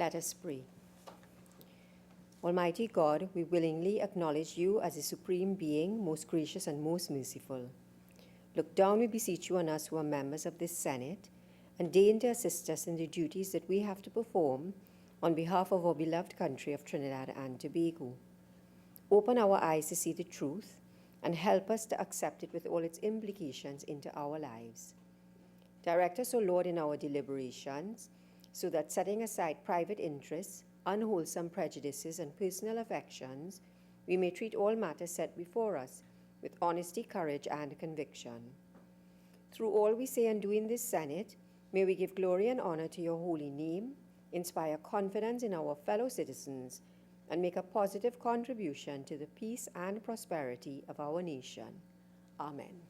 Let us pray. Almighty God, we willingly acknowledge you as the supreme being, most gracious and most merciful. Look down, we beseech you, on us who are members of this Senate, and deign to assist us in the duties that we have to perform on behalf of our beloved country of Trinidad and Tobago. Open our eyes to see the truth and help us to accept it with all its implications into our lives. Direct us, O Lord, in our deliberations, so that setting aside private interests, unwholesome prejudices, and personal affections, we may treat all matters set before us with honesty, courage, and conviction. Through all we say and do in this Senate, may we give glory and honor to your holy name, inspire confidence in our fellow citizens, and make a positive contribution to the peace and prosperity of our nation. Amen.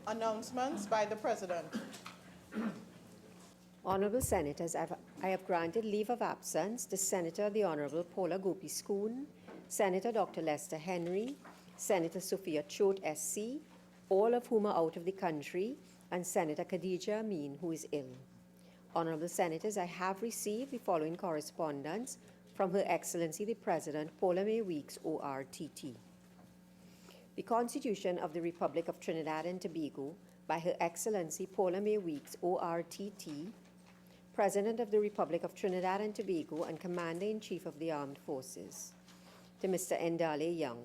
Announcements by the President. Honorable Senators, I have granted leave of absence to Senator the Honorable Paula Gopi-Schoon, Senator Dr. Lester Henry, Senator Sophia Choate SC, all of whom are out of the country, and Senator Khadija Amin, who is ill. Honorable Senators, I have received the following correspondence from Her Excellency the President Paula May Weeks, ORTT. The Constitution of the Republic of Trinidad and Tobago by Her Excellency Paula May Weeks, ORTT, President of the Republic of Trinidad and Tobago and Commander-in-Chief of the Armed Forces. To Mr. Ndale Young,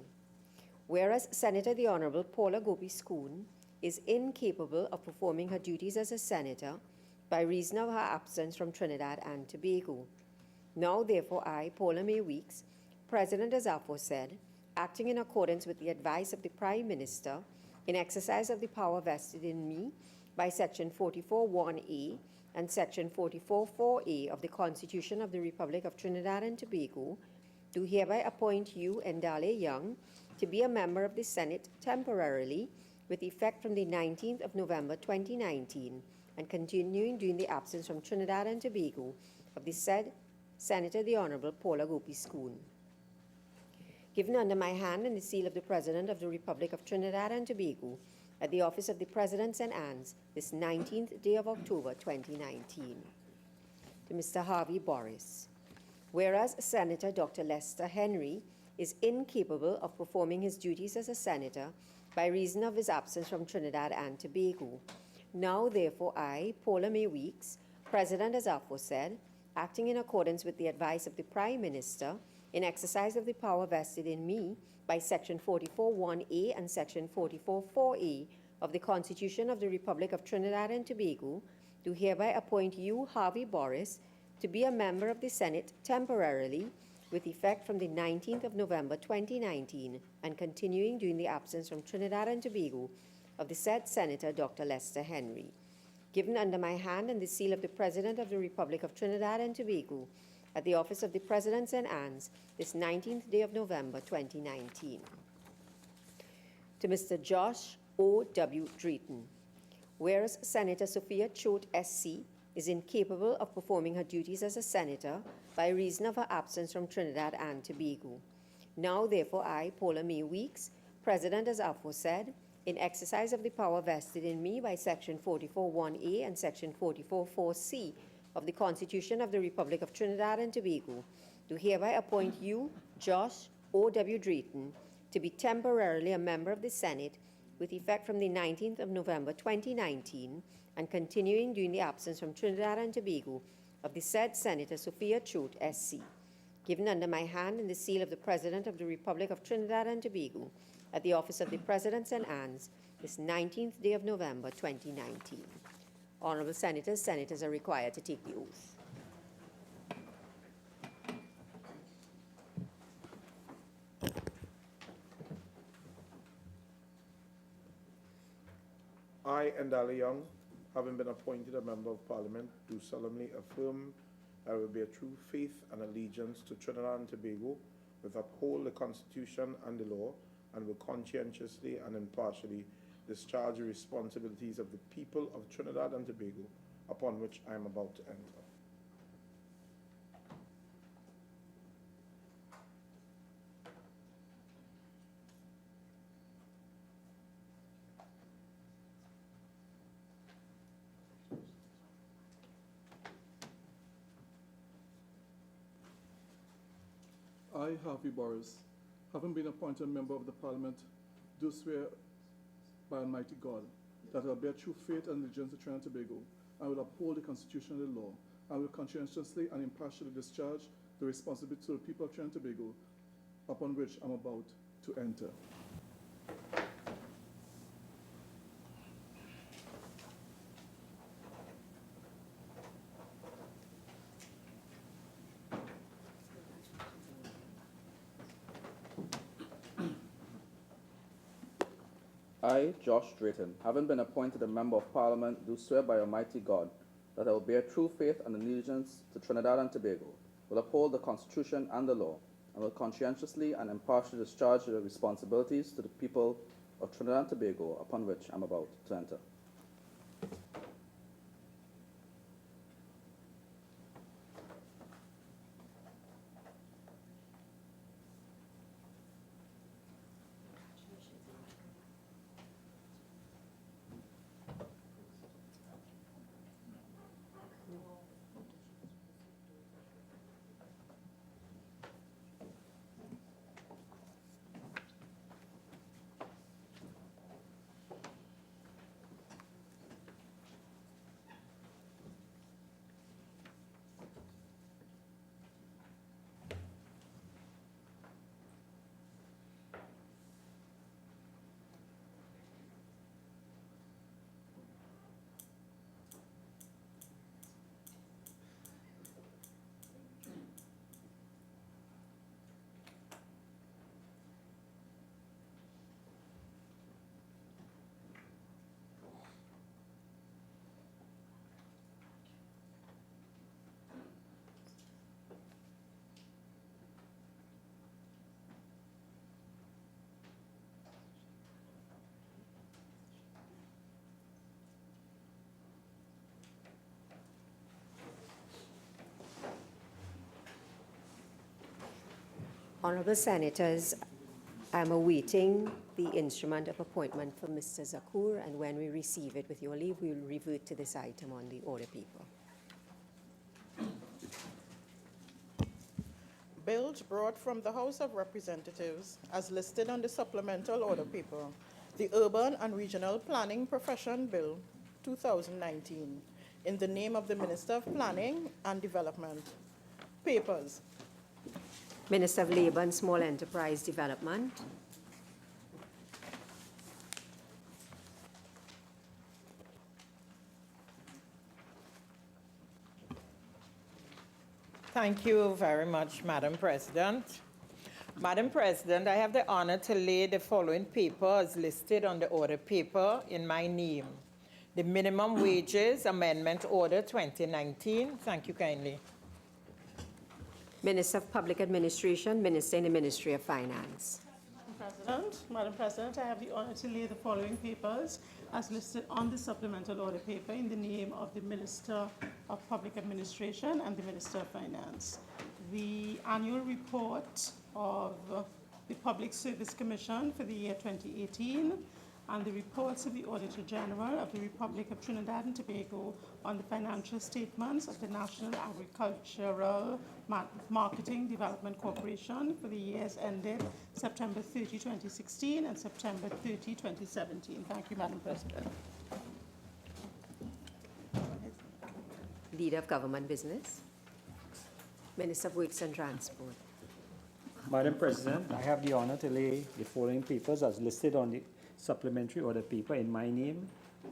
whereas Senator the Honorable Paula Gopi-Schoon is incapable of performing her duties as a senator by reason of her absence from Trinidad and Tobago. Now, therefore, I, Paula May Weeks, President as aforesaid, acting in accordance with the advice of the Prime Minister, in exercise of the power vested in me by Section 44(1)(a) and Section 44(4)(a) of the Constitution of the Republic of Trinidad and Tobago, do hereby appoint you, Ndale Young, to be a member of the Senate temporarily with effect from the 19th of November 2019 and continuing during the absence from Trinidad and Tobago of the said Senator the Honorable Paula Gopi-Schoon. Given under my hand and the seal of the President of the Republic of Trinidad and Tobago at the office of the President St. Anne's this 19th day of October 2019. To Mr. Harvey Boris, whereas Senator Dr. Lester Henry is incapable of performing his duties as a senator by reason of his absence from Trinidad and Tobago, now therefore I, Paula May Weeks, President as aforesaid, acting in accordance with the advice of the Prime Minister, in exercise of the power vested in me by Section 44(1)(a) and Section 44(4)(a) of the Constitution of the Republic of Trinidad and Tobago, do hereby appoint you, Harvey Boris, to be a member of the Senate temporarily with effect from the 19th of November 2019 and continuing during the absence from Trinidad and Tobago of the said Senator Dr. Lester Henry. Given under my hand and the seal of the President of the Republic of Trinidad and Tobago at the office of the President St. Anne's this 19th day of November 2019. To Mr. Josh O.W. Drayton, whereas Senator Sophia Choate SC is incapable of performing her duties as a senator by reason of her absence from Trinidad and Tobago. Now, therefore, I, Paula May Weeks, President as aforesaid, in exercise of the power vested in me by Section 44(1)(a) and Section 44(4)(c) of the Constitution of the Republic of Trinidad and Tobago, do hereby appoint you, Josh O.W. Drayton, to be temporarily a member of the Senate with effect from the 19th of November 2019 and continuing during the absence from Trinidad and Tobago of the said Senator Sophia Choate SC. Given under my hand and the seal of the President of the Republic of Trinidad and Tobago at the office of the President St. Anne's this 19th day of November 2019. Honorable Senators are required to take the oath. I, Ndala Young, having been appointed a Member of Parliament, do solemnly affirm that I will bear true faith and allegiance to Trinidad and Tobago, will uphold the Constitution and the law, and will conscientiously and impartially discharge the responsibilities of the people of Trinidad and Tobago upon which I am about to enter. I, Harvey Boris, having been appointed a Member of the Parliament, do swear by Almighty God that I will bear true faith and allegiance to Trinidad and Tobago, and will uphold the Constitution and the law, and will conscientiously and impartially discharge the responsibility to the people of Trinidad and Tobago upon which I am about to enter. I, Josh Drayton, having been appointed a Member of Parliament, do swear by Almighty God that I will bear true faith and allegiance to Trinidad and Tobago, will uphold the Constitution and the law, and will conscientiously and impartially discharge the responsibilities to the people of Trinidad and Tobago upon which I am about to enter. Honorable Senators, I'm awaiting the instrument of appointment for Mr. Zakur, and when we receive it, with your leave, we will revert to this item on the order paper. Bills brought from the House of Representatives as listed on the supplemental order paper. The Urban and Regional Planning Profession Bill 2019 in the name of the Minister of Planning and Development. Papers. Minister of Labour and Small Enterprise Development. Thank you very much, Madam President. Madam President, I have the honor to lay the following papers listed on the order paper in my name. The Minimum Wages Amendment Order 2019. Thank you kindly. Minister of Public Administration, Minister in the Ministry of Finance. Madam President, I have the honor to lay the following papers as listed on the supplemental order paper in the name of the Minister of Public Administration and the Minister of Finance. The annual report of the Public Service Commission for the year 2018 and the reports of the Auditor General of the Republic of Trinidad and Tobago on the financial statements of the National Agricultural Marketing Development Corporation for the years ended September 30, 2016 and September 30, 2017. Thank you, Madam President. Leader of Government Business. Minister of Works and Transport. Madam President, I have the honor to lay the following papers as listed on the supplementary order paper in my name.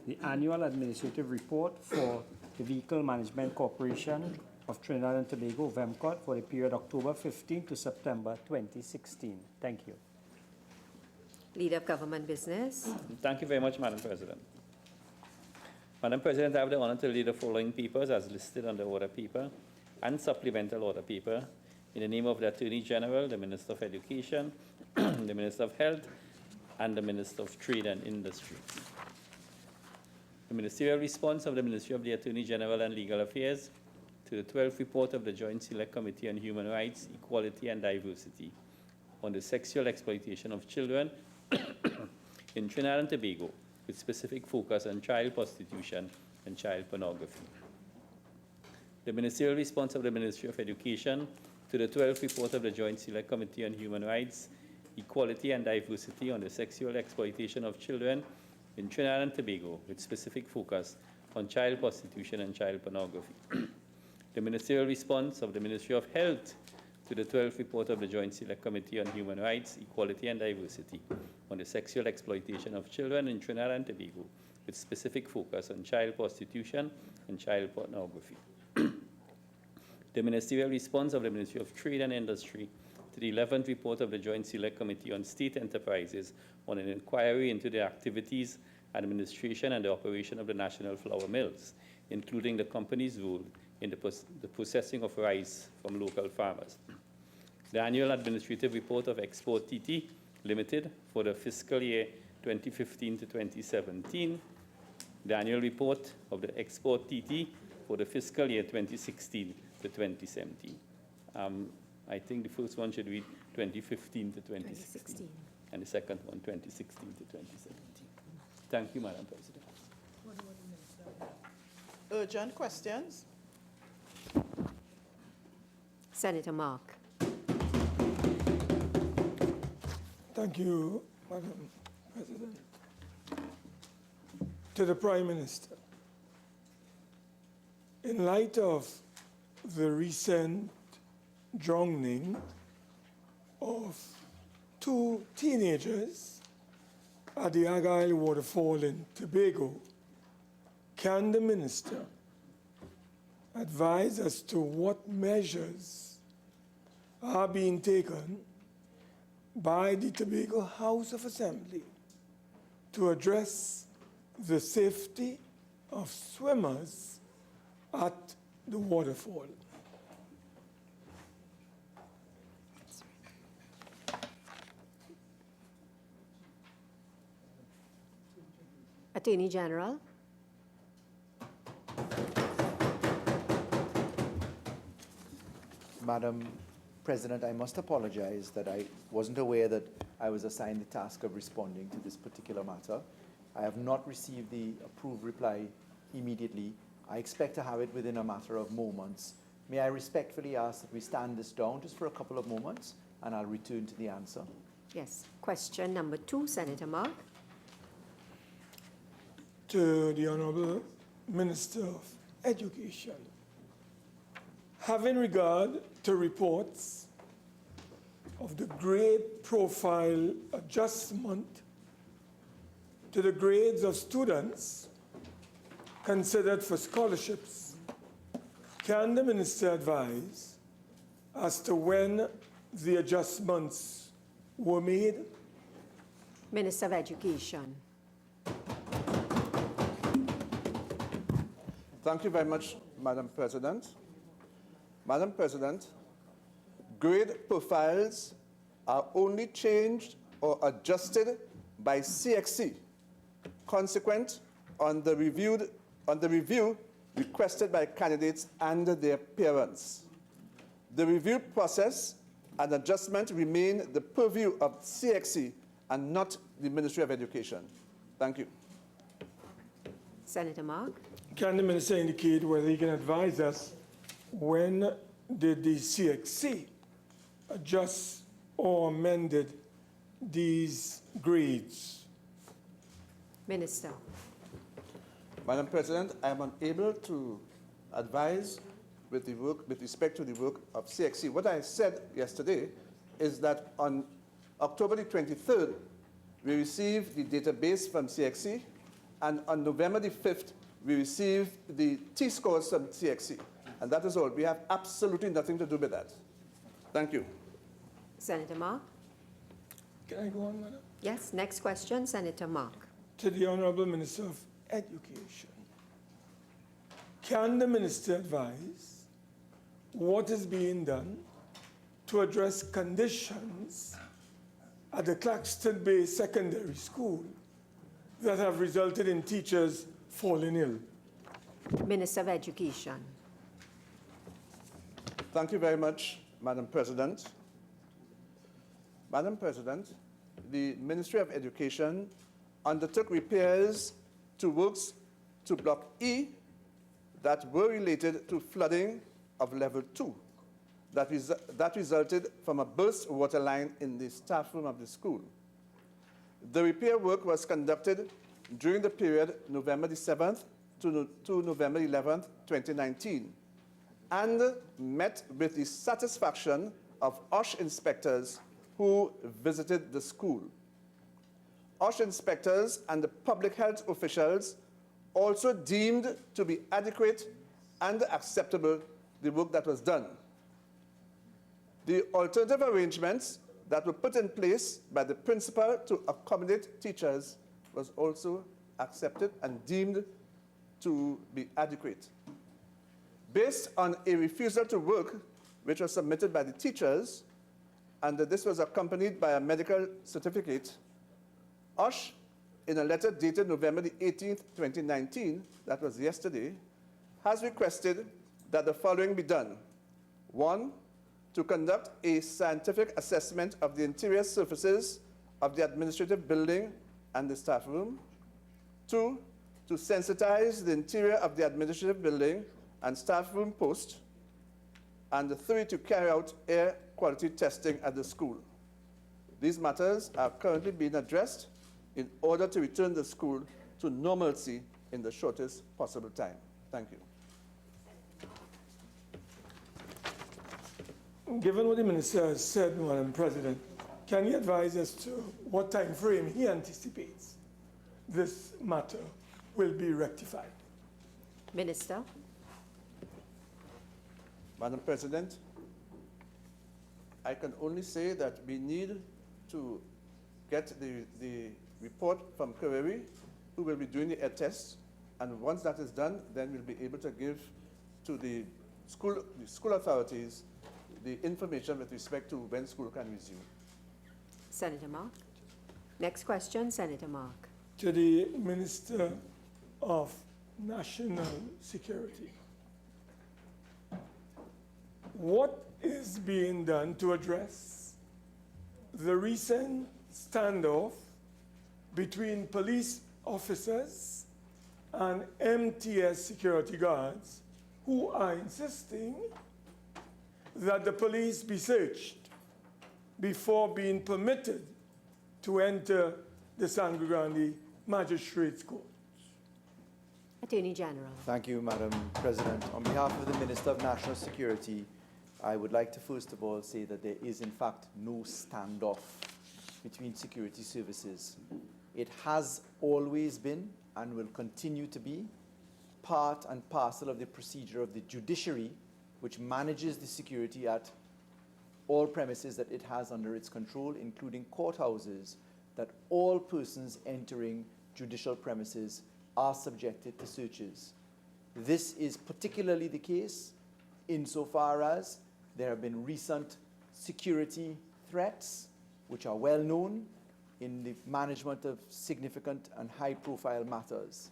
The annual administrative report for the Vehicle Management Corporation of Trinidad and Tobago, VEMCOT, for the period October 15 to September 2016. Thank you. Leader of Government Business. Thank you very much, Madam President. Madam President, I have the honor to read the following papers as listed on the order paper and supplemental order paper in the name of the Attorney General, the Minister of Education, the Minister of Health, and the Minister of Trade and Industry. The ministerial response of the Ministry of the Attorney General and Legal Affairs to the 12th report of the Joint Select Committee on Human Rights, Equality and Diversity on the sexual exploitation of children in Trinidad and Tobago, with specific focus on child prostitution and child pornography. The ministerial response of the Ministry of Education to the 12th report of the Joint Select Committee on Human Rights, Equality and Diversity on the sexual exploitation of children in Trinidad and Tobago, with specific focus on child prostitution and child pornography. The ministerial response of the Ministry of Health to the 12th report of the Joint Select Committee on Human Rights, Equality and Diversity on the sexual exploitation of children in Trinidad and Tobago, with specific focus on child prostitution and child pornography. The ministerial response of the Ministry of Trade and Industry to the 11th report of the Joint Select Committee on State Enterprises on an inquiry into the activities, administration, and the operation of the National Flour Mills, including the company's role in the processing of rice from local farmers. The annual administrative report of Export TT Limited for the fiscal year 2015 to 2017. The annual report of the Export TT for the fiscal year 2016 to 2017. I think the first one should read 2015 to 2016. And the second one, 2016 to 2017. Thank you, Madam President. Urgent questions? Senator Mark. Thank you, Madam President. To the Prime Minister, in light of the recent drowning of 2 teenagers at the Argyle waterfall in Tobago, can the Minister advise as to what measures are being taken by the Tobago House of Assembly to address the safety of swimmers at the waterfall? Attorney General. Madam President, I must apologize that I wasn't aware that I was assigned the task of responding to this particular matter. I have not received the approved reply immediately. I expect to have it within a matter of moments. May I respectfully ask that we stand this down just for a couple of moments, and I'll return to the answer. Yes. Question number 2, Senator Mark. To the Honorable Minister of Education. Having regard to reports of the grade profile adjustment to the grades of students considered for scholarships, can the Minister advise as to when the adjustments were made? Minister of Education. Thank you very much, Madam President. Madam President, grade profiles are only changed or adjusted by CXC, consequent on the review requested by candidates and their parents. The review process and adjustment remain the purview of CXC and not the Ministry of Education. Thank you. Senator Mark. Can the Minister indicate whether he can advise us when did the CXC adjust or amended these grades? Minister. Madam President, I am unable to advise with respect to the work of CXC. What I said yesterday is that on October the 23rd, we received the database from CXC, and on November the 5th, we received the T-scores from CXC. And that is all. We have absolutely nothing to do with that. Thank you. Senator Mark. Can I go on, Madam? Yes. Next question, Senator Mark. To the Honorable Minister of Education. can the minister advise what is being done to address conditions at the Claxton Bay Secondary School that have resulted in teachers falling ill? Minister of Education. Thank you very much, Madam President. Madam President, the Ministry of Education undertook repairs to works to Block E that were related to flooding of level 2 that resulted from a burst water line in the staff room of the school. The repair work was conducted during the period November the 7th to November 11th, 2019, and met with the satisfaction of OSH inspectors who visited the school. OSH inspectors and the public health officials also deemed to be adequate and acceptable the work that was done. The alternative arrangements that were put in place by the principal to accommodate teachers was also accepted and deemed to be adequate. Based on a refusal to work, which was submitted by the teachers, and this was accompanied by a medical certificate, OSH, in a letter dated November the 18th, 2019, that was yesterday, has requested that the following be done. 1, to conduct a scientific assessment of the interior surfaces of the administrative building and the staff room. 2, to sensitize the interior of the administrative building and staff room post. And 3, to carry out air quality testing at the school. These matters are currently being addressed in order to return the school to normalcy in the shortest possible time. Thank you. Given what the minister has said, Madam President, can he advise as to what time frame he anticipates this matter will be rectified? Minister. Madam President, I can only say that we need to get the report from Kareri, who will be doing the air tests, and once that is done, then we'll be able to give to the school authorities the information with respect to when school can resume. Senator Mark. Next question, Senator Mark. To the Minister of National Security. What is being done to address the recent standoff between police officers and MTS security guards who are insisting that the police be searched before being permitted to enter the Sangre Grande Magistrates Court? Attorney General. Thank you, Madam President. On behalf of the Minister of National Security, I would like to first of all say that there is in fact no standoff between security services. It has always been and will continue to be part and parcel of the procedure of the judiciary, which manages the security at all premises that it has under its control, including courthouses, that all persons entering judicial premises are subjected to searches. This is particularly the case insofar as there have been recent security threats, which are well known in the management of significant and high-profile matters.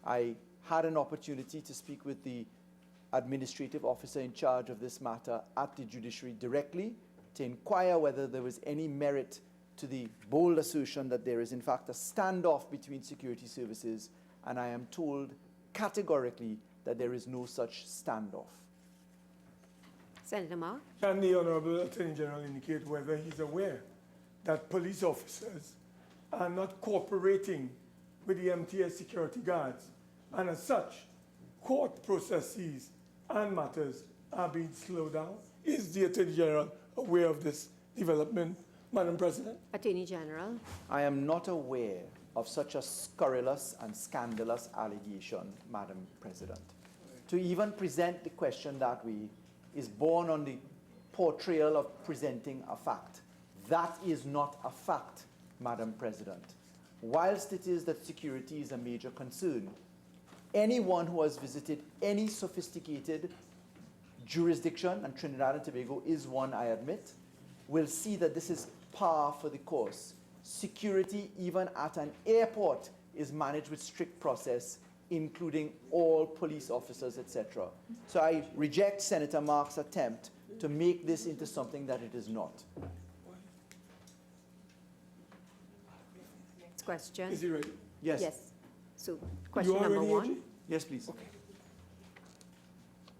I had an opportunity to speak with the administrative officer in charge of this matter at the judiciary directly to inquire whether there was any merit to the bold assertion that there is in fact a standoff between security services, and I am told categorically that there is no such standoff. Senator Mark. Can the Honorable Attorney General indicate whether he's aware that police officers are not cooperating with the MTS security guards, and as such, court processes and matters are being slowed down? Is the Attorney General aware of this development, Madam President? Attorney General. I am not aware of such a scurrilous and scandalous allegation, Madam President. To even present the question that way is born on the portrayal of presenting a fact. That is not a fact, Madam President. Whilst it is that security is a major concern, anyone who has visited any sophisticated jurisdiction, and Trinidad and Tobago is one, I admit, will see that this is par for the course. Security, even at an airport, is managed with strict process, including all police officers, etc. So I reject Senator Mark's attempt to make this into something that it is not. Next question. Is he ready? Yes. Yes. So, question You are number ready, one. AG? Yes, please. Okay.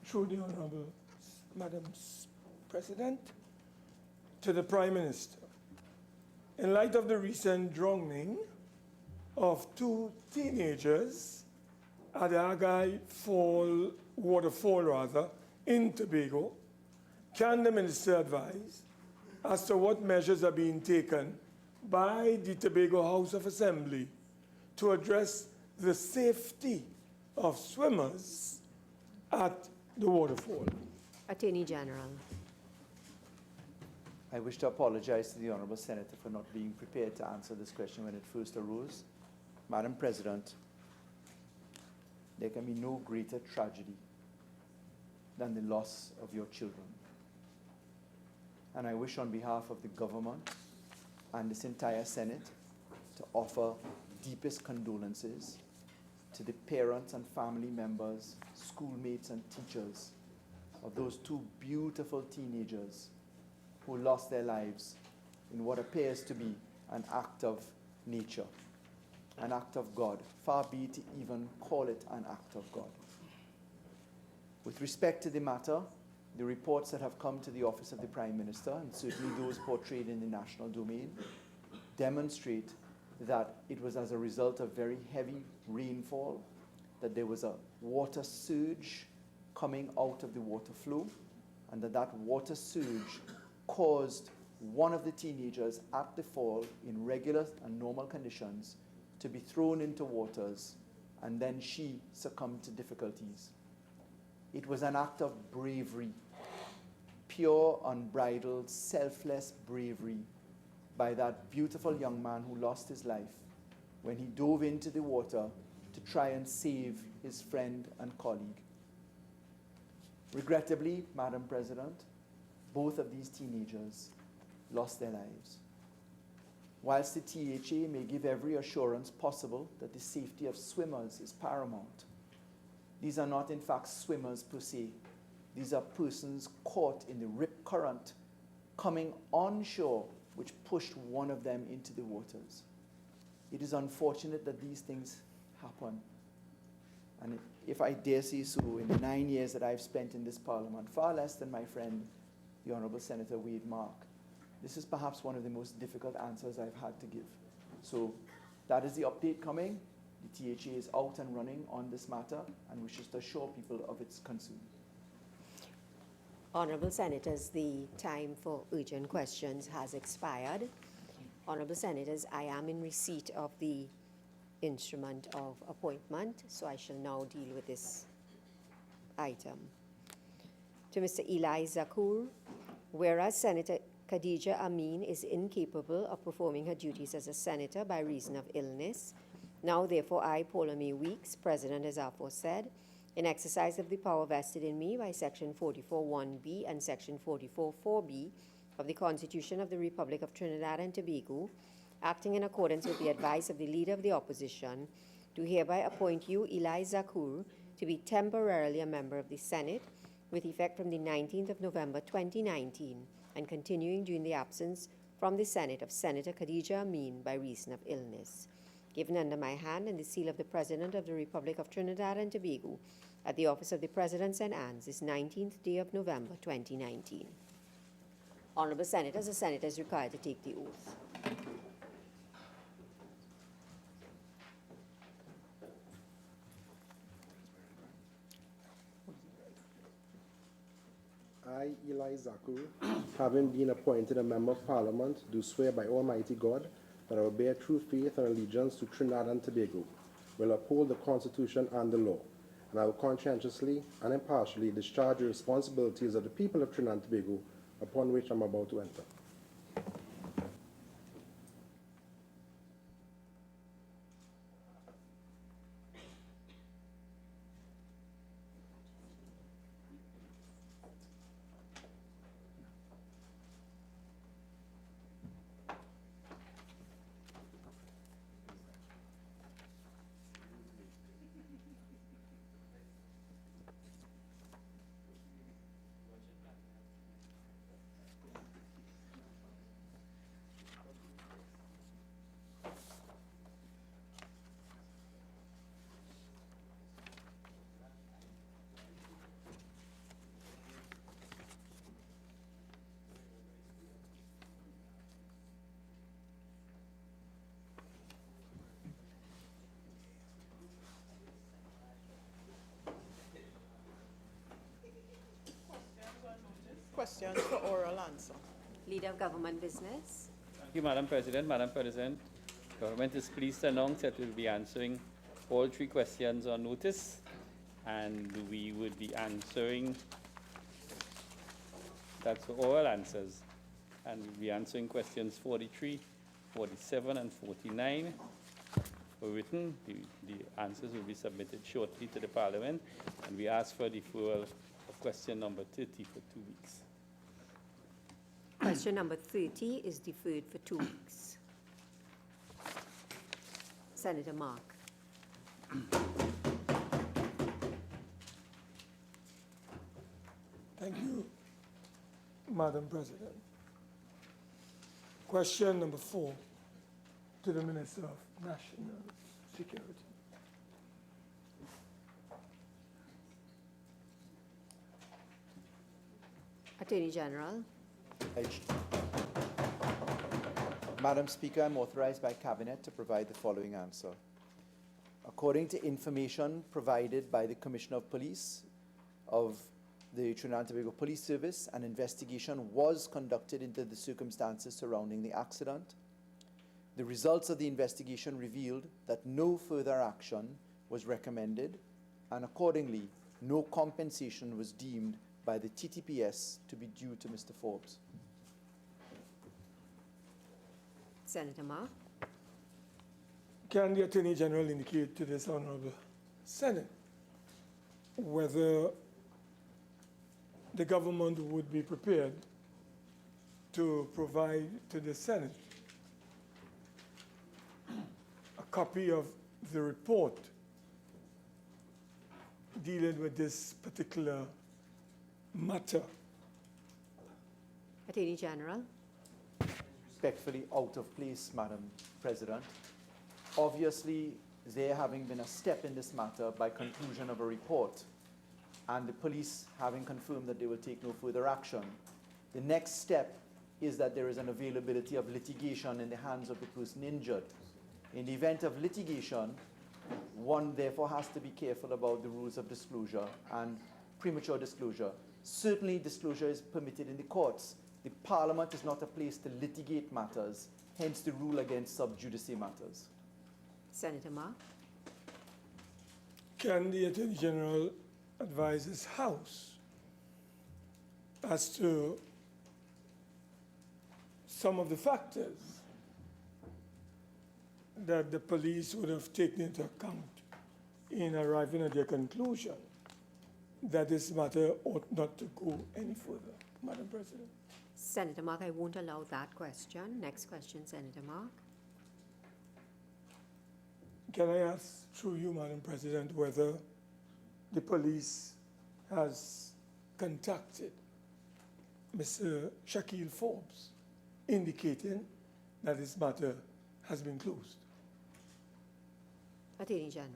Through the Honorable Madam President, to the Prime Minister. In light of the recent drowning of 2 teenagers at the Agai waterfall in Tobago, can the Minister advise as to what measures are being taken by the Tobago House of Assembly to address the safety of swimmers at the waterfall? Attorney General. I wish to apologize to the Honourable Senator for not being prepared to answer this question when it first arose. Madam President, there can be no greater tragedy than the loss of your children. And I wish on behalf of the government and this entire Senate to offer deepest condolences to the parents and family members, schoolmates and teachers of those 2 beautiful teenagers who lost their lives in what appears to be an act of nature, an act of God. Far be it to even call it an act of God. With respect to the matter, the reports that have come to the Office of the Prime Minister, and certainly those portrayed in the national domain, demonstrate that it was as a result of very heavy rainfall, that there was a water surge coming out of the water flow, and that water surge caused one of the teenagers at the fall in regular and normal conditions to be thrown into waters, and then she succumbed to difficulties. It was an act of bravery, pure, unbridled, selfless bravery by that beautiful young man who lost his life when he dove into the water to try and save his friend and colleague. Regrettably, Madam President, both of these teenagers lost their lives. Whilst the THA may give every assurance possible that the safety of swimmers is paramount, these are not in fact swimmers per se. These are persons caught in the rip current coming onshore, which pushed one of them into the waters. It is unfortunate that these things happen. And if I dare say so, in the 9 years that I've spent in this Parliament, far less than my friend, the Honourable Senator Wade Mark, this is perhaps one of the most difficult answers I've had to give. So that is the update coming. The THA is out and running on this matter and wishes to assure people of its concern. Honourable Senators, the time for urgent questions has expired. Honourable Senators, I am in receipt of the instrument of appointment, so I shall now deal with this item. To Mr. Eli Zakur, whereas Senator Khadija Amin is incapable of performing her duties as a senator by reason of illness, now therefore I, Paula May Weeks, President as aforesaid, in exercise of the power vested in me by Section 44(1)(b) and Section 44(4)(b) of the Constitution of the Republic of Trinidad and Tobago, acting in accordance with the advice of the Leader of the Opposition, do hereby appoint you, Eli Zakur, to be temporarily a member of the Senate with effect from the 19th of November 2019 and continuing during the absence from the Senate of Senator Khadija Amin by reason of illness. Given under my hand and the seal of the President of the Republic of Trinidad and Tobago at the Office of the President St. Anne's this 19th day of November 2019. Honourable Senators, the Senator is required to take the oath. I, Eli Zakur, having been appointed a Member of Parliament, do swear by Almighty God that I will bear true faith and allegiance to Trinidad and Tobago, will uphold the Constitution and the law, and I will conscientiously and impartially discharge the responsibilities of the people of Trinidad and Tobago upon which I am about to enter. questions for oral answer. Leader of Government Business. Thank you, Madam President. Madam President, government is pleased to announce that we'll be answering all 3 questions on notice, and we would be answering, that's for oral answers, and we'll be answering questions 43, 47, and 49. For written, the answers will be submitted shortly to the Parliament, and we ask for deferral of question number 30 for 2 weeks. Question number 30 is deferred for 2 weeks. Senator Mark. Thank you, Madam President. Question number 4 to the Minister of National Security. Attorney General. Madam Speaker, I'm authorized by Cabinet to provide the following answer. According to information provided by the Commissioner of Police of the Trinidad and Tobago Police Service, an investigation was conducted into the circumstances surrounding the accident. The results of the investigation revealed that no further action was recommended, and accordingly, no compensation was deemed by the TTPS to be due to Mr. Forbes. Senator Mark. Can the Attorney General indicate to this Honorable Senate whether the government would be prepared to provide to the Senate a copy of the report dealing with this particular matter? Attorney General. Respectfully out of place, Madam President. Obviously, there having been a step in this matter by conclusion of a report, and the police having confirmed that they will take no further action, the next step is that there is an availability of litigation in the hands of the person injured. In the event of litigation, one therefore has to be careful about the rules of disclosure and premature disclosure. Certainly, disclosure is permitted in the courts. The Parliament is not a place to litigate matters, hence the rule against sub judice matters. Senator Mark. Can the Attorney General advise his House as to some of the factors that the police would have taken into account in arriving at their conclusion that this matter ought not to go any further, Madam President? Senator Mark, I won't allow that question. Next question, Senator Mark. Can I ask through you, Madam President, whether the police has contacted Mr. Shaquille Forbes, indicating that this matter has been closed? Attorney General.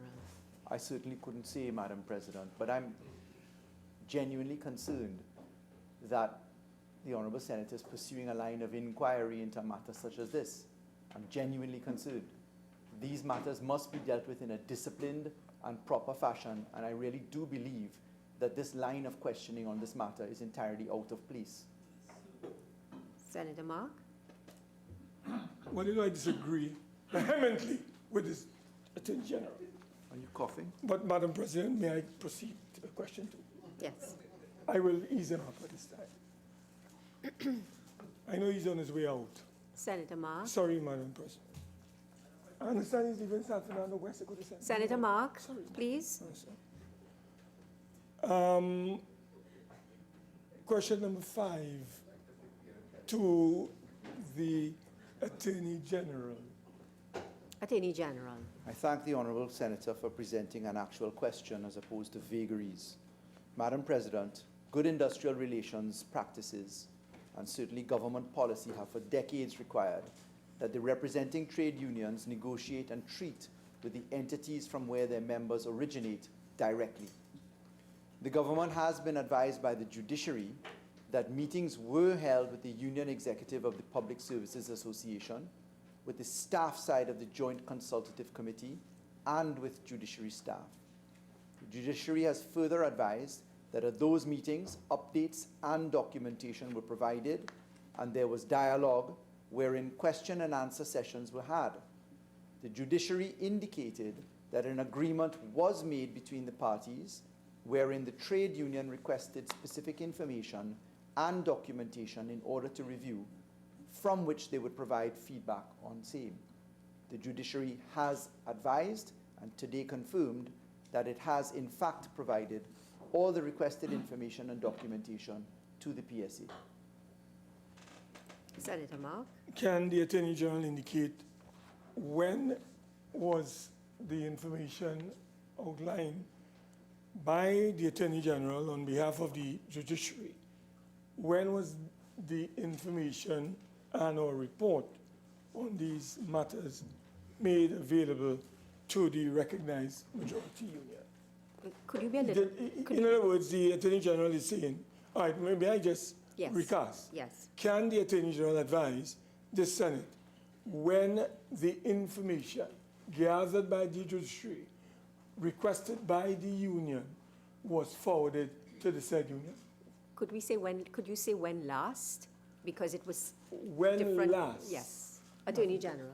I certainly couldn't say, Madam President, but I'm genuinely concerned that the Honourable Senator is pursuing a line of inquiry into a matter such as this. I'm genuinely concerned. These matters must be dealt with in a disciplined and proper fashion, and I really do believe that this line of questioning on this matter is entirely out of place. Senator Mark. Well, you know, I disagree vehemently with this Attorney General. Are you coughing? But, Madam President, may I proceed to the question too? Yes. I will ease him up at this time. I know he's on his way out. Senator Mark. Sorry, Madam President. I understand he's leaving San Fernando West to go to San Senator Fernando. Mark, Sorry. please. Question number 5 to the Attorney General. Attorney General. I thank the Honourable Senator for presenting an actual question as opposed to vagaries. Madam President, good industrial relations practices and certainly government policy have for decades required that the representing trade unions negotiate and treat with the entities from where their members originate directly. The government has been advised by the judiciary that meetings were held with the Union Executive of the Public Services Association, with the staff side of the Joint Consultative Committee, and with judiciary staff. The judiciary has further advised that at those meetings, updates and documentation were provided, and there was dialogue wherein question and answer sessions were had. The judiciary indicated that an agreement was made between the parties wherein the trade union requested specific information and documentation in order to review, from which they would provide feedback on same. The judiciary has advised and today confirmed that it has in fact provided all the requested information and documentation to the PSA. Senator Mark. Can the Attorney General indicate when was the information outlined by the Attorney General on behalf of the judiciary? When was the information and or report on these matters made available to the recognized majority union? Could you be a little... In other words, the Attorney General is saying, all right, maybe I just recast. Yes. Can the Attorney General advise the Senate when the information gathered by the judiciary, requested by the union, was forwarded to the said union? Could we say when? Could you say when last? Because it was when different. Last? Yes, Attorney General.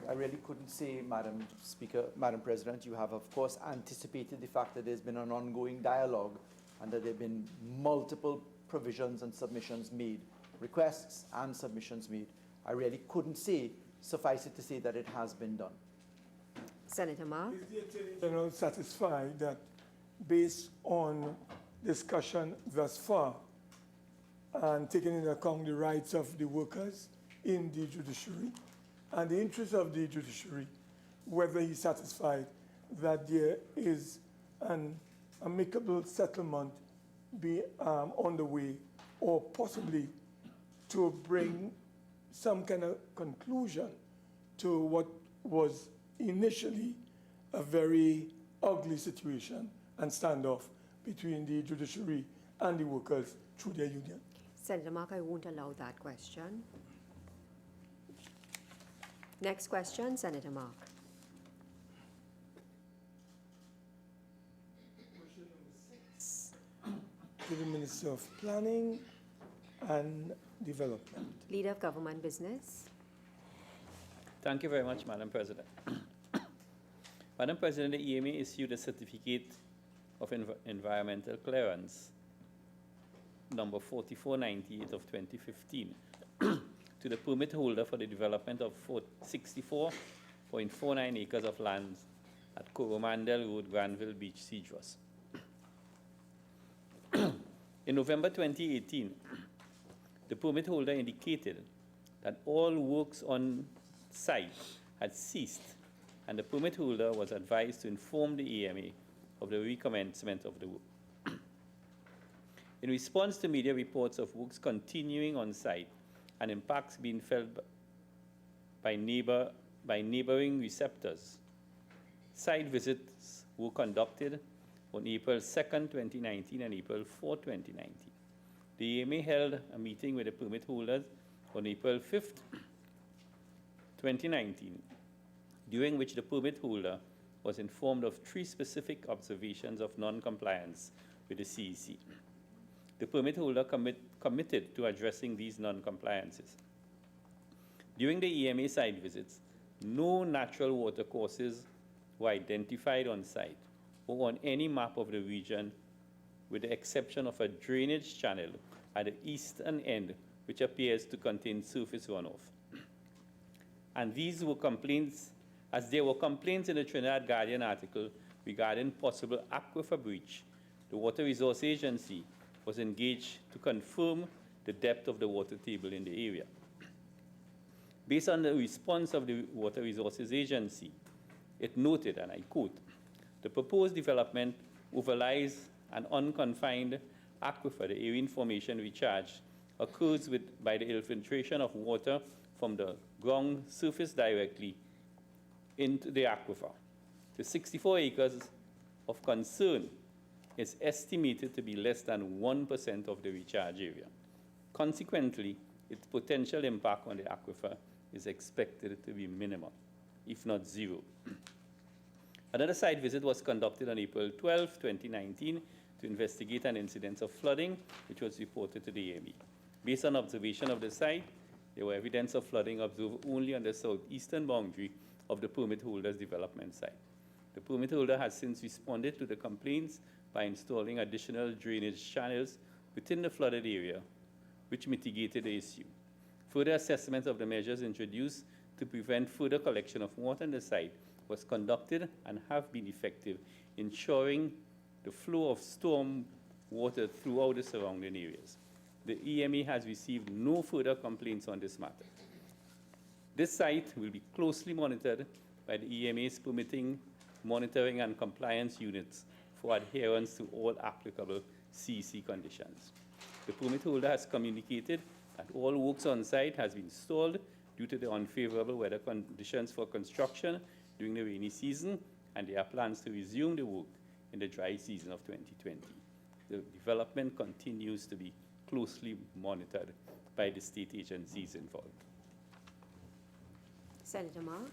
I really couldn't say, Madam Speaker, Madam President. You have, of course, anticipated the fact that there's been an ongoing dialogue and that there have been multiple provisions and submissions made, requests and submissions made. I really couldn't say, suffice it to say that it has been done. Senator Mark. Is the Attorney General satisfied that based on discussion thus far and taking into account the rights of the workers in the judiciary and the interests of the judiciary, whether he's satisfied that there is an amicable settlement on the way, or possibly to bring some kind of conclusion to what was initially a very ugly situation and standoff between the judiciary and the workers through their union? Senator Mark, I won't allow that question. Next question, Senator Mark. Question number 6 to the Minister of Planning and Development. Leader of Government Business. Thank you very much, Madam President. Madam President, the EMA issued a certificate of environmental clearance, number 4498 of 2015, to the permit holder for the development of 64.49 acres of land at Coromandel Road, Granville Beach, Cedros. In November 2018, the permit holder indicated that all works on site had ceased, and the permit holder was advised to inform the EMA of the recommencement of the work. In response to media reports of works continuing on site and impacts being felt by neighboring receptors, site visits were conducted on April 2nd, 2019 and April 4, 2019. The EMA held a meeting with the permit holders on April 5th, 2019, during which the permit holder was informed of 3 specific observations of non-compliance with the CEC. The permit holder committed to addressing these non-compliances. During the EMA site visits, no natural water courses were identified on site or on any map of the region, with the exception of a drainage channel at the eastern end, which appears to contain surface runoff. And these were complaints, as there were complaints in the Trinidad Guardian article regarding possible aquifer breach. The Water Resource Agency was engaged to confirm the depth of the water table in the area. Based on the response of the Water Resources Agency, it noted, and I quote, "The proposed development overlies an unconfined aquifer. The area information recharge occurs by the infiltration of water from the ground surface directly into the aquifer. The 64 acres of concern is estimated to be less than 1% of the recharge area. Consequently, its potential impact on the aquifer is expected to be minimal, if not zero." Another site visit was conducted on April 12, 2019, to to investigate an incident of flooding which was reported to the EME. Based on observation of the site, there were evidence of flooding observed only on the southeastern boundary of the permit holder's development site. The permit holder has since responded to the complaints by installing additional drainage channels within the flooded area, which mitigated the issue. Further assessment of the measures introduced to prevent further collection of water on the site was conducted and have been effective, ensuring the flow of storm water throughout the surrounding areas. The EMA has received no further complaints on this matter. This site will be closely monitored by the EMA's permitting, monitoring, and compliance units for adherence to all applicable CEC conditions. The permit holder has communicated that all works on site has been stalled due to the unfavorable weather conditions for construction during the rainy season, and there are plans to resume the work in the dry season of 2020. The development continues to be closely monitored by the state agencies involved. Senator Mark.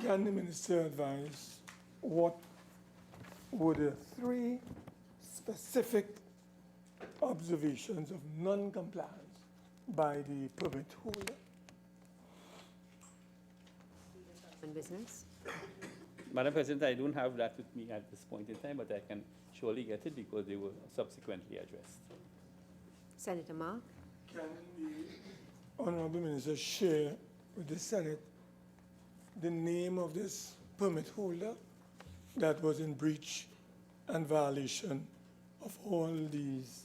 Can the minister advise what were the 3 specific observations of non-compliance by the permit holder? On business. Madam President, I don't have that with me at this point in time, but I can surely get it because they were subsequently addressed. Senator Mark. Can the honorable minister share with the Senate the name of this permit holder that was in breach and violation of all these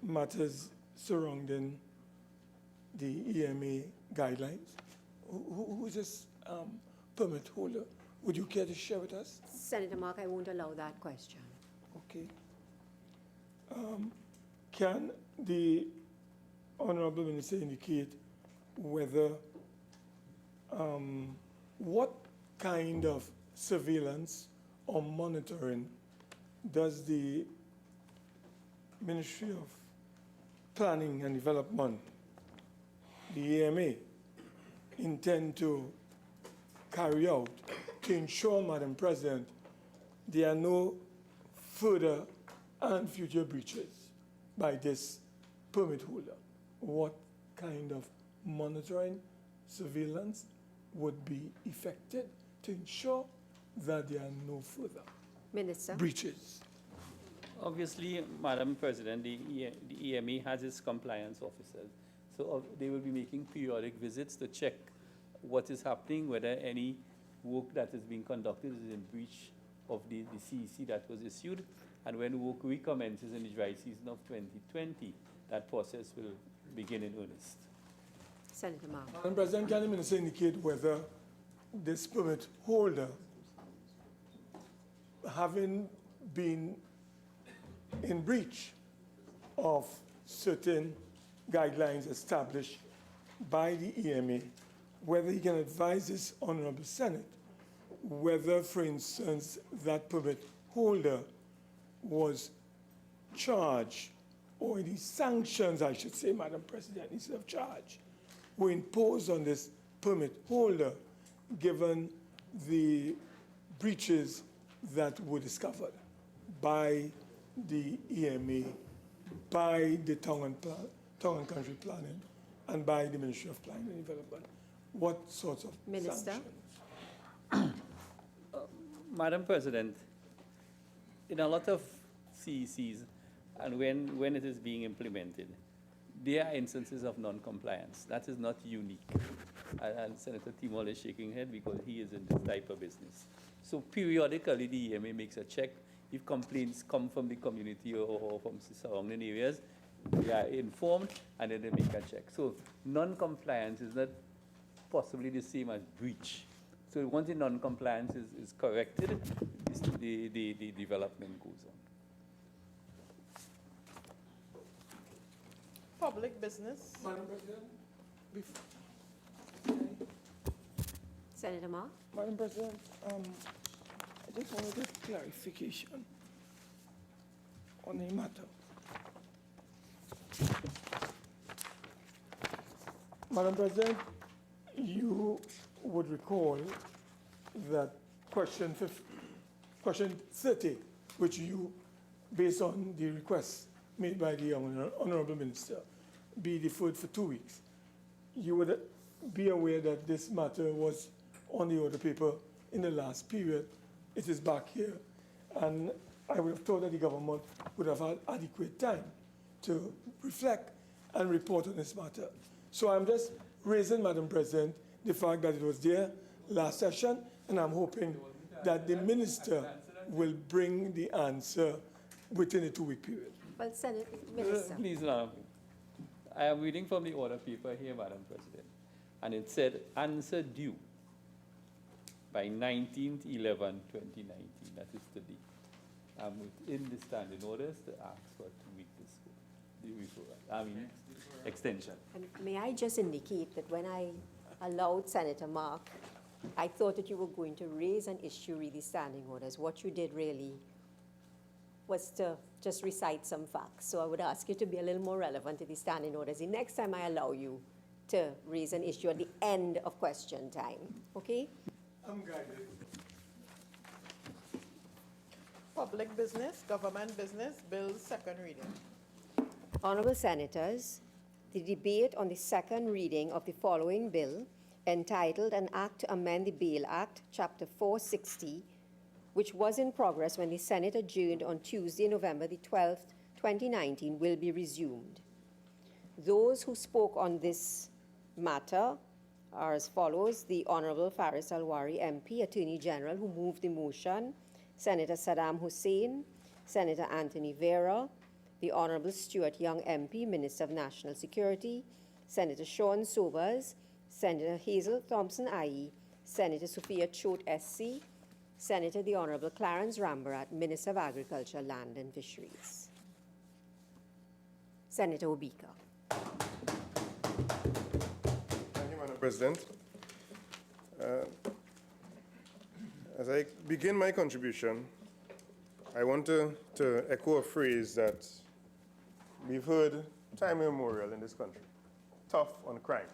matters surrounding the EMA guidelines? Who is this permit holder? Would you care to share with us? Senator Mark, I won't allow that question. Okay. Can the honorable minister indicate whether what kind of surveillance or monitoring does the Ministry of Planning and Development, the EMA, intend to carry out to ensure, Madam President, there are no further and future breaches by this permit holder? What kind of monitoring, surveillance would be effected to ensure that there are no further Minister. breaches? Obviously, Madam President, the EMA has its compliance officers. So they will be making periodic visits to check what is happening, whether any work that is being conducted is in breach of the CEC that was issued. And when work recommences in the dry season of 2020, that process will begin in earnest. Senator Mark. Madam President, can the minister indicate whether this permit holder, having been in breach of certain guidelines established by the EMA, whether he can advise this honorable Senate whether, for instance, that permit holder was charged, or any sanctions, I should say, Madam President, instead of charge, were imposed on this permit holder given the breaches that were discovered by the EMA, by the Town and Country Planning, and by the Ministry of Planning and Development. What sorts of Minister. sanctions? Madam President, in a lot of CECs, and when it is being implemented, there are instances of non-compliance. That is not unique. And Senator Timol is shaking head because he is in this type of business. So periodically, the EMA makes a check. If complaints come from the community or from surrounding areas, they are informed and then they make a check. So non-compliance is not possibly the same as breach. So once the non-compliance is corrected, the development goes on. Public business. Madam President, Senator Mark. Madam President, I just wanted a clarification on a matter. Madam President, you would recall that question 30, which you based on the request made by the Honorable Minister, be deferred for 2 weeks. You would be aware that this matter was on the order paper in the last period. It is back here. And I would have thought that the government would have had adequate time to reflect and report on this matter. So I'm just raising, Madam President, the fact that it was there last session, and I'm hoping that the minister will bring the answer within a 2-week period. Well, Senate Minister. Please, I am reading from the order paper here, Madam President, and it said answer due by 19/11/2019. That is today. I'm within the standing orders to ask for a 2-week extension. And may I just indicate that when I allowed Senator Mark, I thought that you were going to raise an issue re the standing orders. What you did really was to just recite some facts. So I would ask you to be a little more relevant to the standing orders the next time I allow you to raise an issue at the end of question time, okay? I'm guided. Public business, government business, bills, second reading. Honorable Senators, the debate on the second reading of the following bill, entitled An Act to Amend the Bail Act, Chapter 460, which was in progress when the Senate adjourned on Tuesday, November the 12th, 2019, will be resumed. Those who spoke on this matter are as follows: the Honorable Faris Al-Rawi, MP, Attorney General, who moved the motion, Senator Saddam Hussein, Senator Anthony Vera, the Honorable Stuart Young, MP, Minister of National Security, Senator Sean Sobers, Senator Hazel Thompson, IE, Senator Sophia Choate, SC, Senator the Honorable Clarence Rambarat, Minister of Agriculture, Land and Fisheries. Senator Obika. Thank you, Madam President. As I begin my contribution, I want to echo a phrase that we've heard time immemorial in this country: tough on crime.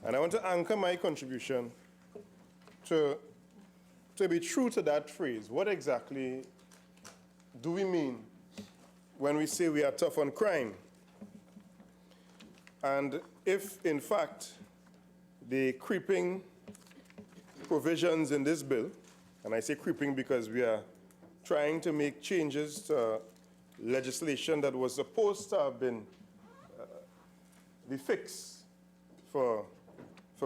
And I want to anchor my contribution to be true to that phrase. What exactly do we mean when we say we are tough on crime? And if, in fact, the creeping provisions in this bill, and I say creeping because we are trying to make changes to legislation that was supposed to have been the fix for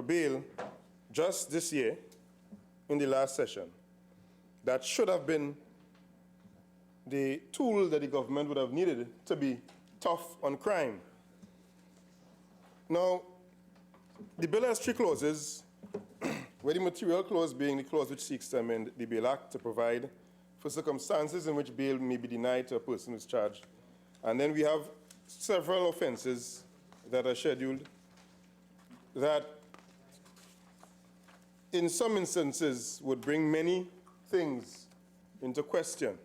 bail just this year in the last session, that should have been the tool that the government would have needed to be tough on crime. Now, the bill has 3 clauses, where the material clause being the clause which seeks to amend the Bail Act to provide for circumstances in which bail may be denied to a person who is charged. And then we have several offenses that are scheduled that in some instances would bring many things into question.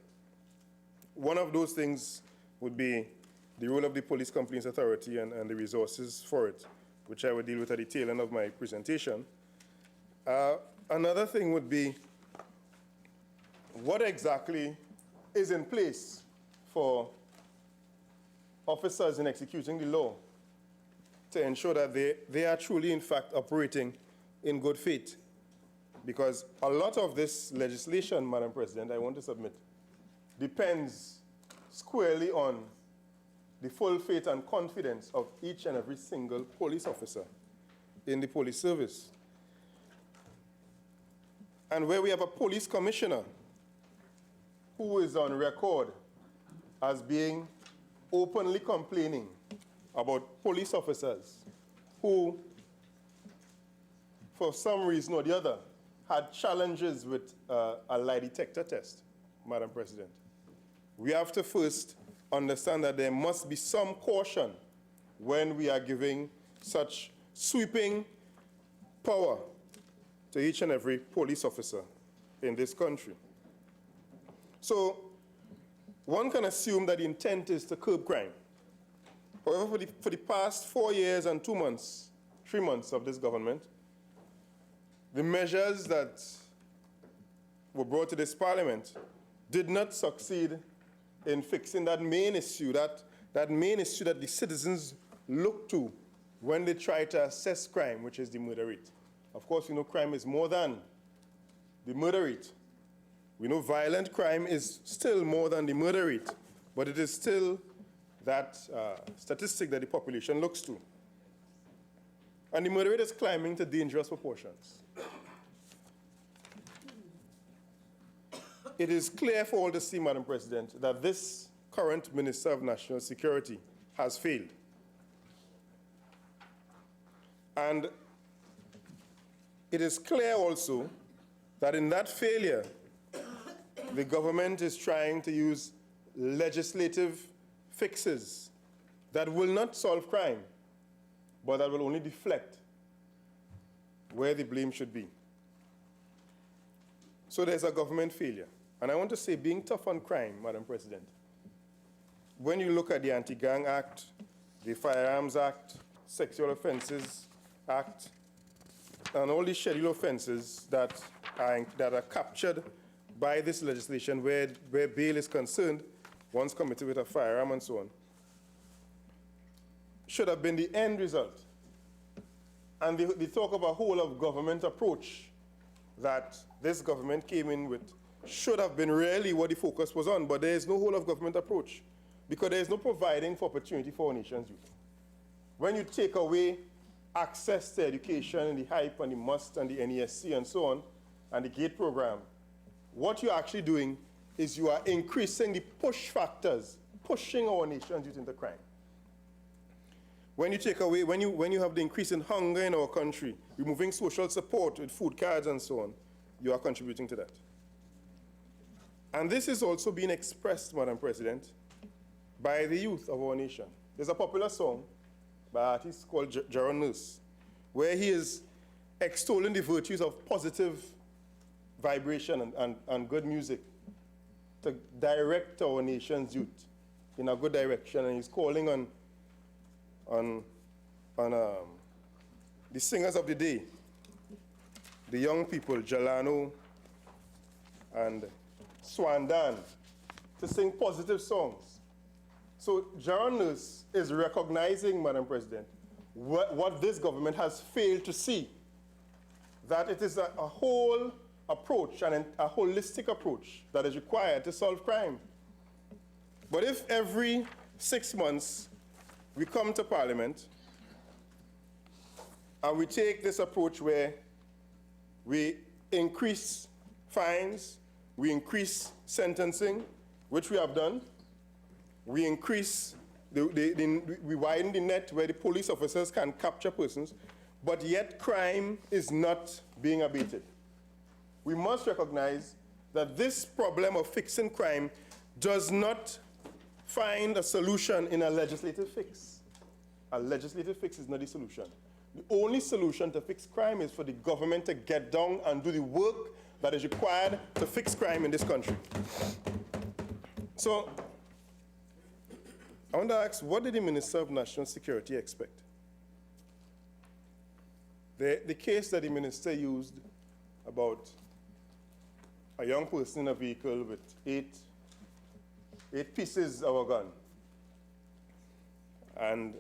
One of those things would be the role of the Police Complaints Authority and the resources for it, which I will deal with at the tail end of my presentation. Another thing would be what exactly is in place for officers in executing the law to ensure that they are truly, in fact, operating in good faith. Because a lot of this legislation, Madam President, I want to submit, depends squarely on the full faith and confidence of each and every single police officer in the police service. And where we have a police commissioner who is on record as being openly complaining about police officers who, for some reason or the other, had challenges with a lie detector test, Madam President. We have to first understand that there must be some caution when we are giving such sweeping power to each and every police officer in this country. So one can assume that the intent is to curb crime. However, for the past 4 years and 2 months, 3 months of this government, the measures that were brought to this parliament did not succeed in fixing that main issue, that main issue that the citizens look to when they try to assess crime, which is the murder rate. Of course, we know crime is more than the murder rate. We know violent crime is still more than the murder rate, but it is still that statistic that the population looks to. And the murder rate is climbing to dangerous proportions. It is clear for all to see, Madam President, that this current Minister of National Security has failed. And it is clear also that in that failure, the government is trying to use legislative fixes that will not solve crime, but that will only deflect where the blame should be. So there's a government failure. And I want to say, being tough on crime, Madam President, when you look at the Anti-Gang Act, the Firearms Act, Sexual Offences Act, and all these schedule offenses that are captured by this legislation where bail is concerned, once committed with a firearm and so on, should have been the end result. And they talk of a whole of government approach that this government came in with should have been really what the focus was on, but there is no whole of government approach because there is no providing for opportunity for our nation's youth. When you take away access to education and the HYPE and the MUST and the NESC and so on, and the GATE program, what you're actually doing is you are increasing the push factors, pushing our nation's youth into crime. When you take away, when you have the increase in hunger in our country, removing social support with food cards and so on, you are contributing to that. And this is also being expressed, Madam President, by the youth of our nation. There's a popular song by an artist called Jaron Nurse, where he is extolling the virtues of positive vibration and good music to direct our nation's youth in a good direction. And he's calling on the singers of the day, the young people, Jalano and Swandan, to sing positive songs. So Jaron Nurse is recognizing, Madam President, what this government has failed to see, that it is a whole approach and a holistic approach that is required to solve crime. But if every 6 months we come to Parliament and we take this approach where we increase fines, we increase sentencing, which we have done, we increase, we widen the net where the police officers can capture persons, but yet crime is not being abated. We must recognize that this problem of fixing crime does not find a solution in a legislative fix. A legislative fix is not the solution. The only solution to fix crime is for the government to get down and do the work that is required to fix crime in this country. So, I want to ask, what did the Minister of National Security expect? The case that the minister used about a young person in a vehicle with eight pieces of a gun. And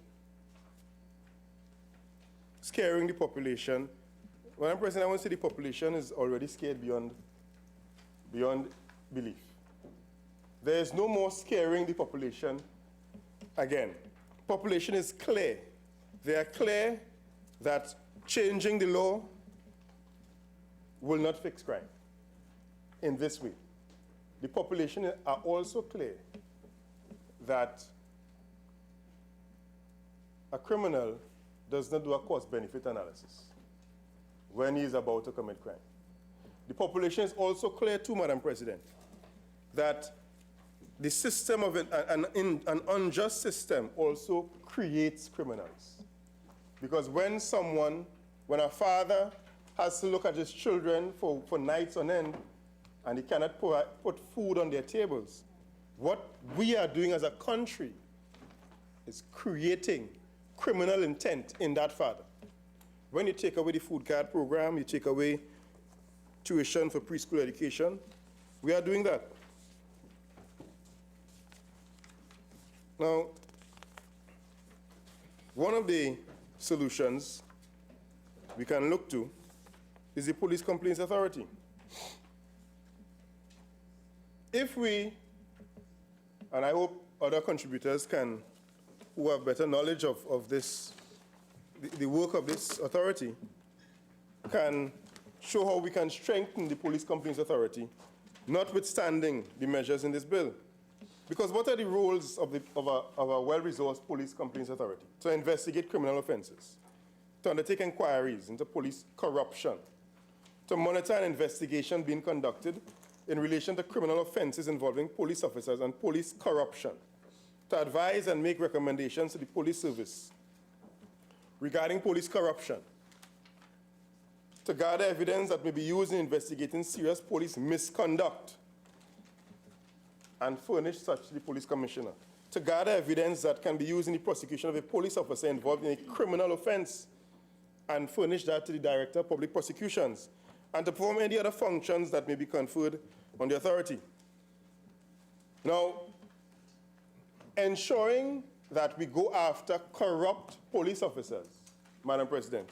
scaring the population. Madam President, I want to say the population is already scared beyond belief. There is no more scaring the population again. Population is clear. They are clear that changing the law will not fix crime in this way. The population are also clear that a criminal does not do a cost-benefit analysis when he is about to commit crime. The population is also clear too, Madam President, that the system of an unjust system also creates criminals. Because when a father has to look at his children for nights on end and he cannot put food on their tables, what we are doing as a country is creating criminal intent in that father. When you take away the food card program, you take away tuition for preschool education, we are doing that. Now, one of the solutions we can look to is the Police Complaints Authority. If we, and I hope other contributors can, who have better knowledge of this, the work of this authority, can show how we can strengthen the Police Complaints Authority, notwithstanding the measures in this bill. Because what are the roles of a well-resourced Police Complaints Authority? To investigate criminal offenses, to undertake inquiries into police corruption, to monitor an investigation being conducted in relation to criminal offenses involving police officers and police corruption, to advise and make recommendations to the police service regarding police corruption, to gather evidence that may be used in investigating serious police misconduct and furnish such to the police commissioner, to gather evidence that can be used in the prosecution of a police officer involved in a criminal offense and furnish that to the Director of Public Prosecutions, and to perform any other functions that may be conferred on the authority. Now, ensuring that we go after corrupt police officers, Madam President,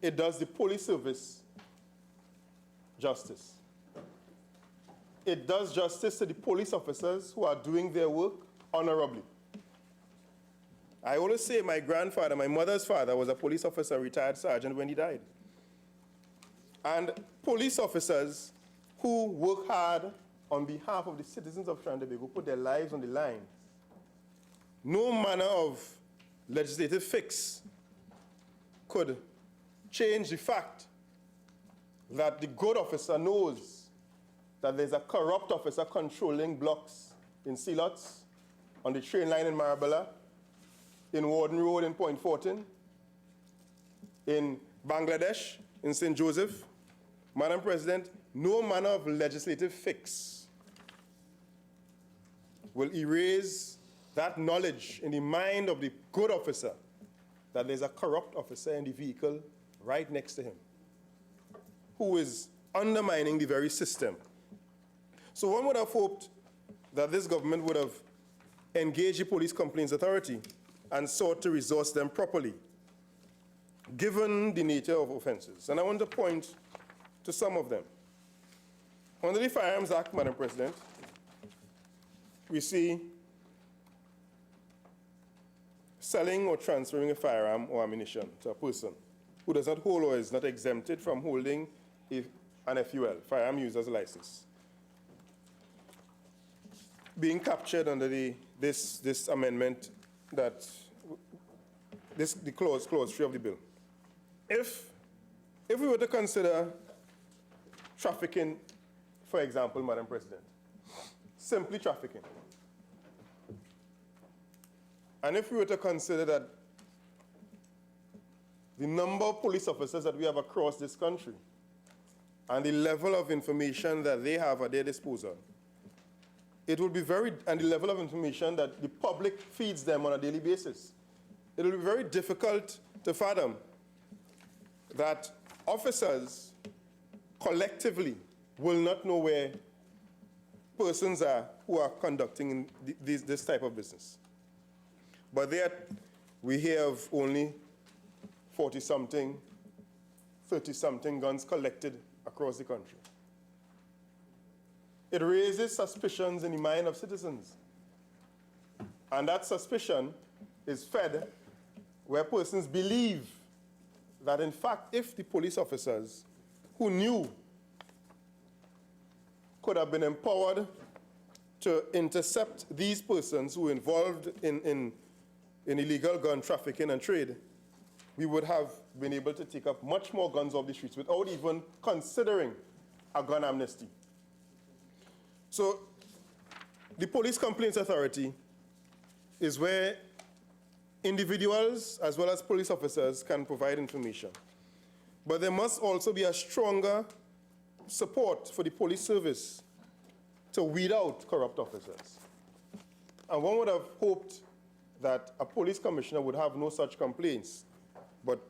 it does the police service justice. It does justice to the police officers who are doing their work honorably. I always say my grandfather, my mother's father, was a police officer, retired sergeant when he died. And police officers who work hard on behalf of the citizens of Trinidad and Tobago, put their lives on the line. No manner of legislative fix could change the fact that the good officer knows that there's a corrupt officer controlling blocks in Sealots, on the train line in Marabella, in Warden Road in Point Fortin, in Bangladesh, in St. Joseph. Madam President, no manner of legislative fix will erase that knowledge in the mind of the good officer that there's a corrupt officer in the vehicle right next to him who is undermining the very system. So one would have hoped that this government would have engaged the Police Complaints Authority and sought to resource them properly, given the nature of offenses. And I want to point to some of them. Under the Firearms Act, Madam President, we see selling or transferring a firearm or ammunition to a person who does not hold or is not exempted from holding an FUL, firearm user's license, being captured under this amendment, that the clause 3 of the bill. If we were to consider trafficking, for example, Madam President, simply trafficking, and if we were to consider that the number of police officers that we have across this country and the level of information that they have at their disposal, it would be and the level of information that the public feeds them on a daily basis, it will be very difficult to fathom that officers collectively will not know where persons are who are conducting this type of business. But yet, we hear of only 40-something, 30-something guns collected across the country. It raises suspicions in the mind of citizens. And that suspicion is fed where persons believe that, in fact, if the police officers who knew could have been empowered to intercept these persons who were involved in illegal gun trafficking and trade, we would have been able to take up much more guns off the streets without even considering a gun amnesty. So the Police Complaints Authority is where individuals as well as police officers can provide information. But there must also be a stronger support for the police service to weed out corrupt officers. And one would have hoped that a police commissioner would have no such complaints. But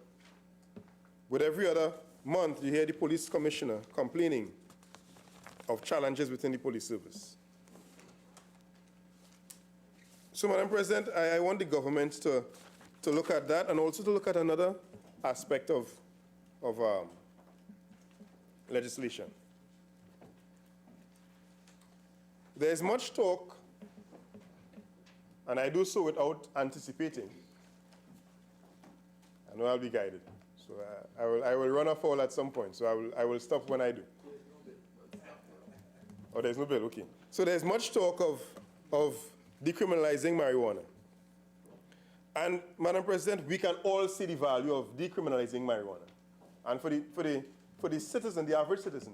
with every other month, you hear the police commissioner complaining of challenges within the police service. So, Madam President, I want the government to look at that and also to look at another aspect of legislation. There's much talk, and I do so without anticipating. I know I'll be guided. So I will run afoul at some point, so I will stop when I do. Oh, there's no bill, okay. So there's much talk of decriminalizing marijuana. And, Madam President, we can all see the value of decriminalizing marijuana. And for the citizen, the average citizen,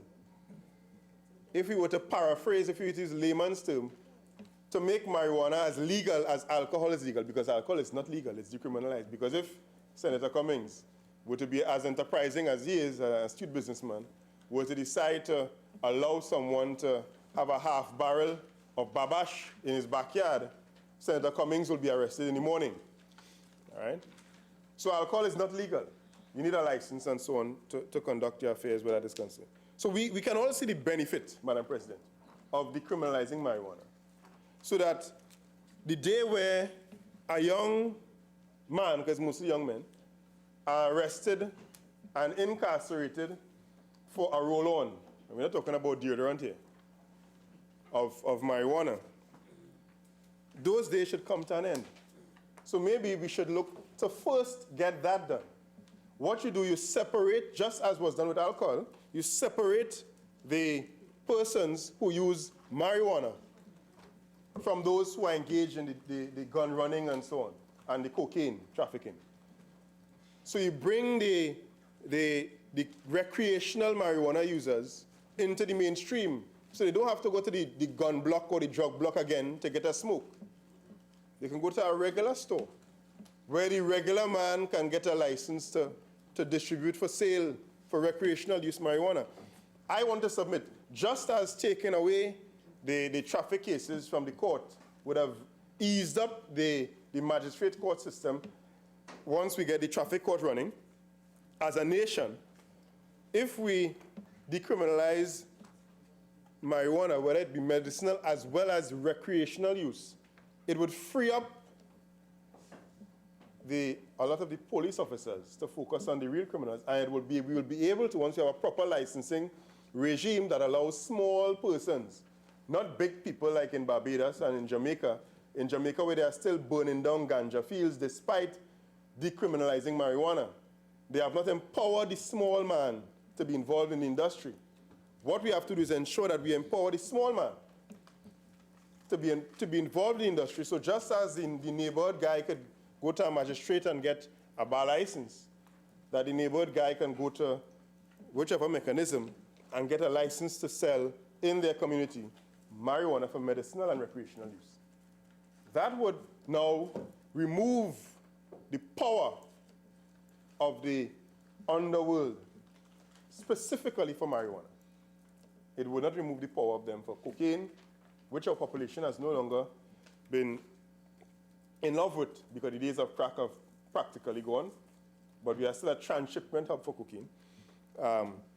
if we were to paraphrase, if we were to use layman's term, to make marijuana as legal as alcohol is legal, because alcohol is not legal, it's decriminalized. Because if Senator Cummings were to be as enterprising as he is, an astute businessman, were to decide to allow someone to have a half barrel of babash in his backyard, Senator Cummings will be arrested in the morning. All right? So alcohol is not legal. You need a license and so on to conduct your affairs where that is concerned. So we can all see the benefit, Madam President, of decriminalizing marijuana. So that the day where a young man, because mostly young men, are arrested and incarcerated for a roll-on, we're not talking about deodorant here, of marijuana, those days should come to an end. So maybe we should look to first get that done. What you do, you separate, just as was done with alcohol, you separate the persons who use marijuana from those who are engaged in the gun running and so on, and the cocaine trafficking. So you bring the recreational marijuana users into the mainstream, so they don't have to go to the gun block or the drug block again to get a smoke. They can go to a regular store where the regular man can get a license to distribute for sale for recreational use marijuana. I want to submit, just as taking away the traffic cases from the court would have eased up the magistrate court system once we get the traffic court running, as a nation, if we decriminalize marijuana, whether it be medicinal as well as recreational use, it would free up a lot of the police officers to focus on the real criminals, and we will be able to, once we have a proper licensing regime that allows small persons, not big people like in Barbados and in Jamaica where they are still burning down ganja fields despite decriminalizing marijuana. They have not empowered the small man to be involved in the industry. What we have to do is ensure that we empower the small man to be involved in the industry. So just as the neighborhood guy could go to a magistrate and get a bar license, that the neighborhood guy can go to whichever mechanism and get a license to sell in their community marijuana for medicinal and recreational use. That would now remove the power of the underworld specifically for marijuana. It would not remove the power of them for cocaine, which our population has no longer been in love with because the days of crack have practically gone, but we are still a transshipment hub for cocaine.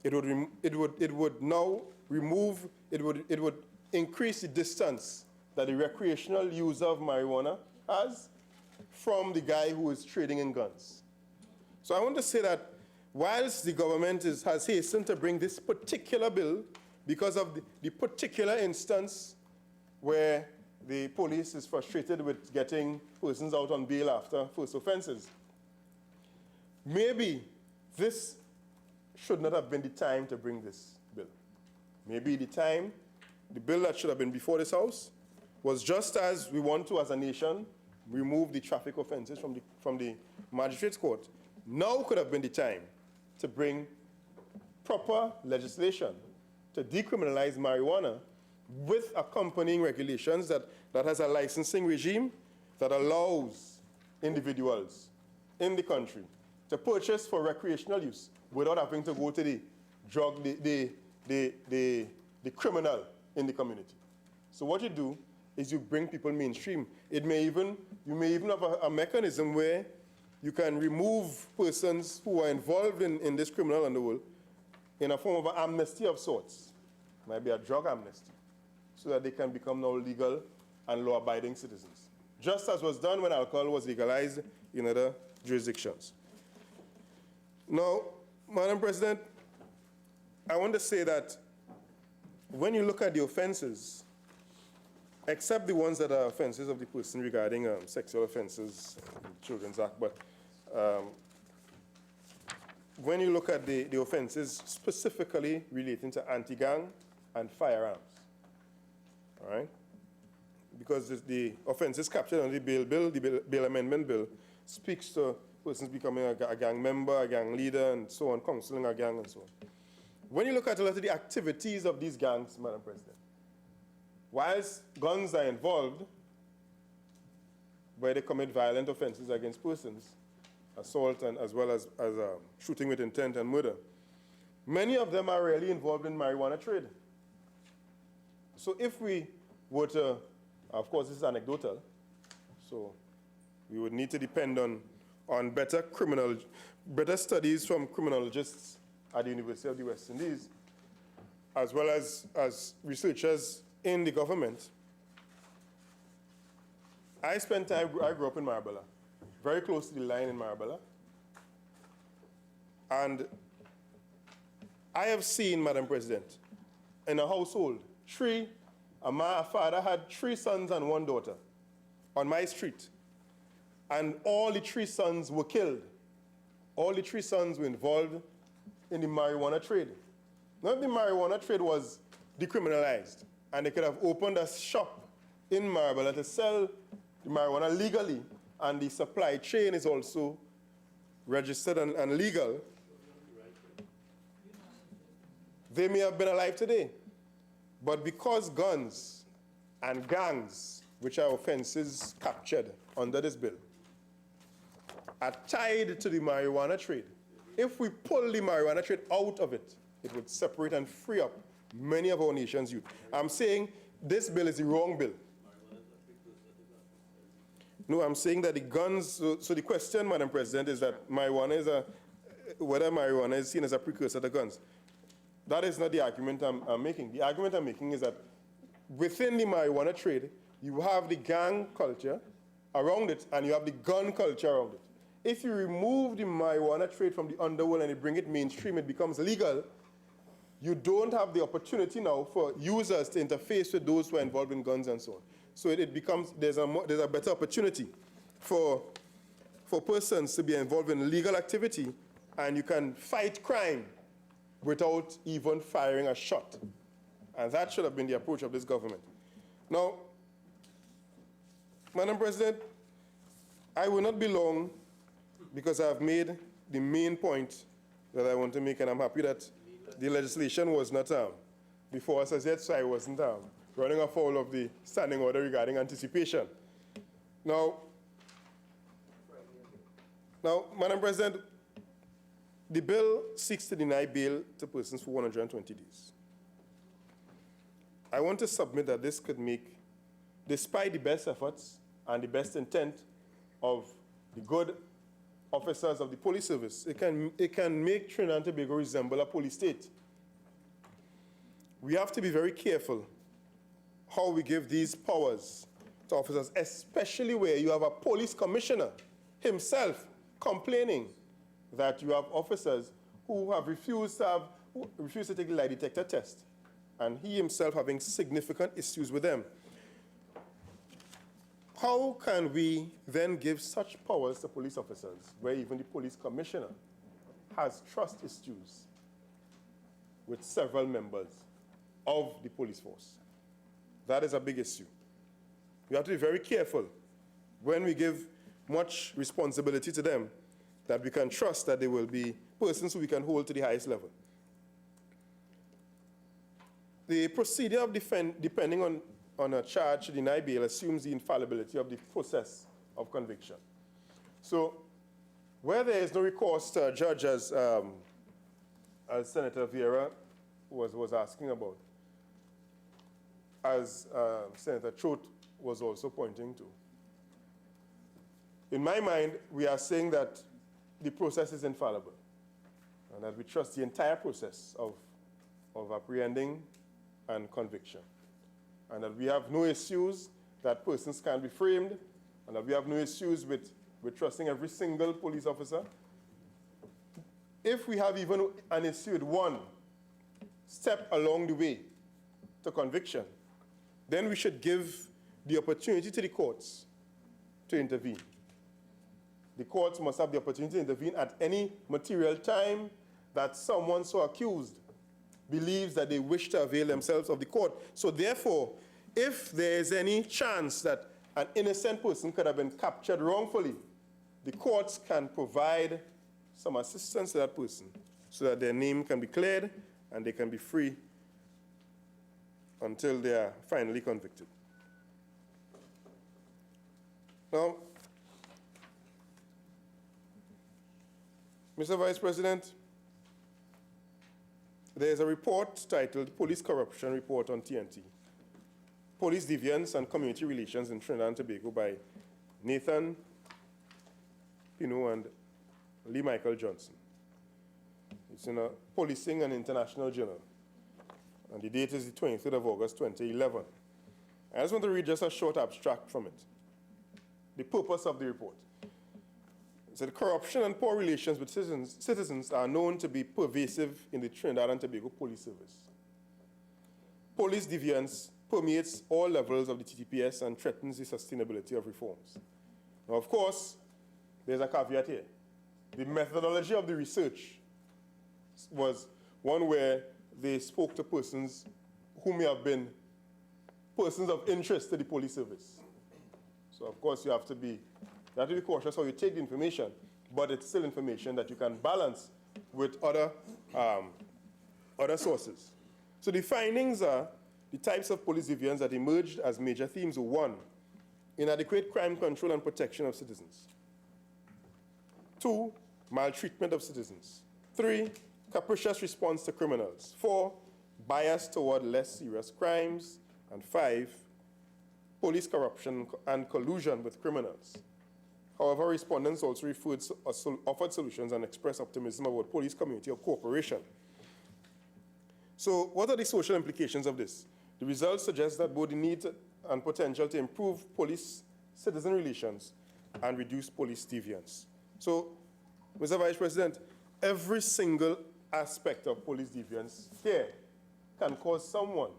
It would now remove, it would increase the distance that the recreational user of marijuana has from the guy who is trading in guns. So I want to say that whilst the government has hastened to bring this particular bill because of the particular instance where the police is frustrated with getting persons out on bail after first offenses, maybe this should not have been the time to bring this bill. Maybe the bill that should have been before this House was just as we want to, as a nation, remove the traffic offenses from the magistrates' court. Now could have been the time to bring proper legislation to decriminalize marijuana with accompanying regulations that has a licensing regime that allows individuals in the country to purchase for recreational use without having to go to the criminal in the community. So what you do is you bring people mainstream. You may even have a mechanism where you can remove persons who are involved in this criminal underworld in a form of an amnesty of sorts. Might be a drug amnesty, so that they can become now legal and law-abiding citizens. just as was done when alcohol was legalized in other jurisdictions. Now, Madam President, I want to say that when you look at the offenses, except the ones that are offenses of the person regarding sexual offenses, Children's Act, but when you look at the offenses specifically relating to anti-gang and firearms, all right? Because the offenses captured under the bail amendment bill speaks to persons becoming a gang member, a gang leader, and so on, counseling a gang, and so on. When you look at a lot of the activities of these gangs, Madam President, whilst guns are involved, where they commit violent offenses against persons, assault, and as well as shooting with intent and murder, many of them are really involved in marijuana trade. So if we were to, of course this is anecdotal, so we would need to depend on better studies from criminologists at the University of the West Indies, as well as researchers in the government. I grew up in Marabella, very close to the line in Marabella. And I have seen, Madam President, in a household, a father had 3 sons and 1 daughter on my street. And all the 3 sons were killed. All the 3 sons were involved in the marijuana trade. Now, if the marijuana trade was decriminalized, and they could have opened a shop in Marabella to sell the marijuana legally, and the supply chain is also registered and legal, they may have been alive today. But because guns and gangs, which are offenses captured under this bill, are tied to the marijuana trade, if we pull the marijuana trade out of it, it would separate and free up many of our nation's youth. I'm saying this bill is the wrong bill. No, I'm saying that the guns, so the question, Madam President, is that whether marijuana is seen as a precursor to guns. That is not the argument I'm making. The argument I'm making is that within the marijuana trade, you have the gang culture around it, and you have the gun culture around it. If you remove the marijuana trade from the underworld and you bring it mainstream, it becomes legal, you don't have the opportunity now for users to interface with those who are involved in guns and so on. So it becomes, there's a better opportunity for persons to be involved in legal activity, and you can fight crime without even firing a shot. And that should have been the approach of this government. Now, Madam President, I will not be long because I've made the main point that I want to make, and I'm happy that the legislation was not before us as yet, so I wasn't running afoul of the standing order regarding anticipation. Now, Madam President, the bill seeks to deny bail to persons for 120 days. I want to submit that this could make, despite the best efforts and the best intent of the good officers of the police service, it can make Trinidad and Tobago resemble a police state. We have to be very careful how we give these powers to officers, especially where you have a police commissioner himself complaining that you have officers who have refused to take the lie detector test, and he himself having significant issues with them. How can we then give such powers to police officers where even the police commissioner has trust issues with several members of the police force? That is a big issue. We have to be very careful when we give much responsibility to them, that we can trust that they will be persons who we can hold to the highest level. The procedure of depending on a charge to deny bail assumes the infallibility of the process of conviction. So where there is no recourse to a judge, as Senator Vieira was asking about, as Senator Choate was also pointing to, in my mind, we are saying that the process is infallible, and that we trust the entire process of apprehending and conviction, and that we have no issues that persons can be framed and that we have no issues with trusting every single police officer. If we have even an issue with one step along the way to conviction, then we should give the opportunity to the courts to intervene. The courts must have the opportunity to intervene at any material time that someone so accused believes that they wish to avail themselves of the court. So therefore, if there is any chance that an innocent person could have been captured wrongfully, the courts can provide some assistance to that person so that their name can be cleared and they can be free until they are finally convicted. Now, Mr. Vice President, there is a report titled Police Corruption Report on TNT, Police Deviance and Community Relations in Trinidad and Tobago by Nathan Pino and Lee Michael Johnson. It's in a Policing and International Journal, and the date is the 23rd of August, 2011. I just want to read just a short abstract from it. The purpose of the report. It said, corruption and poor relations with citizens are known to be pervasive in the Trinidad and Tobago Police Service. Police deviance permeates all levels of the TTPS and threatens the sustainability of reforms. Now, of course, there's a caveat here. The methodology of the research was one where they spoke to persons who may have been persons of interest to the police service. So, of course, you have to be cautious how you take the information, but it's still information that you can balance with other sources. So the findings are the types of police deviance that emerged as major themes were: 1, inadequate crime control and protection of citizens; 2, maltreatment of citizens; 3, capricious response to criminals; 4, bias toward less serious crimes; and 5, police corruption and collusion with criminals. However, respondents also offered solutions and expressed optimism about police community or cooperation. So what are the social implications of this? The results suggest that both the need and potential to improve police-citizen relations and reduce police deviance. So, Mr. Vice President, every single aspect of police deviance here can cause someone,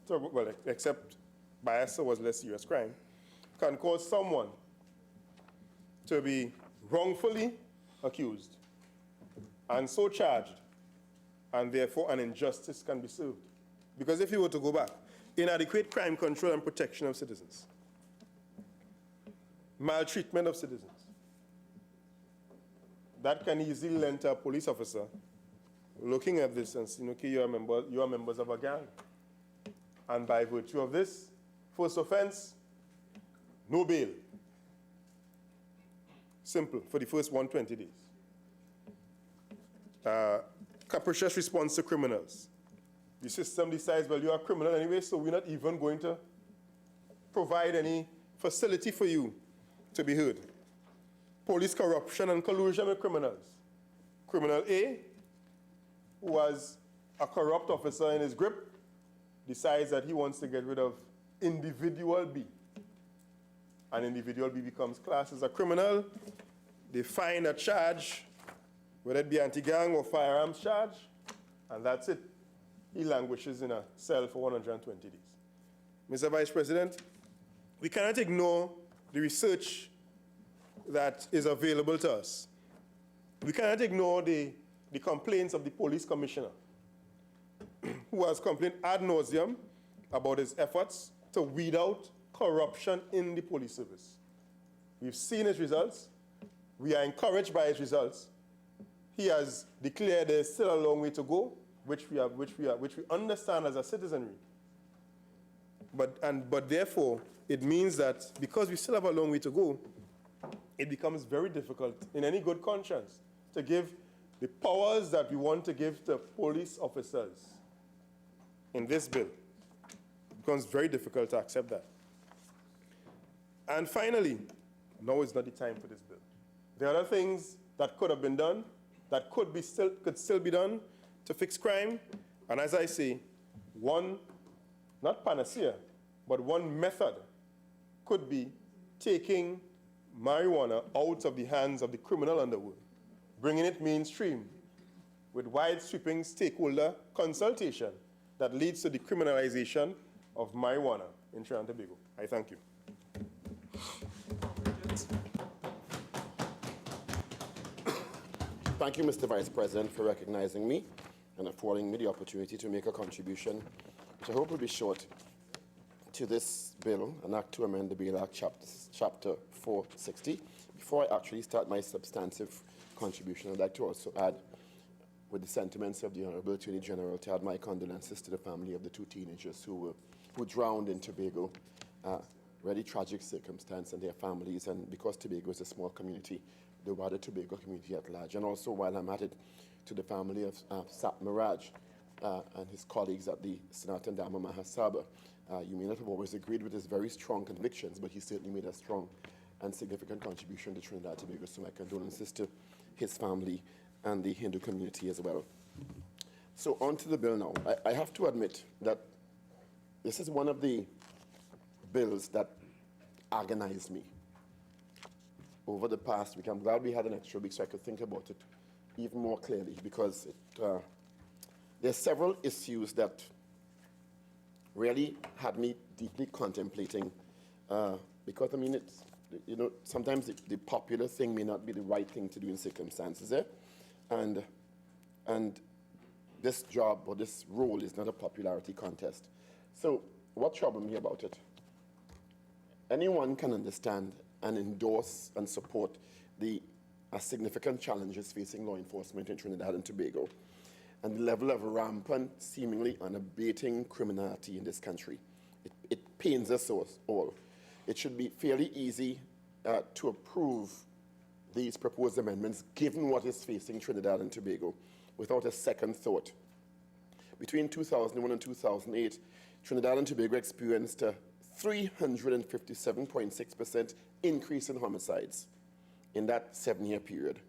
well, except bias towards less serious crime, can cause someone to be wrongfully accused and so charged, and therefore an injustice can be served. Because if you were to go back, inadequate crime control and protection of citizens, maltreatment of citizens, that can easily lend to a police officer looking at this and saying, okay, you are members of a gang. And by virtue of this, first offense, no bail. Simple, for the first 120 days. Capricious response to criminals. The system decides, well, you are a criminal anyway, so we're not even going to provide any facility for you to be heard. Police corruption and collusion with criminals. Criminal A, who was a corrupt officer in his grip, decides that he wants to get rid of individual B. And individual B becomes classed as a criminal. They find a charge, whether it be anti-gang or firearms charge, and that's it. He languishes in a cell for 120 days. Mr. Vice President, we cannot ignore the research that is available to us. We cannot ignore the complaints of the police commissioner, who has complained ad nauseum about his efforts to weed out corruption in the police service. We've seen his results. We are encouraged by his results. He has declared there's still a long way to go, which we understand as a citizenry. But therefore, it means that because we still have a long way to go, it becomes very difficult in any good conscience to give the powers that we want to give to police officers in this bill. It becomes very difficult to accept that. And finally, now is not the time for this bill. There are other things that could have been done, that could still be done to fix crime. And as I say, one, not panacea, but one method could be taking marijuana out of the hands of the criminal underworld, bringing it mainstream with wide sweeping stakeholder consultation that leads to the criminalization of marijuana in Trinidad and Tobago. I thank you. Thank you, Mr. Vice President, for recognizing me and affording me the opportunity to make a contribution, which I hope will be short, to this bill, an act to amend the Bail Act, Chapter 460. Before I actually start my substantive contribution, I'd like to also add, with the sentiments of the Honorable Attorney General, to add my condolences to the family of the two teenagers who drowned in Tobago. Really tragic circumstance, and their families, and because Tobago is a small community, the wider Tobago community at large. And also, while I'm at it, to the family of Sap Miraj and his colleagues at the Senate and Dama Mahasabha. You may not have always agreed with his very strong convictions, but he certainly made a strong and significant contribution to Trinidad and Tobago. So my condolences to his family and the Hindu community as well. So on to the bill now. I have to admit that this is one of the bills that agonized me over the past week. I'm glad we had an extra week so I could think about it even more clearly, because there are several issues that really had me deeply contemplating, because, I mean, it's, you know, sometimes the popular thing may not be the right thing to do in circumstances, and this job or this role is not a popularity contest. So what troubled me about it? Anyone can understand and endorse and support the significant challenges facing law enforcement in Trinidad and Tobago, and the level of rampant, seemingly unabating criminality in this country. It pains us all. It should be fairly easy to approve these proposed amendments, given what is facing Trinidad and Tobago, without a second thought. Between 2001 and 2008, Trinidad and Tobago experienced a 357.6% increase in homicides in that 7-year period,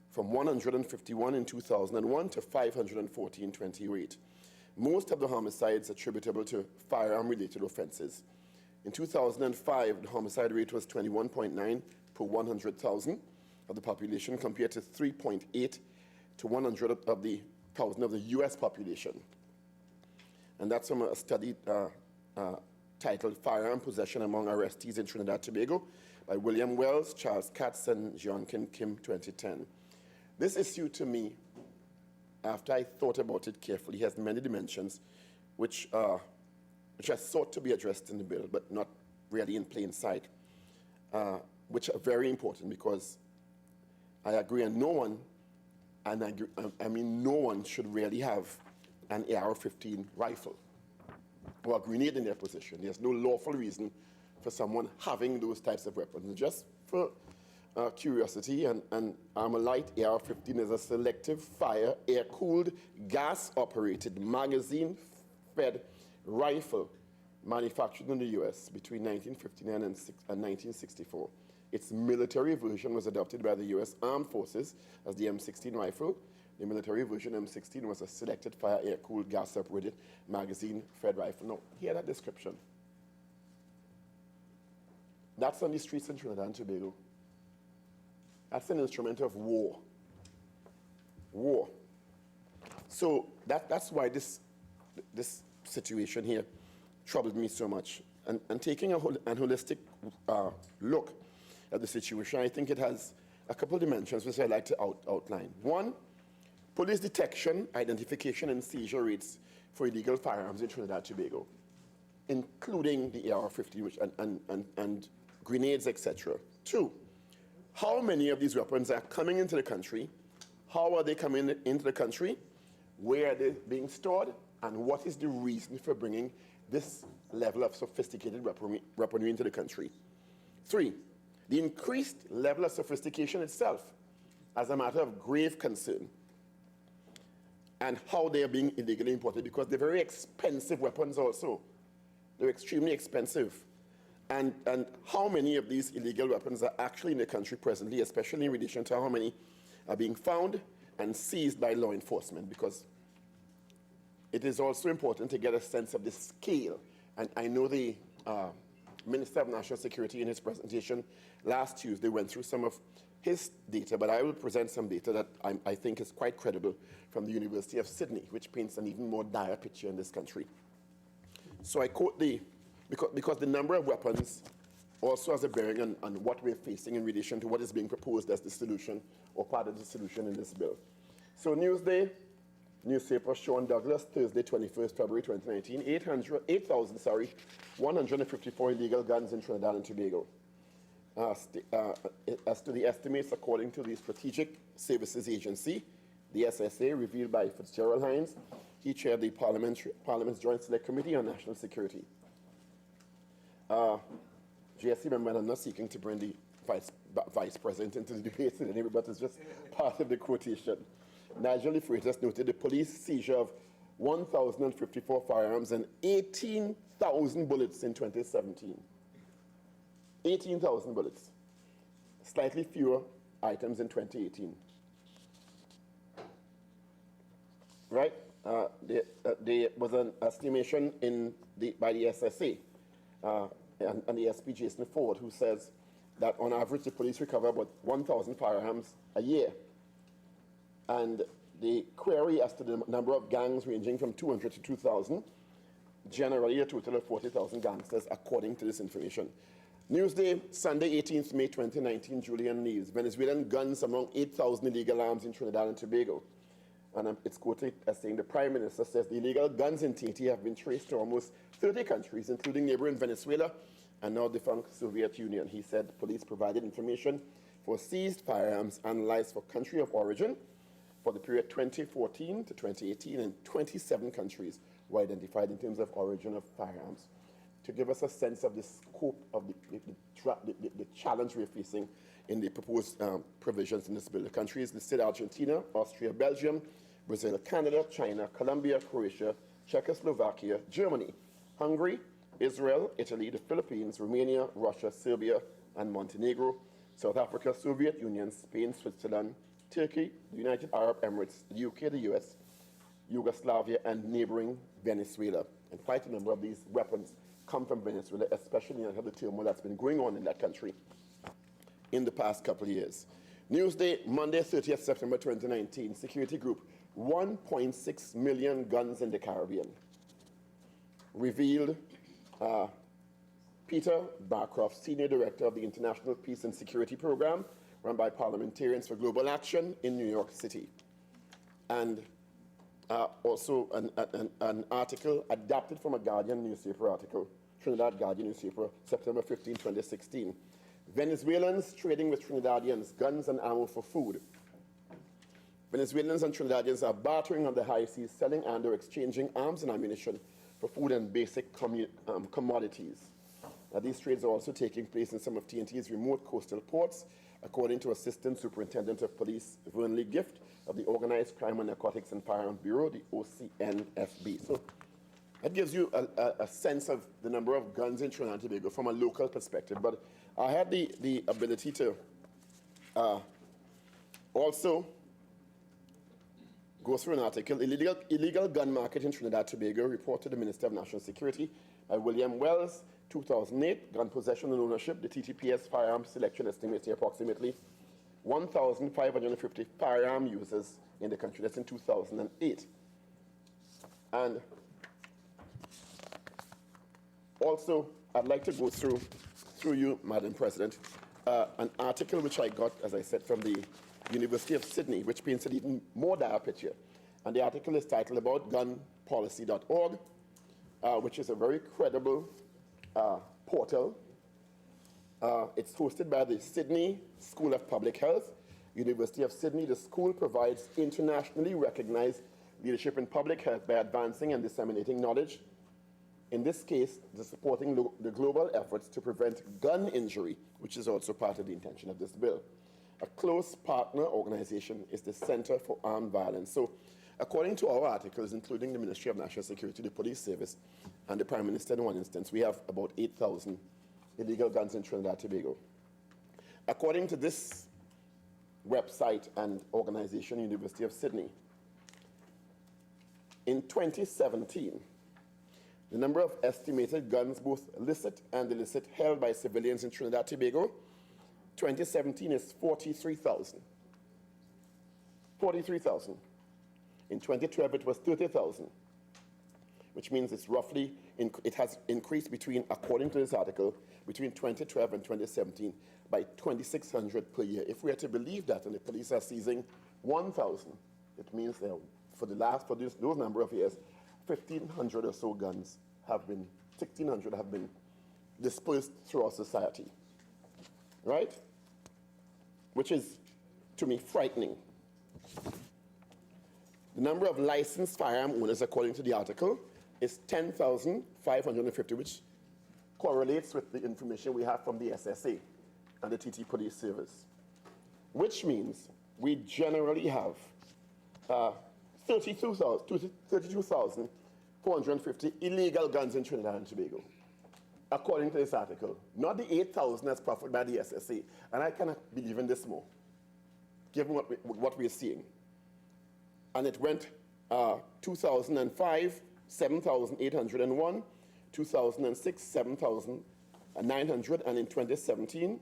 from 151 in 2001 to 540 in 2008. Most of the homicides attributable to firearm-related offenses. In 2005, the homicide rate was 21.9 per 100,000 of the population, compared to 3.8 to 100 of the 1,000 of the U.S. population. And that's from a study titled Firearm Possession Among Arrestees in Trinidad and Tobago by William Wells, Charles Katz, and Jean-Kim Kim, 2010. This issue, to me, after I thought about it carefully, has many dimensions which I sought to be addressed in the bill, but not really in plain sight, which are very important, because I agree, and no one, I mean no one should really have an AR-15 rifle or a grenade in their possession. There's no lawful reason for someone having those types of weapons. Just for curiosity, and Armalite AR-15 is a selective fire, air-cooled, gas-operated, magazine-fed rifle manufactured in the U.S. between 1959 and 1964. Its military version was adopted by the U.S. Armed Forces as the M16 rifle. The military version M16 was a selected fire, air-cooled, gas-operated, magazine-fed rifle. Now, hear that description. That's on the streets in Trinidad and Tobago. That's an instrument of war. War. So that's why this situation here troubled me so much. And taking an holistic look at the situation, I think it has a couple of dimensions which I'd like to outline. One, police detection, identification, and seizure rates for illegal firearms in Trinidad and Tobago, including the AR-15 and grenades, etc. Two, how many of these weapons are coming into the country? How are they coming into the country? Where are they being stored? And what is the reason for bringing this level of sophisticated weaponry into the country? Three, the increased level of sophistication itself as a matter of grave concern, and how they are being illegally imported, because they're very expensive weapons also. They're extremely expensive. And how many of these illegal weapons are actually in the country presently, especially in relation to how many are being found and seized by law enforcement, because it is also important to get a sense of the scale. And I know the Minister of National Security in his presentation last Tuesday went through some of his data, but I will present some data that I think is quite credible from the University of Sydney, which paints an even more dire picture in this country. So I quote because the number of weapons also has a bearing on what we're facing in relation to what is being proposed as the solution or part of the solution in this bill. So Newsday, newspaper Sean Douglas, Thursday, 21st February 2019, 154 illegal guns in Trinidad and Tobago. As to the estimates, according to the Strategic Services Agency, the SSA, revealed by Fitzgerald Hines, he chaired the Parliament's Joint Select Committee on National Security. GSC member, I'm not seeking to bring the vice president into the debate today, but it's just part of the quotation. Nigel Freitas noted the police seizure of 1,054 firearms and 18,000 bullets in 2017. 18,000 bullets. Slightly fewer items in 2018. Right? There was an estimation by the SSA and the SP Jason Ford, who says that on average the police recover about 1,000 firearms a year. And the query as to the number of gangs ranging from 200 to 2,000, generally a total of 40,000 gangsters, according to this information. Newsday, Sunday, 18th May 2019, Julian Neves. Venezuelan guns among 8,000 illegal arms in Trinidad and Tobago. And it's quoted as saying the Prime Minister says the illegal guns in Haiti have been traced to almost 30 countries, including neighboring Venezuela and now defunct Soviet Union. He said police provided information for seized firearms analyzed for country of origin for the period 2014 to 2018, and 27 countries were identified in terms of origin of firearms. To give us a sense of the scope of the challenge we're facing in the proposed provisions in this bill. The countries listed: Argentina, Austria, Belgium, Brazil, Canada, China, Colombia, Croatia, Czechoslovakia, Germany, Hungary, Israel, Italy, the Philippines, Romania, Russia, Serbia, and Montenegro, South Africa, Soviet Union, Spain, Switzerland, Turkey, the United Arab Emirates, the UK, the US, Yugoslavia, and neighboring Venezuela. And quite a number of these weapons come from Venezuela, especially in the turmoil that's been going on in that country in the past couple of years. Newsday, Monday, 30th September 2019, Security Group, 1.6 million guns in the Caribbean. Revealed Peter Barcroft, Senior Director of the International Peace and Security Program, run by Parliamentarians for Global Action in New York City. And also an article adapted from a Guardian newspaper article, Trinidad Guardian newspaper, September 15, 2016. Venezuelans trading with Trinidadians, guns and ammo for food. Venezuelans and Trinidadians are bartering on the high seas, selling and or exchanging arms and ammunition for food and basic commodities. These trades are also taking place in some of TNT's remote coastal ports, according to Assistant Superintendent of Police Vernley Gift of the Organized Crime and Narcotics and Firearms Bureau, the OCNFB. So that gives you a sense of the number of guns in Trinidad and Tobago from a local perspective. But I had the ability to also go through an article, Illegal Gun Market in Trinidad and Tobago, report to the Minister of National Security by William Wells, 2008, gun possession and ownership. The TTPS firearm selection estimates approximately 1,550 firearm users in the country. That's in 2008. And also, I'd like to go through you, Madam President, an article which I got, as I said, from the University of Sydney, which paints an even more dire picture. And the article is titled aboutgunpolicy.org, which is a very credible portal. It's hosted by the Sydney School of Public Health, University of Sydney. The school provides internationally recognized leadership in public health by advancing and disseminating knowledge. In this case, the supporting the global efforts to prevent gun injury, which is also part of the intention of this bill. A close partner organization is the Center for Armed Violence. So, according to our articles, including the Ministry of National Security, the Police Service, and the Prime Minister in one instance, we have about 8,000 illegal guns in Trinidad and Tobago. According to this website and organization, University of Sydney, in 2017, the number of estimated guns, both illicit and illicit, held by civilians in Trinidad and Tobago, 2017 is 43,000. 43,000. In 2012, it was 30,000, which means it's roughly, it has increased between, according to this article, between 2012 and 2017 by 2,600 per year. If we are to believe that, and the police are seizing 1,000, it means that for those number of years, 1,500 or so guns have been, 1,600 have been dispersed throughout society, right? Which is, to me, frightening. The number of licensed firearm owners, according to the article, is 10,550, which correlates with the information we have from the SSA and the TT Police Service, which means we generally have 32,450 illegal guns in Trinidad and Tobago, according to this article. Not the 8,000 that's proffered by the SSA. And I cannot believe in this more, given what we're seeing. And it went 2005, 7,801, 2006, 7,900, and in 2017,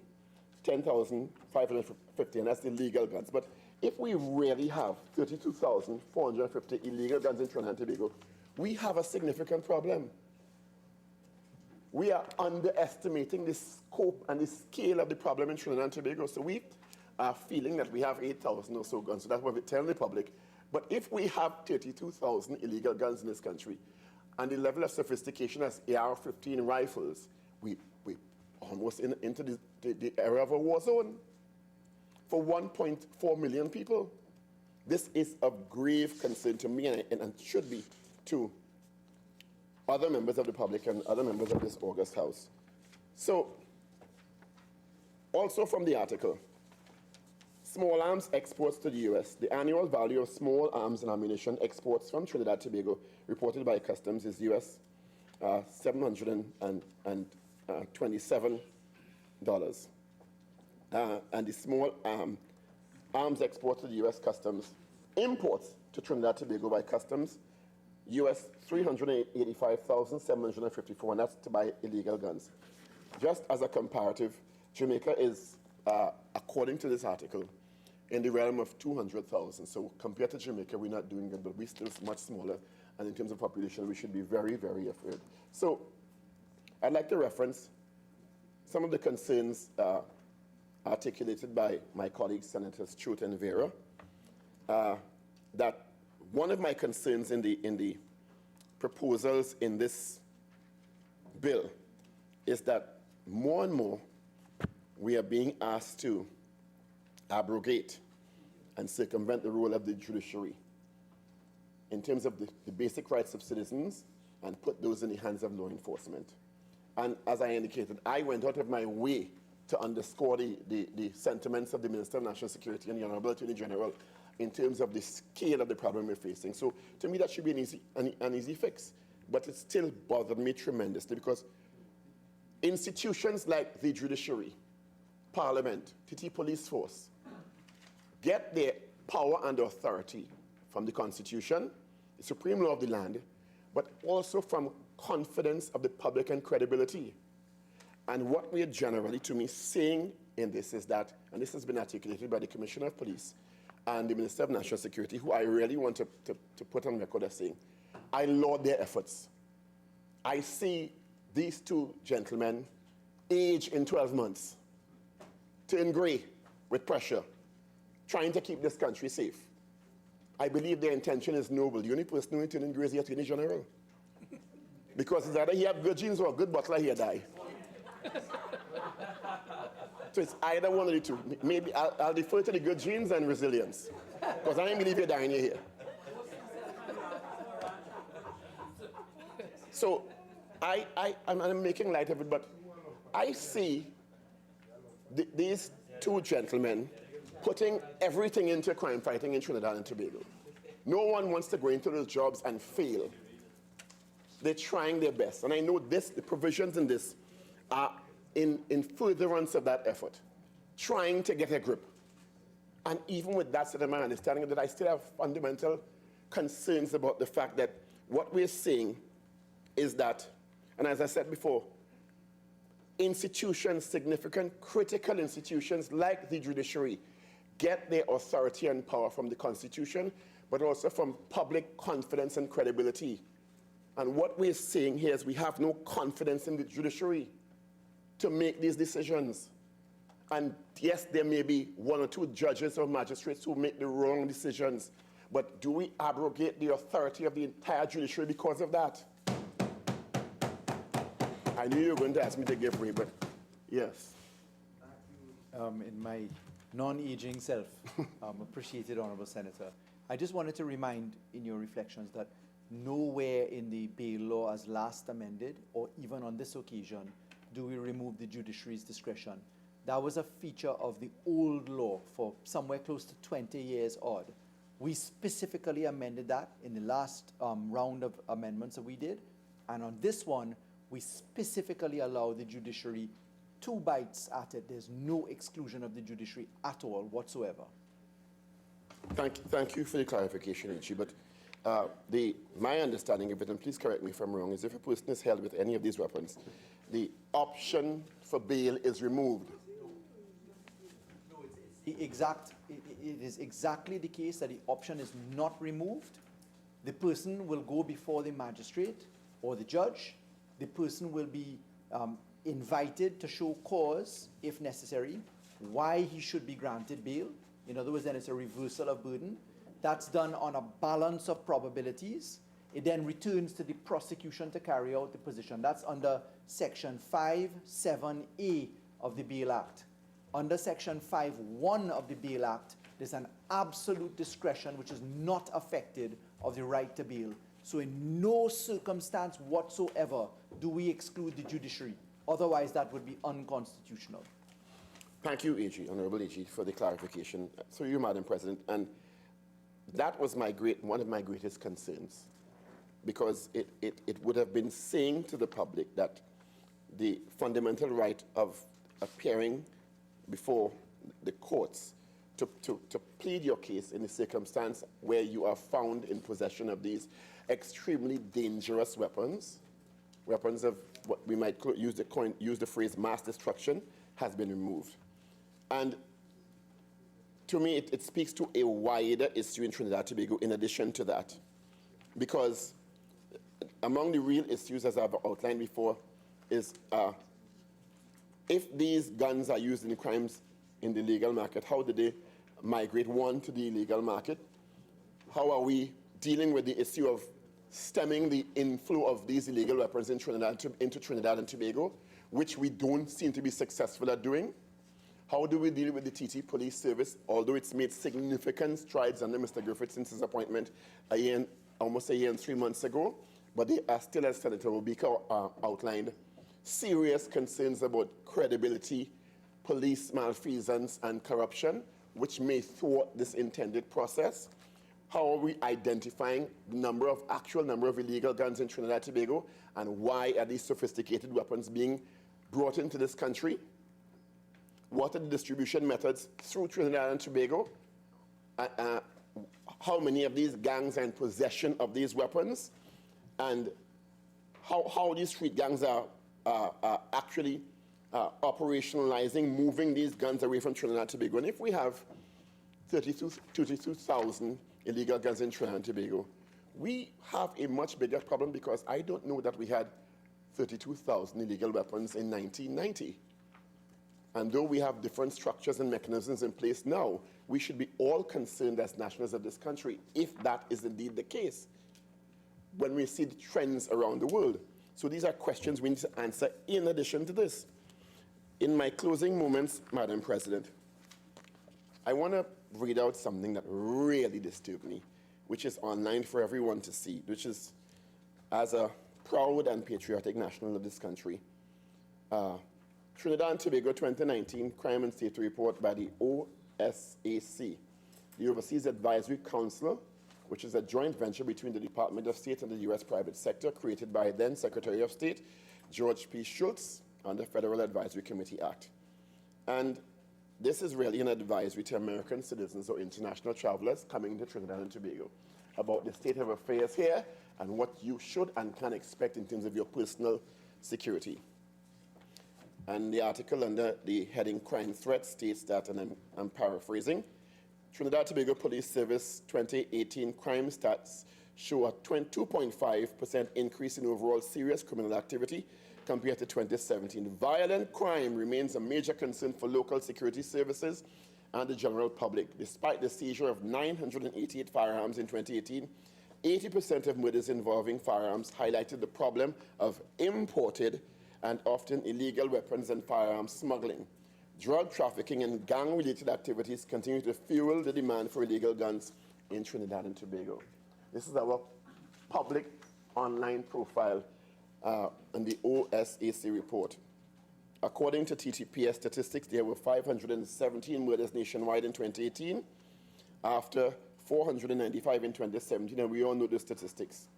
10,550, and that's the legal guns. But if we really have 32,450 illegal guns in Trinidad and Tobago, we have a significant problem. We are underestimating the scope and the scale of the problem in Trinidad and Tobago. So we are feeling that we have 8,000 or so guns. So that's what we're telling the public. But if we have 32,000 illegal guns in this country, and the level of sophistication as AR-15 rifles, we almost into the era of a war zone for 1.4 million people. This is of grave concern to me, and should be to other members of the public and other members of this august House. So, also from the article, small arms exports to the U.S. The annual value of small arms and ammunition exports from Trinidad and Tobago reported by Customs is U.S. $727. And the small arms exports to the U.S. Customs, imports to Trinidad and Tobago by Customs, U.S. $385,754, and that's to buy illegal guns. Just as a comparative, Jamaica is, according to this article, in the realm of 200,000. So compared to Jamaica, we're not doing good, but we're still much smaller. And in terms of population, we should be very, very afraid. So I'd like to reference some of the concerns articulated by my colleagues, Senators Choate and Vera, that one of my concerns in the proposals in this bill is that more and more we are being asked to abrogate and circumvent the role of the judiciary in terms of the basic rights of citizens and put those in the hands of law enforcement. And as I indicated, I went out of my way to underscore the sentiments of the Minister of National Security and the Honorable Attorney General in terms of the scale of the problem we're facing. So to me, that should be an easy fix. But it still bothered me tremendously because institutions like the judiciary, Parliament, TT Police Force, get their power and authority from the Constitution, the supreme law of the land, but also from confidence of the public and credibility. And what we are generally, to me, saying in this is that, and this has been articulated by the Commissioner of Police and the Minister of National Security, who I really want to put on record as saying, I laud their efforts. I see these two gentlemen age in 12 months, turn gray with pressure, trying to keep this country safe. I believe their intention is noble. The only person who turning gray is the Attorney General. Because it's either he have good genes or a good butler, he'll die. So it's either one of the two. Maybe I'll defer to the good genes and resilience. Because I don't believe you're dying here. So I'm making light of it, but I see these two gentlemen putting everything into crime fighting in Trinidad and Tobago. No one wants to go into those jobs and fail. They're trying their best. And I know the provisions in this are in furtherance of that effort, trying to get a grip. And even with that set of my understanding that I still have fundamental concerns about the fact that what we're seeing is that, and as I said before, institutions, significant, critical institutions like the judiciary, get their authority and power from the Constitution, but also from public confidence and credibility. And what we're saying here is we have no confidence in the judiciary to make these decisions. And yes, there may be one or two judges or magistrates who make the wrong decisions, but do we abrogate the authority of the entire judiciary because of that? I knew you were going to ask me to give way, but yes. In my non-aging self, appreciated Honourable Senator, I just wanted to remind in your reflections that nowhere in the bail law as last amended, or even on this occasion, do we remove the judiciary's discretion. That was a feature of the old law for somewhere close to 20 years odd. We specifically amended that in the last round of amendments that we did, and on this one, we specifically allow the judiciary 2 bites at it. There's no exclusion of the judiciary at all whatsoever. Thank you for the clarification, Richie. But my understanding of it, and please correct me if I'm wrong, is if a person is held with any of these weapons, the option for bail is removed. It is exactly the case that the option is not removed. The person will go before the magistrate or the judge. The person will be invited to show cause, if necessary, why he should be granted bail. In other words, then it's a reversal of burden. That's done on a balance of probabilities. It then returns to the prosecution to carry out the position. That's under Section 5(7)(a) of the Bail Act. Under Section 5(1) of the Bail Act, there's an absolute discretion which is not affected of the right to bail. So in no circumstance whatsoever do we exclude the judiciary. Otherwise, that would be unconstitutional. Thank you, AG, Honourable AG, for the clarification. Through you, Madam President. And that was one of my greatest concerns, because it would have been saying to the public that the fundamental right of appearing before the courts to plead your case in a circumstance where you are found in possession of these extremely dangerous weapons, weapons of what we might use the phrase mass destruction, has been removed. And to me, it speaks to a wider issue in Trinidad and Tobago in addition to that. Because among the real issues, as I've outlined before, is if these guns are used in crimes in the legal market, how do they migrate, one, to the illegal market? How are we dealing with the issue of stemming the inflow of these illegal weapons into Trinidad and Tobago, which we don't seem to be successful at doing? How do we deal with the TT Police Service, although it's made significant strides under Mr. Griffith since his appointment almost a year and 3 months ago, but they are still, as Senator Obika outlined, serious concerns about credibility, police malfeasance, and corruption, which may thwart this intended process. How are we identifying the actual number of illegal guns in Trinidad and Tobago, and why are these sophisticated weapons being brought into this country? What are the distribution methods through Trinidad and Tobago? How many of these gangs are in possession of these weapons? And how these street gangs are actually operationalizing, moving these guns away from Trinidad and Tobago. And if we have 32,000 illegal guns in Trinidad and Tobago, we have a much bigger problem, because I don't know that we had 32,000 illegal weapons in 1990. And though we have different structures and mechanisms in place now, we should be all concerned as nationals of this country if that is indeed the case, when we see the trends around the world. So these are questions we need to answer in addition to this. In my closing moments, Madam President, I want to read out something that really disturbed me, which is online for everyone to see, which is, as a proud and patriotic national of this country, Trinidad and Tobago 2019 Crime and Safety Report by the OSAC, the Overseas Advisory Council, which is a joint venture between the Department of State and the U.S. private sector, created by then Secretary of State George P. Shultz under Federal Advisory Committee Act. And this is really an advisory to American citizens or international travelers coming to Trinidad and Tobago about the state of affairs here and what you should and can expect in terms of your personal security. And the article under the heading Crime Threat states that, and I'm paraphrasing, Trinidad Tobago Police Service 2018 crime stats show a 2.5% increase in overall serious criminal activity compared to 2017. Violent crime remains a major concern for local security services and the general public. Despite the seizure of 988 firearms in 2018, 80% of murders involving firearms highlighted the problem of imported and often illegal weapons and firearms smuggling. Drug trafficking and gang-related activities continue to fuel the demand for illegal guns in Trinidad and Tobago. This is our public online profile in the OSAC report. According to TTPS statistics, there were 517 murders nationwide in 2018, after 495 in 2017, and we all know the statistics.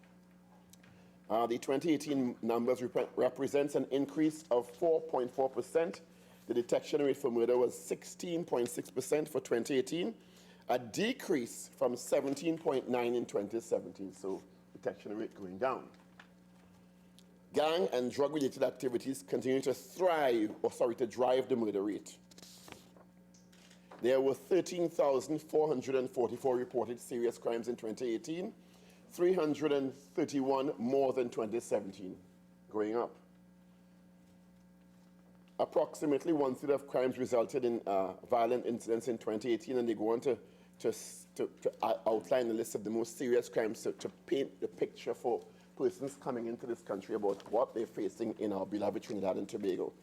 The 2018 numbers represents an increase of 4.4%. The detection rate for murder was 16.6% for 2018, a decrease from 17.9 in 2017, so detection rate going down. Gang and drug-related activities continue to drive the murder rate. There were 13,444 reported serious crimes in 2018, 331 more than 2017, going up. Approximately 1/3 of crimes resulted in violent incidents in 2018, and they go on to outline the list of the most serious crimes to paint the picture for persons coming into this country about what they're facing in our beloved Trinidad and Tobago.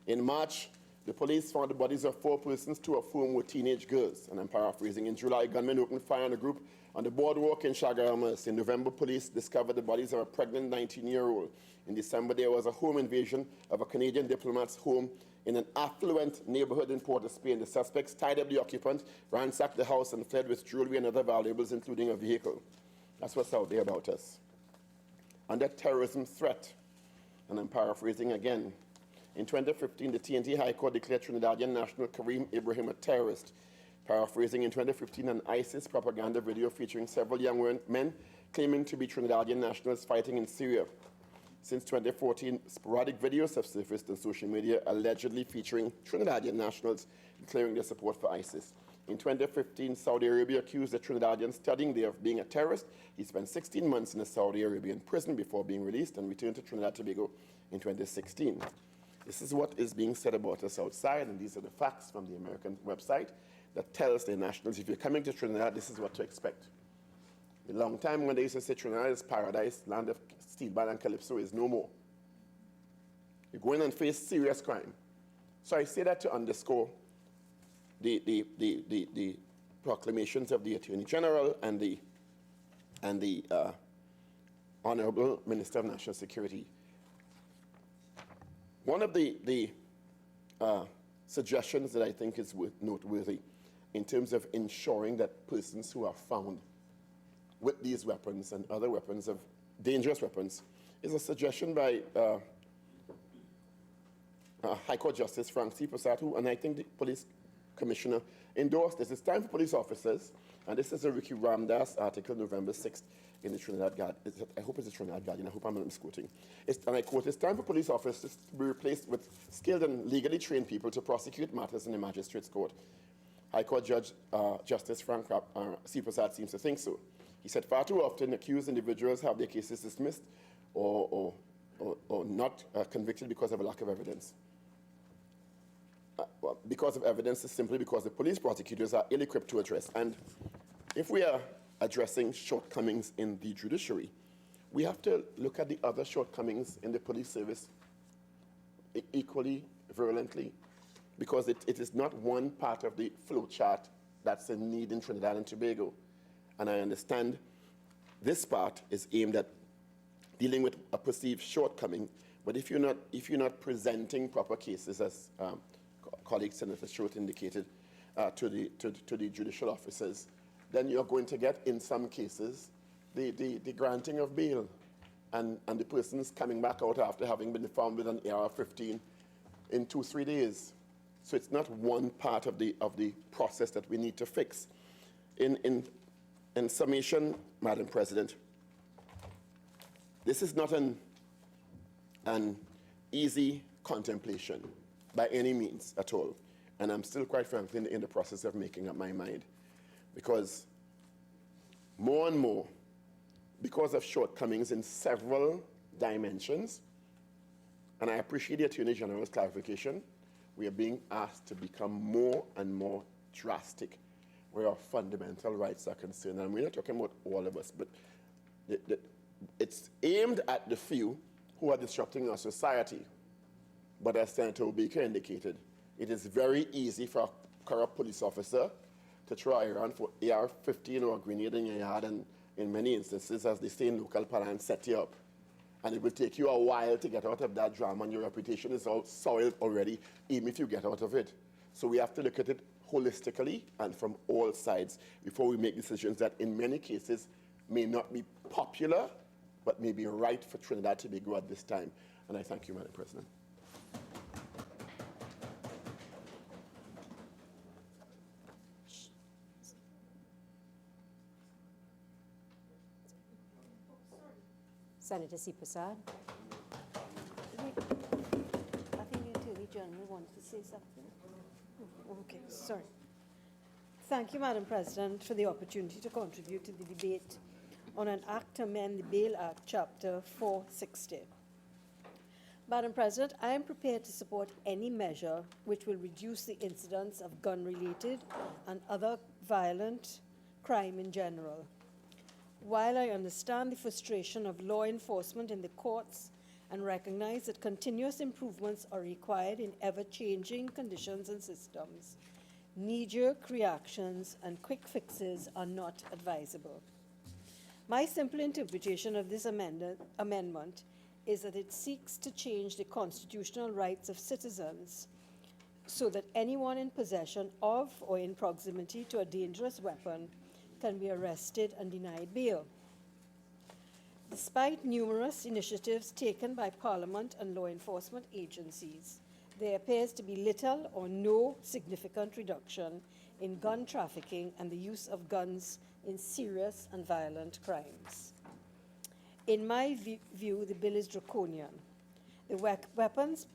In March, the police found the bodies of 4 persons, 2 of whom were teenage girls. And I'm paraphrasing. In July, gunmen opened fire on a group on the boardwalk in Chagaramas. In November, police discovered the bodies of a pregnant 19-year-old. In December, there was a home invasion of a Canadian diplomat's home in an affluent neighborhood in Port of Spain. The suspects tied up the occupant, ransacked the house, and fled with jewelry and other valuables, including a vehicle. That's what's out there about us. Under terrorism threat, and I'm paraphrasing again, in 2015, the TNT High Court declared Trinidadian national Kareem Ibrahim a terrorist. Paraphrasing, in 2015, an ISIS propaganda video featuring several young men claiming to be Trinidadian nationals fighting in Syria. Since 2014, sporadic videos have surfaced on social media allegedly featuring Trinidadian nationals declaring their support for ISIS. In 2015, Saudi Arabia accused the Trinidadian studying there of being a terrorist. He spent 16 months in a Saudi Arabian prison before being released and returned to Trinidad and Tobago in 2016. This is what is being said about us outside, and these are the facts from the American website that tells their nationals, if you're coming to Trinidad, this is what to expect. A long time when they used to say Trinidad is paradise, land of steel band and calypso is no more. You go in and face serious crime. So I say that to underscore the proclamations of the Attorney General and the Honorable Minister of National Security. One of the suggestions that I think is noteworthy in terms of ensuring that persons who are found with these weapons and other weapons, of dangerous weapons, is a suggestion by High Court Justice Frank Seepersad, who, and I think the police commissioner endorsed this. It's time for police officers, and this is a Ricky Ramdas article, November 6th, in the Trinidad Guardian. I hope it's the Trinidad Guardian. I hope I'm not misquoting. And I quote, "It's time for police officers to be replaced with skilled and legally trained people to prosecute matters in the magistrate's court." High Court Judge Justice Frank Seepersad seems to think so. He said, "Far too often, accused individuals have their cases dismissed or not convicted because of a lack of evidence. Because of evidence is simply because the police prosecutors are ill-equipped to address." And if we are addressing shortcomings in the judiciary, we have to look at the other shortcomings in the police service equally virulently, because it is not one part of the flow chart that's in need in Trinidad and Tobago. And I understand this part is aimed at dealing with a perceived shortcoming, but if you're not presenting proper cases, as colleague Senator Schroet indicated, to the judicial officers, then you're going to get, in some cases, the granting of bail, and the person's coming back out after having been found with an AR-15 in 2-3 days. So it's not one part of the process that we need to fix. In summation, Madam President, This is not an easy contemplation by any means at all. And I'm still, quite frankly, in the process of making up my mind. Because more and more, because of shortcomings in several dimensions, and I appreciate the Attorney General's clarification, we are being asked to become more and more drastic where our fundamental rights are concerned. And we're not talking about all of us, but it's aimed at the few who are disrupting our society. But as Senator Obika indicated, it is very easy for a corrupt police officer to try around for AR-15 or a grenade in your yard, and in many instances, as they say in local parlance, set you up. And it will take you a while to get out of that drama, and your reputation is all soiled already, even if you get out of it. So we have to look at it holistically and from all sides before we make decisions that in many cases may not be popular, but may be right for Trinidad and Tobago at this time. And I thank you, Madam President. Senator Seepersad. I think the Attorney General wanted to say something. Oh, okay, sorry. Thank you, Madam President, for the opportunity to contribute to the debate on an act to amend the Bail Act, Chapter 460. Madam President, I am prepared to support any measure which will reduce the incidence of gun-related and other violent crime in general. While I understand the frustration of law enforcement in the courts and recognize that continuous improvements are required in ever-changing conditions and systems, knee-jerk reactions and quick fixes are not advisable. My simple interpretation of this amendment is that it seeks to change the constitutional rights of citizens so that anyone in possession of or in proximity to a dangerous weapon can be arrested and denied bail. Despite numerous initiatives taken by Parliament and law enforcement agencies, there appears to be little or no significant reduction in gun trafficking and the use of guns in serious and violent crimes. In my view, the bill is draconian. The weapons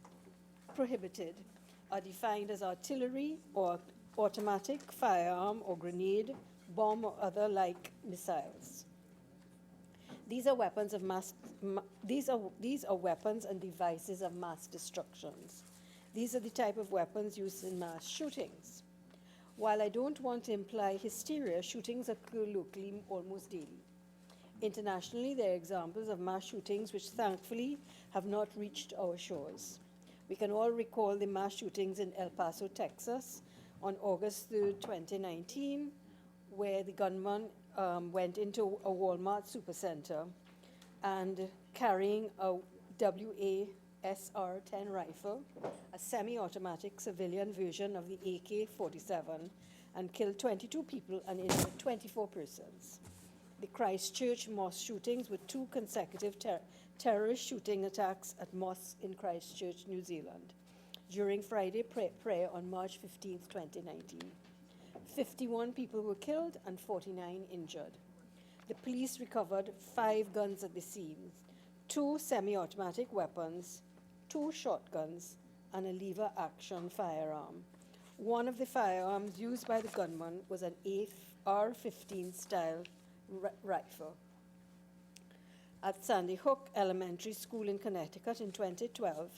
prohibited are defined as artillery or automatic firearm or grenade, bomb or other like missiles. These are weapons of these are weapons and devices of mass destructions. These are the type of weapons used in mass shootings. While I don't want to imply hysteria, shootings occur locally almost daily. Internationally, there are examples of mass shootings which thankfully have not reached our shores. We can all recall the mass shootings in El Paso, Texas on August 3rd, 2019, where the gunman went into a Walmart supercenter and carrying a WASR-10 rifle, a semi-automatic civilian version of the AK-47, and killed 22 people and injured 24 persons. The Christchurch mosque shootings were two consecutive terrorist shooting attacks at mosques in Christchurch, New Zealand, during Friday prayer on March 15th, 2019. 51 people were killed and 49 injured. The police recovered 5 guns at the scene, 2 semi-automatic weapons, 2 shotguns, and a lever-action firearm. One of the firearms used by the gunman was an AR-15 style rifle. At Sandy Hook Elementary School in Connecticut in 2012,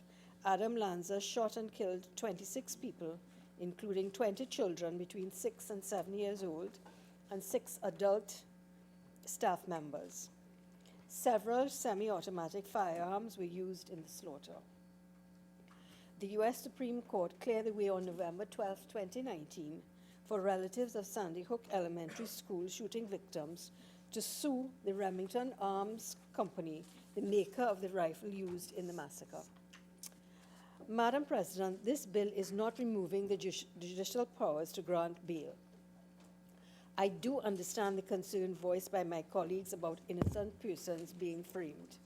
Adam Lanza shot and killed 26 people, including 20 children between 6 and 7 years old, and 6 adult staff members. Several semi-automatic firearms were used in the slaughter. The U.S. Supreme Court cleared the way on November 12, 2019, for relatives of Sandy Hook Elementary School shooting victims to sue the Remington Arms Company, the maker of the rifle used in the massacre. Madam President, this bill is not removing the judicial powers to grant bail. I do understand the concern voiced by my colleagues about innocent persons being framed.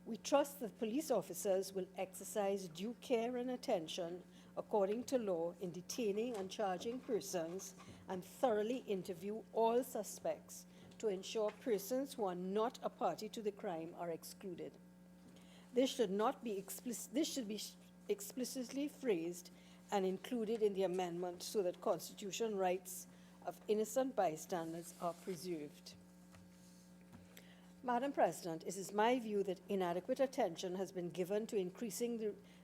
We trust that police officers will exercise due care and attention according to law in detaining and charging persons and thoroughly interview all suspects to ensure persons who are not a party to the crime are excluded. This should be explicitly phrased and included in the amendment so that constitutional rights of innocent bystanders are preserved. Madam President, it is my view that inadequate attention has been given to increasing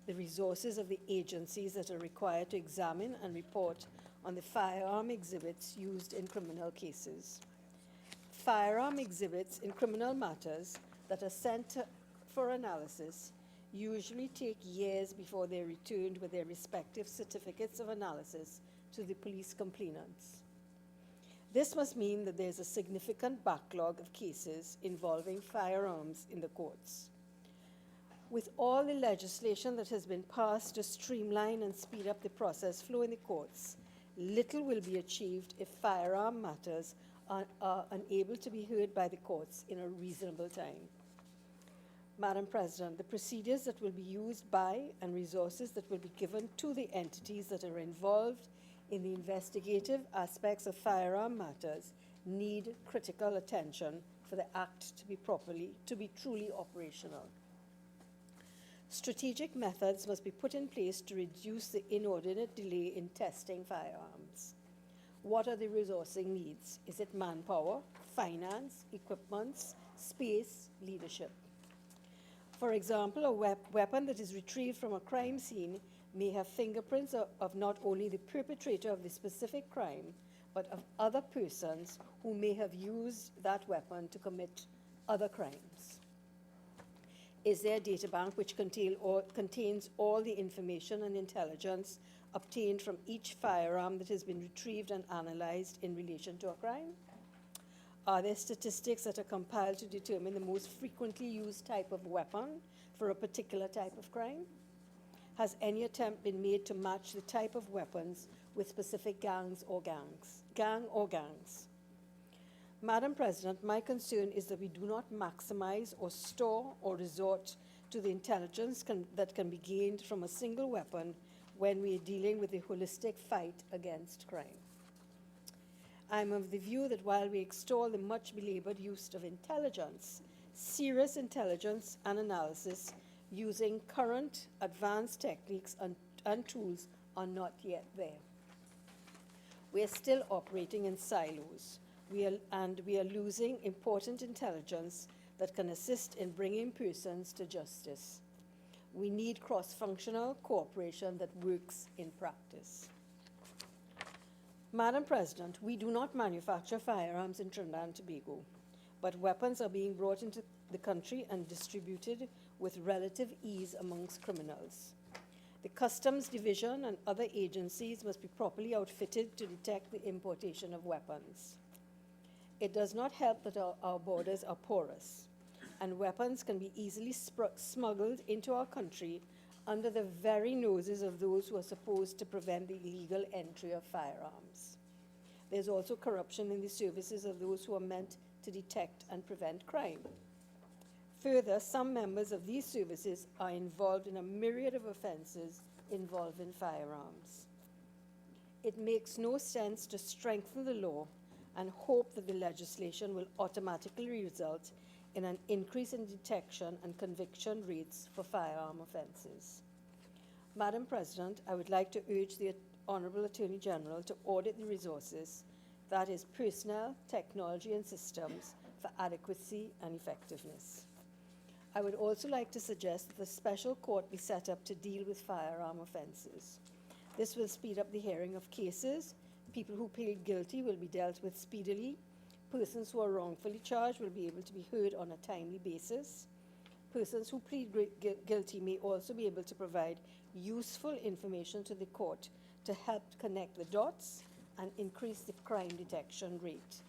the resources of the agencies that are required to examine and report on the firearm exhibits used in criminal cases. Firearm exhibits in criminal matters that are sent for analysis usually take years before they're returned with their respective certificates of analysis to the police complainants. This must mean that there's a significant backlog of cases involving firearms in the courts. With all the legislation that has been passed to streamline and speed up the process flow in the courts, little will be achieved if firearm matters are unable to be heard by the courts in a reasonable time. Madam President, the procedures that will be used by and resources that will be given to the entities that are involved in the investigative aspects of firearm matters need critical attention for the Act to be truly operational. Strategic methods must be put in place to reduce the inordinate delay in testing firearms. What are the resourcing needs? Is it manpower, finance, equipments, space, leadership? For example, a weapon that is retrieved from a crime scene may have fingerprints of not only the perpetrator of the specific crime, but of other persons who may have used that weapon to commit other crimes. Is there a databank which contains all the information and intelligence obtained from each firearm that has been retrieved and analyzed in relation to a crime? Are there statistics that are compiled to determine the most frequently used type of weapon for a particular type of crime? Has any attempt been made to match the type of weapons with specific gang or gangs? Madam President, my concern is that we do not maximize or store or resort to the intelligence that can be gained from a single weapon when we are dealing with a holistic fight against crime. I am of the view that while we extol the much belabored use of intelligence, serious intelligence and analysis using current advanced techniques and tools are not yet there. We are still operating in silos, and we are losing important intelligence that can assist in bringing persons to justice. We need cross-functional cooperation that works in practice. Madam President, we do not manufacture firearms in Trinidad and Tobago, but weapons are being brought into the country and distributed with relative ease amongst criminals. The Customs Division and other agencies must be properly outfitted to detect the importation of weapons. It does not help that our borders are porous, and weapons can be easily smuggled into our country under the very noses of those who are supposed to prevent the illegal entry of firearms. There's also corruption in the services of those who are meant to detect and prevent crime. Further, some members of these services are involved in a myriad of offenses involving firearms. It makes no sense to strengthen the law and hope that the legislation will automatically result in an increase in detection and conviction rates for firearm offenses. Madam President, I would like to urge the Honorable Attorney General to audit the resources, that is personnel, technology, and systems, for adequacy and effectiveness. I would also like to suggest that a special court be set up to deal with firearm offenses. This will speed up the hearing of cases. People who plead guilty will be dealt with speedily. Persons who are wrongfully charged will be able to be heard on a timely basis. Persons who plead guilty may also be able to provide useful information to the court to help connect the dots and increase the crime detection rate.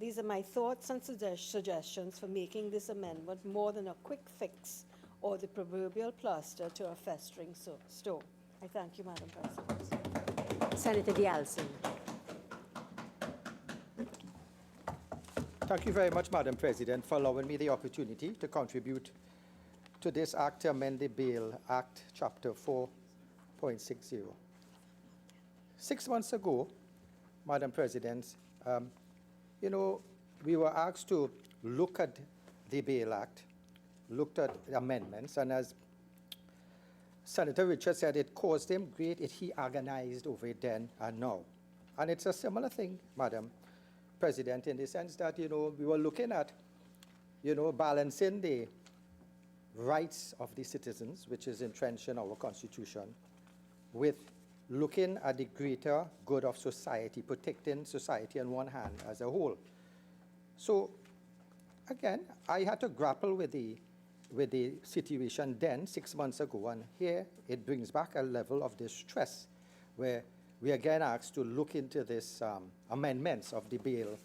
These are my thoughts and suggestions for making this amendment more than a quick fix or the proverbial plaster to a festering sore. I thank you, Madam President. Senator Deyalsingh. Thank you very much, Madam President, for allowing me the opportunity to contribute to this act to amend the Bail Act, Chapter 4.60. 6 months ago, Madam President, we were asked to look at the Bail Act, looked at the amendments, and as Senator Richards said, it caused him he agonized over it then and now. And it's a similar thing, Madam President, in the sense that, we were looking at, balancing the rights of the citizens, which is entrenched in our Constitution, with looking at the greater good of society, protecting society on one hand as a whole. So, again, I had to grapple with the situation then, 6 months ago, and here it brings back a level of distress where we again asked to look into this amendments of the Bail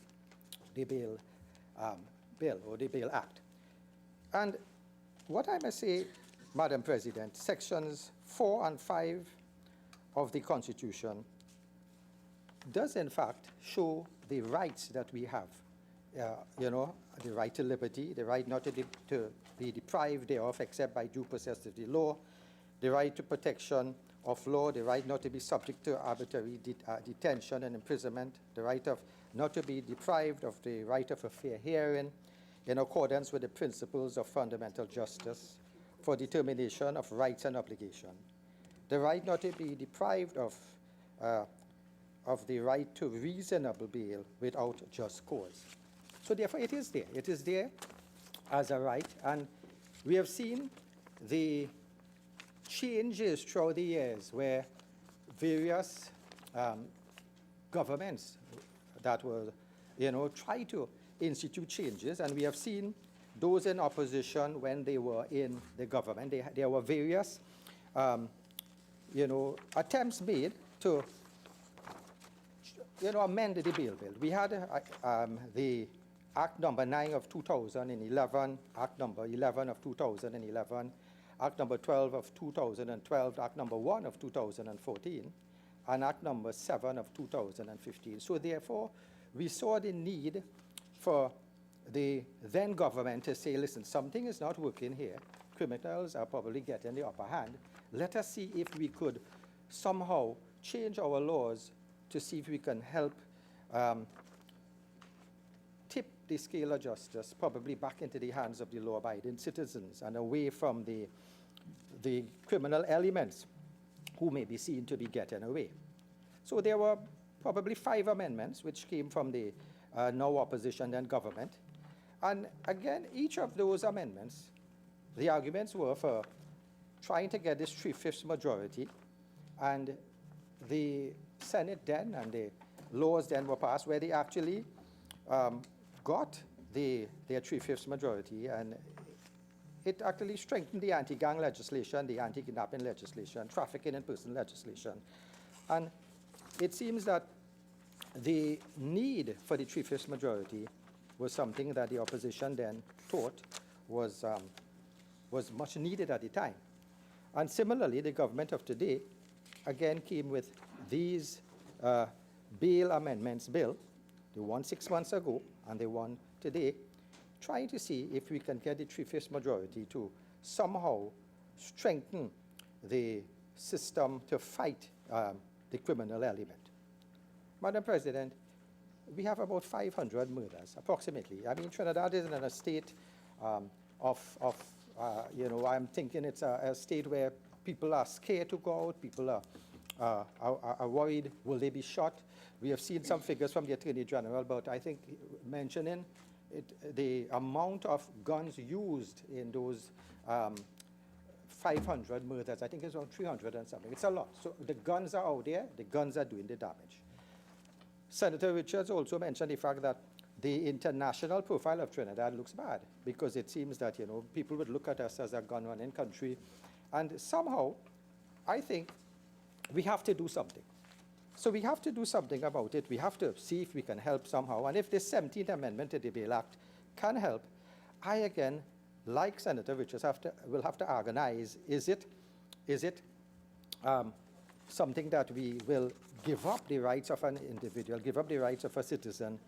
Bill or the Bail Act. And what I must say, Madam President, sections 4 and 5 of the Constitution does in fact show the rights that we have. The right to liberty, the right not to be deprived thereof except by due process of the law, the right to protection of law, the right not to be subject to arbitrary detention and imprisonment, the right of not to be deprived of the right of a fair hearing in accordance with the principles of fundamental justice for determination of rights and obligation, the right not to be deprived of the right to reasonable bail without just cause. So therefore it is there. It is there as a right, and we have seen the changes throughout the years where various governments that were, try to institute changes, and we have seen those in opposition when they were in the government. There were various, attempts made to, amend the bail bill. We had the Act number 9 of 2011, Act number 11 of 2011, Act number 12 of 2012, Act number 1 of 2014, and Act number 7 of 2015. So therefore, we saw the need for the then government to say, listen, something is not working here. Criminals are probably getting the upper hand. Let us see if we could somehow change our laws to see if we can help tip the scale of justice probably back into the hands of the law-abiding citizens and away from the criminal elements who may be seen to be getting away. So there were probably 5 amendments which came from the now opposition and government. And again, each of those amendments, the arguments were for trying to get this 3/5 majority, and the Senate then and the laws then were passed where they actually got their 3/5 majority, and it actually strengthened the anti-gang legislation, the anti-kidnapping legislation, trafficking in person legislation. And it seems that the need for the 3/5 majority was something that the opposition then thought was much needed at the time. And similarly, the government of today again came with these bail amendments bill, the one 6 months ago and the one today, trying to see if we can get the 3/5 majority to somehow strengthen the system to fight the criminal element. Madam President, we have about 500 murders, approximately. I mean, Trinidad is in a state I'm thinking it's a state where people are scared to go out, people are worried, will they be shot? We have seen some figures from the Attorney General, but I think mentioning the amount of guns used in those 500 murders, I think it's around 300 and something. It's a lot. So the guns are out there, the guns are doing the damage. Senator Richards also mentioned the fact that the international profile of Trinidad looks bad because it seems that, people would look at us as a gun-running country. And somehow, I think we have to do something. So we have to do something about it. We have to see if we can help somehow. And if this 17th Amendment to the Bail Act can help, I again, like Senator Richards, will have to agonize. Is it something that we will give up the rights of an individual, give up the rights of a citizen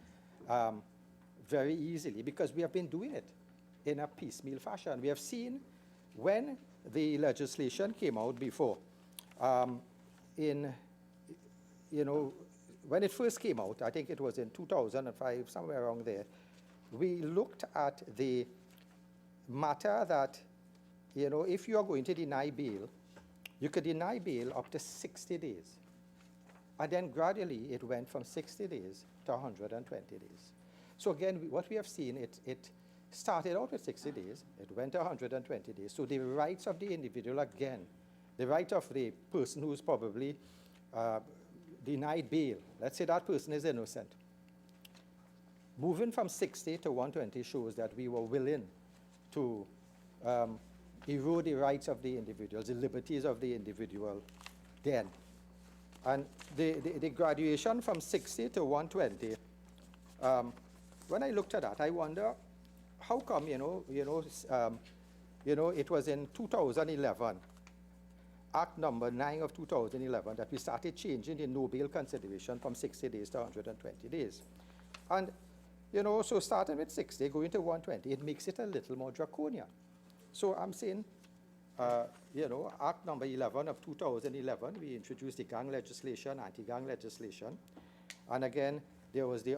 very easily? Because we have been doing it in a piecemeal fashion. We have seen when the legislation came out before, when it first came out, I think it was in 2005, somewhere around there, we looked at the matter that, you know, if you are going to deny bail, you could deny bail up to 60 days. And then gradually it went from 60 days to 120 days. So again, what we have seen, it started out with 60 days, it went to 120 days. So the rights of the individual again, the right of the person who's probably denied bail, let's say that person is innocent. Moving from 60 to 120 shows that we were willing to erode the rights of the individuals, the liberties of the individual then. And the graduation from 60 to 120, when I looked at that, I wonder how come, it was in 2011, Act number 9 of 2011, that we started changing the no bail consideration from 60 days to 120 days. And, so starting with 60, going to 120, it makes it a little more draconian. So I'm saying, Act number 11 of 2011, we introduced the gang legislation, anti-gang legislation. And again, there was the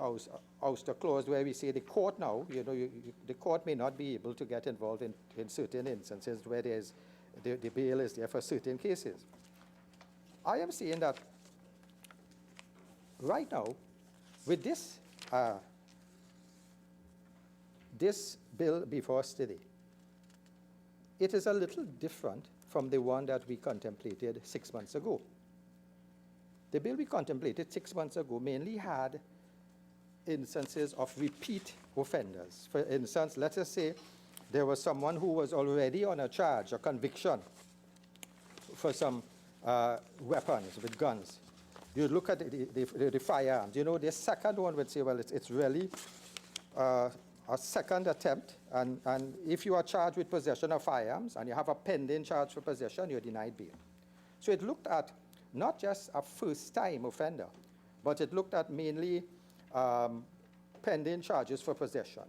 ouster clause where we say the court now, the court may not be able to get involved in certain instances where there's the bail is there for certain cases. I am saying that right now, with this, this bill before us today, it is a little different from the one that we contemplated 6 months ago. The bill we contemplated 6 months ago mainly had instances of repeat offenders. For instance, let us say there was someone who was already on a charge, a conviction for some weapons with guns. You look at the firearms. The second one would say, well, it's really a second attempt, and if you are charged with possession of firearms and you have a pending charge for possession, you're denied bail. So it looked at not just a first-time offender, but it looked at mainly pending charges for possession.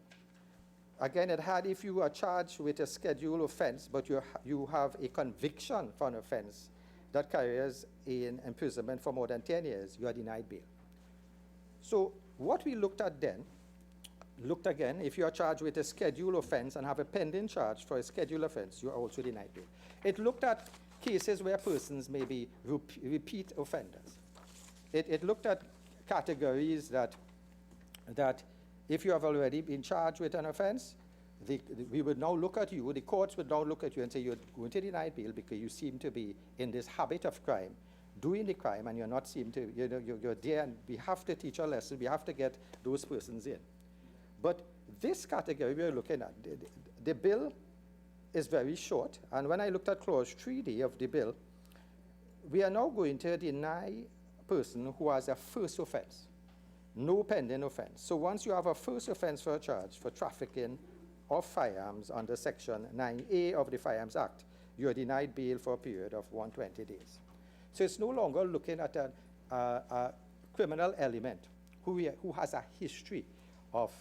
Again, it had if you are charged with a scheduled offense, but you have a conviction for an offense that carries in imprisonment for more than 10 years, you are denied bail. So what we looked at then, looked again, if you are charged with a scheduled offense and have a pending charge for a scheduled offense, you are also denied bail. It looked at cases where persons may be repeat offenders. It looked at categories that if you have already been charged with an offense, we would now look at you, the courts would now look at you and say you're going to deny bail because you seem to be in this habit of crime, doing the crime, and you're not seem to, you're there, and we have to teach a lesson, we have to get those persons in. But this category we're looking at, the bill is very short, and when I looked at clause 3D of the bill, we are now going to deny a person who has a first offense, no pending offense. So once you have a first offense for a charge for trafficking of firearms under Section 9A of the Firearms Act, you are denied bail for a period of 120 days. So it's no longer looking at a criminal element who has a history of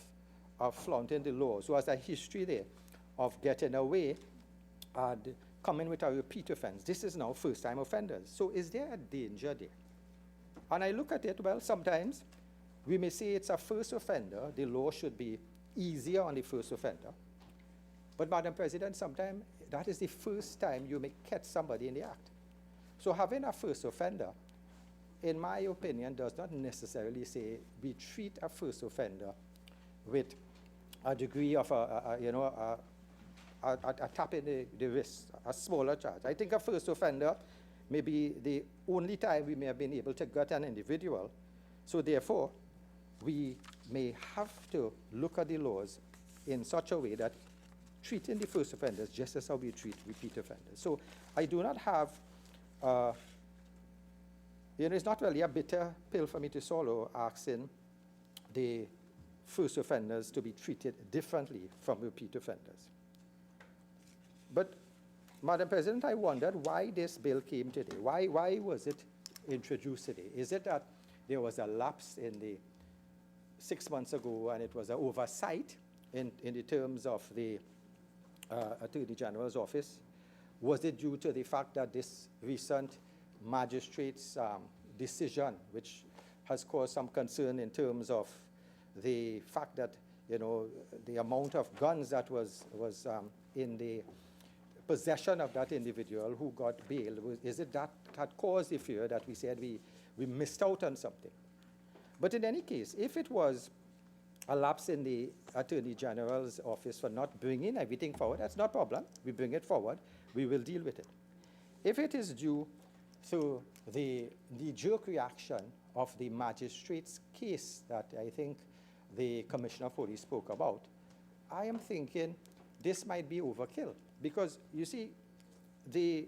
flaunting the laws, who has a history there of getting away and coming with a repeat offense. This is now first-time offenders. So is there a danger there? And I look at it, well, sometimes we may say it's a first offender, the law should be easier on the first offender. But Madam President, sometimes that is the first time you may catch somebody in the act. So having a first offender, in my opinion, does not necessarily say we treat a first offender with a degree of a tap in the wrist, a smaller charge. I think a first offender may be the only time we may have been able to get an individual. So therefore, we may have to look at the laws in such a way that treating the first offenders just as how we treat repeat offenders. So I do not have, it's not really a bitter pill for me to swallow asking the first offenders to be treated differently from repeat offenders. But, Madam President, I wondered why this bill came today. Why was it introduced today? Is it that there was a lapse in the 6 months ago and it was an oversight in the terms of the Attorney General's office? Was it due to the fact that this recent magistrate's decision, which has caused some concern in terms of the fact that the amount of guns that was in the possession of that individual who got bail, is it that caused the fear that we said we missed out on something? But in any case, if it was a lapse in the Attorney General's office for not bringing everything forward, that's not a problem. We bring it forward. We will deal with it. If it is due to the knee-jerk reaction of the magistrate's case that I think the Commissioner of Police spoke about, I am thinking this might be overkill. Because, you see, the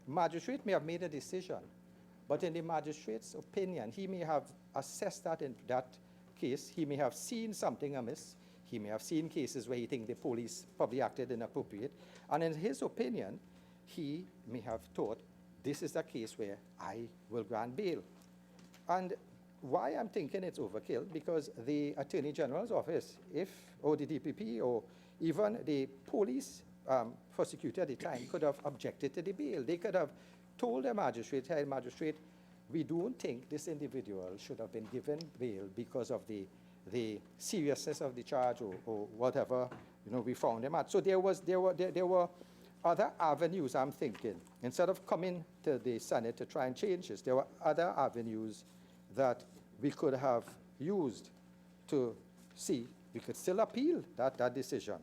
magistrate may have made a decision, but in the magistrate's opinion, he may have assessed that in that case. He may have seen something amiss. He may have seen cases where he thinks the police probably acted inappropriate. And in his opinion, he may have thought, this is the case where I will grant bail. And why I'm thinking it's overkill, because the Attorney General's office, or the DPP, or even the police prosecutor at the time could have objected to the bail. They could have told the magistrate, hey, magistrate, we don't think this individual should have been given bail because of the seriousness of the charge or whatever we found him at. So there were other avenues, I'm thinking. Instead of coming to the Senate to try and change this, there were other avenues that we could have used to see. We could still appeal that decision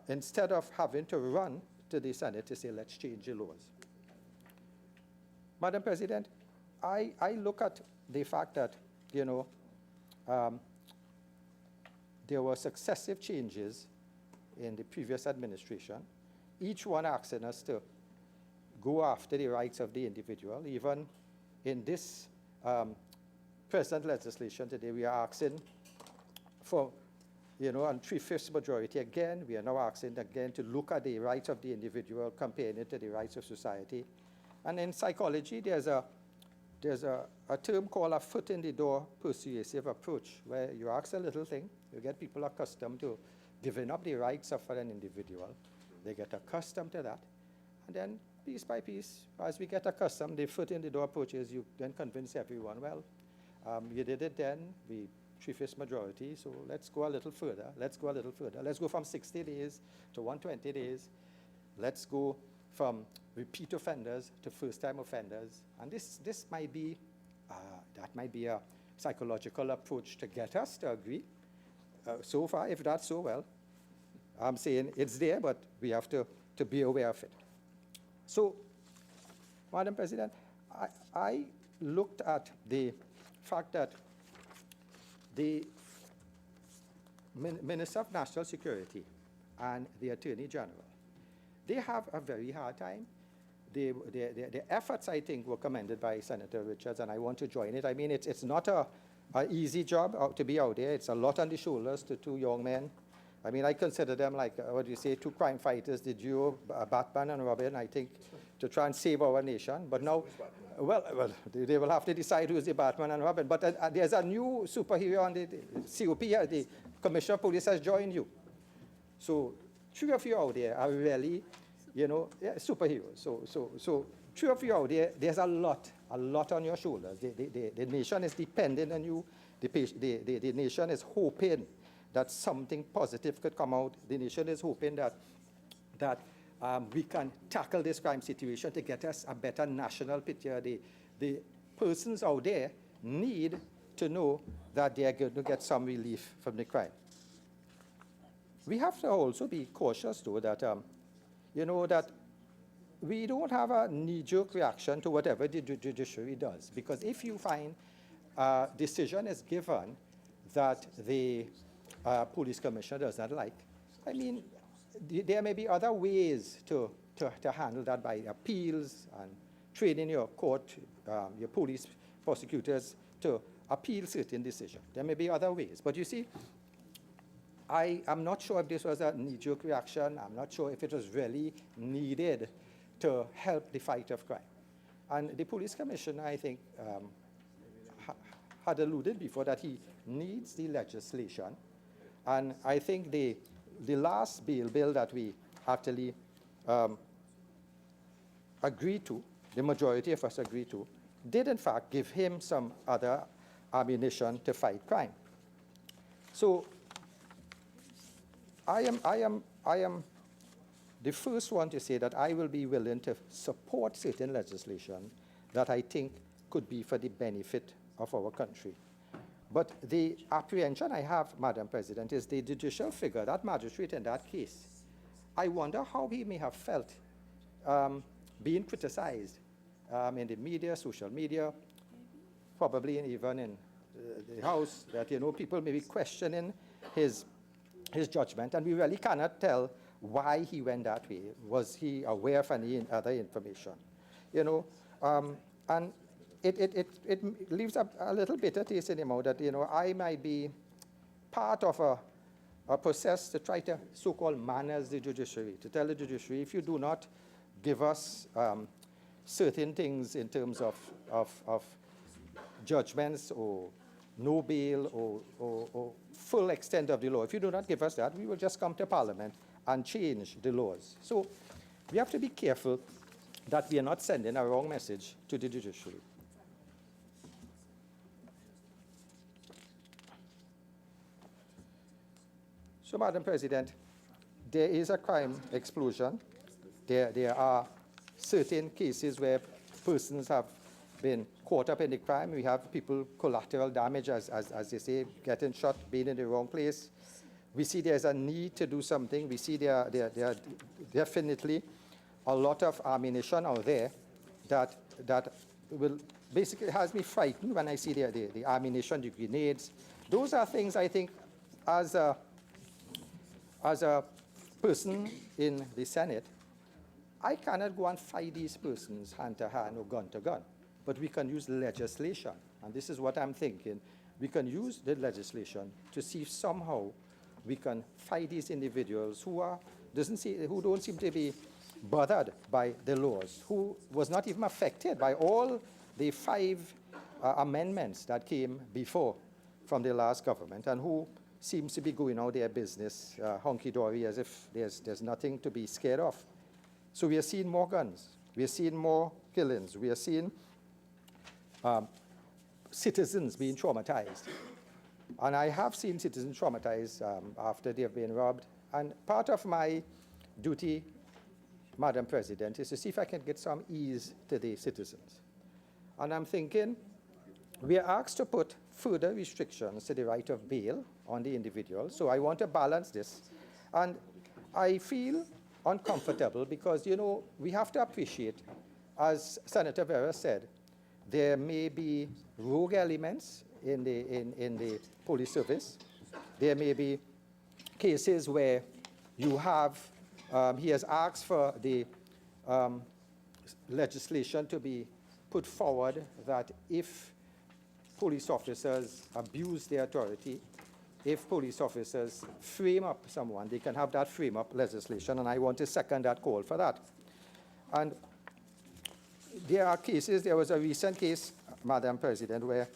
instead of having to run to the Senate to say, let's change the laws. Madam President, I look at the fact that, there were successive changes in the previous administration, each one asking us to go after the rights of the individual. Even in this present legislation today, we are asking for, on 3/5 majority again. We are now asking again to look at the rights of the individual, comparing it to the rights of society. And in psychology, there's a term called a foot in the door persuasive approach, where you ask a little thing, you get people accustomed to giving up the rights of an individual. They get accustomed to that. And then piece by piece, as we get accustomed, the foot in the door approaches, you then convince everyone, well, you did it then, we 3/5 majority, so let's go a little further. Let's go a little further. Let's go from 60 days to 120 days. Let's go from repeat offenders to first-time offenders. And this might be, that might be a psychological approach to get us to agree. So far, if that's so, well, I'm saying it's there, but we have to be aware of it. So, Madam President, I looked at the fact that the Minister of National Security and the Attorney General, they have a very hard time. The efforts, I think, were commended by Senator Richards, and I want to join it. I mean, it's not an easy job to be out there. It's a lot on the shoulders to two young men. I mean, I consider them like, what do you say, two crime fighters, the duo, Batman and Robin, I think, to try and save our nation. But now, well, they will have to decide who's the Batman and Robin. But there's a new superhero on the COP, the Commissioner of Police has joined you. So 3 of you out there are really, superheroes. So 3 of you out there, there's a lot on your shoulders. The nation is dependent on you. The nation is hoping that something positive could come out. The nation is hoping that we can tackle this crime situation to get us a better national picture. The persons out there need to know that they are going to get some relief from the crime. We have to also be cautious, though, that, that we don't have a knee-jerk reaction to whatever the judiciary does. Because if you find a decision is given that the police commissioner does not like, I mean, there may be other ways to handle that by appeals and training your court, your police prosecutors to appeal certain decisions. There may be other ways. But you see, I am not sure if this was a knee-jerk reaction. I'm not sure if it was really needed to help the fight of crime. And the police commissioner, I think, had alluded before that he needs the legislation. And I think the last bill that we actually agreed to, the majority of us agreed to, did in fact give him some other ammunition to fight crime. So I am the first one to say that I will be willing to support certain legislation that I think could be for the benefit of our country. But the apprehension I have, Madam President, is the judicial figure, that magistrate in that case. I wonder how he may have felt being criticized in the media, social media, probably even in the House, that, people may be questioning his judgment, and we really cannot tell why he went that way. Was he aware of any other information? And it leaves a little bitter taste in the mouth that, I might be part of a process to try to so-called manage the judiciary, to tell the judiciary, if you do not give us certain things in terms of judgments or no bail or full extent of the law, if you do not give us that, we will just come to Parliament and change the laws. So we have to be careful that we are not sending a wrong message to the judiciary. So, Madam President, there is a crime explosion. There are certain cases where persons have been caught up in the crime. We have people, collateral damage, as they say, getting shot, being in the wrong place. We see there's a need to do something. We see there are definitely a lot of ammunition out there that will basically has me frightened when I see the ammunition, the grenades. Those are things I think as a person in the Senate, I cannot go and fight these persons hand to hand or gun to gun, but we can use legislation, and this is what I'm thinking. We can use the legislation to see if somehow we can fight these individuals who don't seem to be bothered by the laws, who was not even affected by all the 5 amendments that came before from the last government, and who seems to be going out their business hunky-dory as if there's nothing to be scared of. So we are seeing more guns. We are seeing more killings. We are seeing citizens being traumatized. And I have seen citizens traumatized after they have been robbed. And part of my duty, Madam President, is to see if I can get some ease to the citizens. And I'm thinking we are asked to put further restrictions to the right of bail on the individual. So I want to balance this. And I feel uncomfortable because, we have to appreciate, as Senator Vera said, there may be rogue elements in the police service. There may be cases where you have, he has asked for the legislation to be put forward that if police officers abuse their authority, if police officers frame up someone, they can have that frame up legislation, and I want to second that call for that. And there are cases, there was a recent case, Madam President, where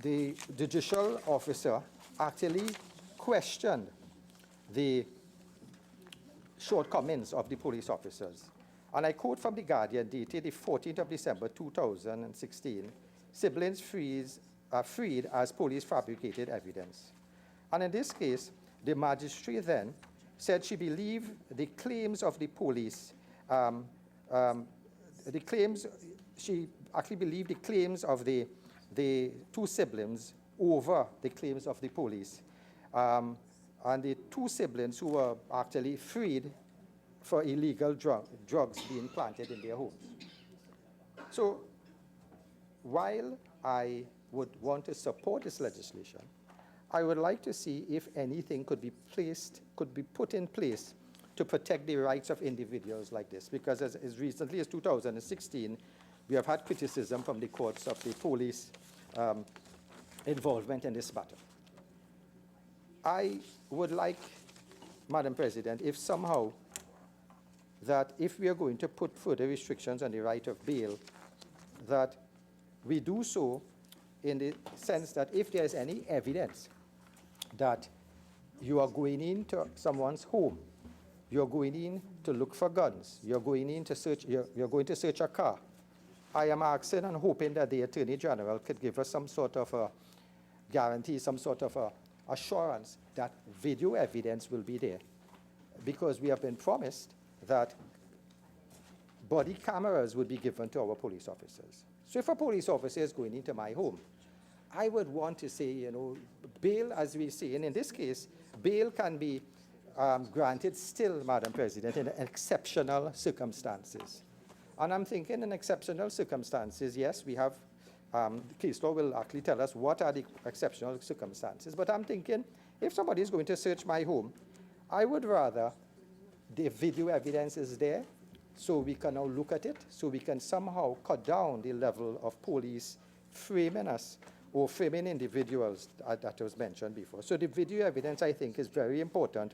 the judicial officer actually questioned the shortcomings of the police officers. And I quote from The Guardian, dated the 14th of December, 2016, siblings are freed as police fabricated evidence. And in this case, the magistrate then said she believed the claims of the police, she actually believed the claims of the 2 siblings over the claims of the police. And the 2 siblings who were actually freed for illegal drugs being planted in their homes. So while I would want to support this legislation, I would like to see if anything could be put in place to protect the rights of individuals like this. Because as recently as 2016, we have had criticism from the courts of the police involvement in this matter. I would like, Madam President, if somehow that if we are going to put further restrictions on the right of bail, that we do so in the sense that if there is any evidence that you are going into someone's home, you're going in to look for guns, you're going in to search, you're going to search a car, I am asking and hoping that the Attorney General could give us some sort of a guarantee, some sort of assurance that video evidence will be there, because we have been promised that body cameras would be given to our police officers. So if a police officer is going into my home, I would want to say, you know, bail, as we say, and in this case, bail can be granted still, Madam President, in exceptional circumstances. And I'm thinking in exceptional circumstances, yes, we have, the case law will actually tell us what are the exceptional circumstances. But I'm thinking, if somebody is going to search my home, I would rather the video evidence is there, so we can now look at it, so we can somehow cut down the level of police framing us or framing individuals that was mentioned before. So the video evidence, I think, is very important,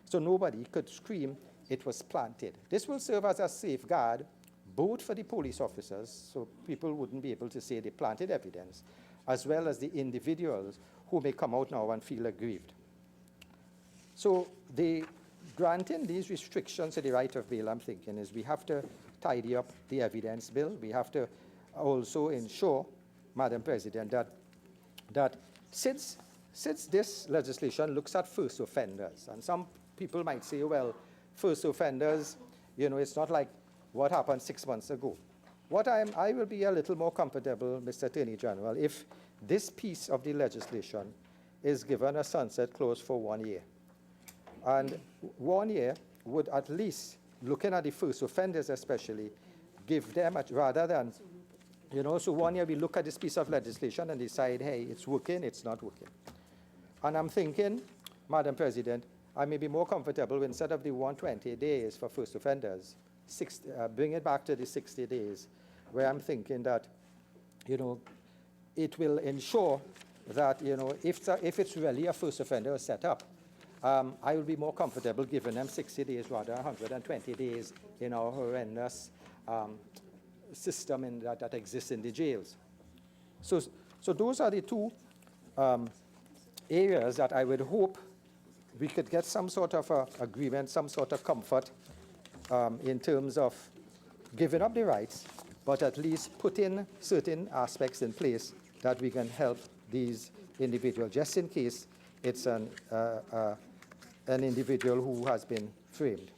so nobody could scream it was planted. This will serve as a safeguard both for the police officers, so people wouldn't be able to say they planted evidence, as well as the individuals who may come out now and feel aggrieved. So the granting these restrictions to the right of bail, I'm thinking, is we have to tidy up the evidence bill. We have to also ensure, Madam President, that since this legislation looks at first offenders, and some people might say, well, first offenders, you know, it's not like what happened 6 months ago. I will be a little more comfortable, Mr. Attorney General, if this piece of the legislation is given a sunset clause for 1 year. And 1 year would at least, looking at the first offenders especially, give them, rather than, you know, so 1 year we look at this piece of legislation and decide, hey, it's working, it's not working. And I'm thinking, Madam President, I may be more comfortable instead of the 120 days for first offenders, bring it back to the 60 days, where I'm thinking that, you know, it will ensure that, you know, if it's really a first offender set up, I will be more comfortable giving them 60 days rather than 120 days in our horrendous system that exists in the jails. So those are the two areas that I would hope we could get some sort of agreement, some sort of comfort in terms of giving up the rights, but at least putting certain aspects in place that we can help these individuals, just in case it's an individual who has been framed.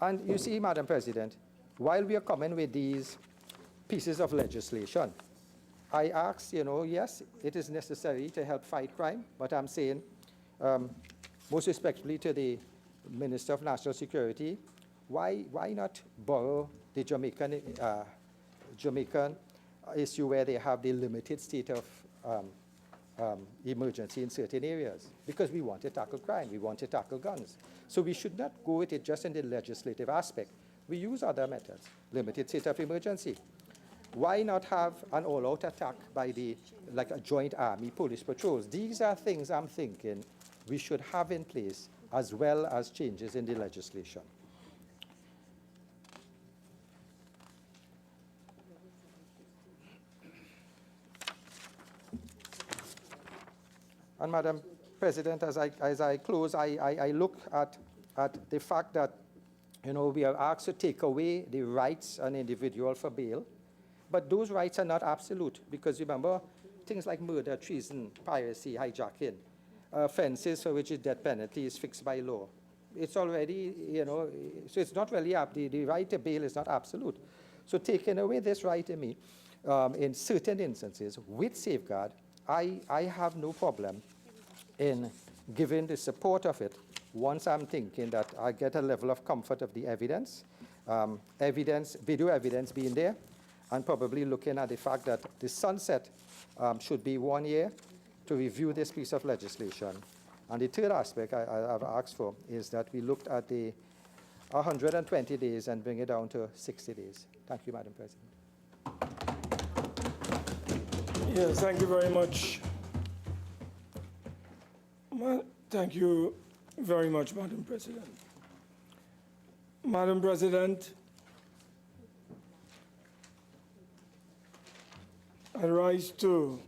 And you see, Madam President, while we are coming with these pieces of legislation, I ask, you know, yes, it is necessary to help fight crime, but I'm saying, most respectfully to the Minister of National Security, why not borrow the Jamaican issue where they have the limited state of emergency in certain areas? Because we want to tackle crime, we want to tackle guns. So we should not go with it just in the legislative aspect. We use other methods, limited state of emergency. Why not have an all-out attack by like a joint army police patrols? These are things I'm thinking we should have in place, as well as changes in the legislation. And Madam President, as I close, I look at the fact that, you know, we are asked to take away the rights of an individual for bail, but those rights are not absolute, because remember, things like murder, treason, piracy, hijacking, offenses for which the death penalty is fixed by law. It's already, you know, so it's not really, the right to bail is not absolute. So taking away this right to me, in certain instances, with safeguard, I have no problem in giving the support of it once I'm thinking that I get a level of comfort of the evidence, video evidence being there, and probably looking at the fact that the sunset should be 1 year to review this piece of legislation. And the third aspect I've asked for is that we looked at the 120 days and bring it down to 60 days. Thank you, Madam President. Yes, thank you very much. Thank you very much, Madam President. Madam President, I rise to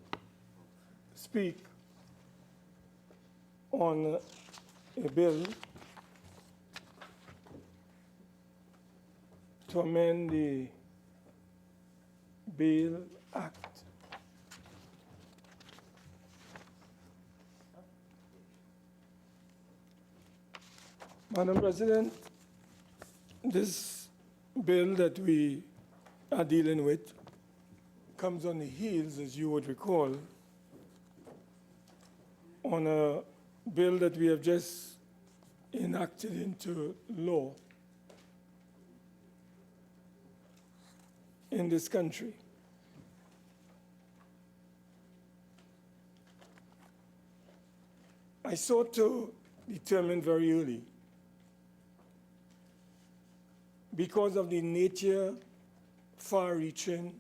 speak on a bill to amend the Bail Act. Madam President, this bill that we are dealing with comes on the heels, as you would recall, on a bill that we have just enacted into law in this country. I sought to determine very early, because of the nature, far-reaching,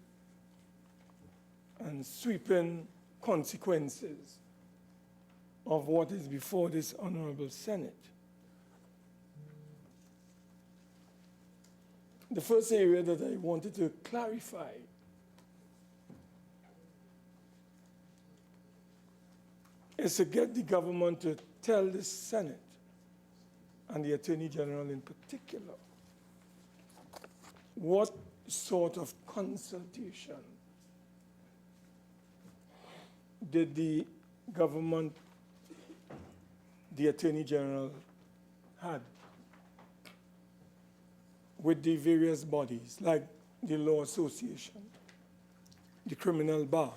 and sweeping consequences of what is before this Honorable Senate. The first area that I wanted to clarify is to get the government to tell the Senate, and the Attorney General in particular, what sort of consultation did the government, the Attorney General, had with the various bodies, like the Law Association, the Criminal Bar.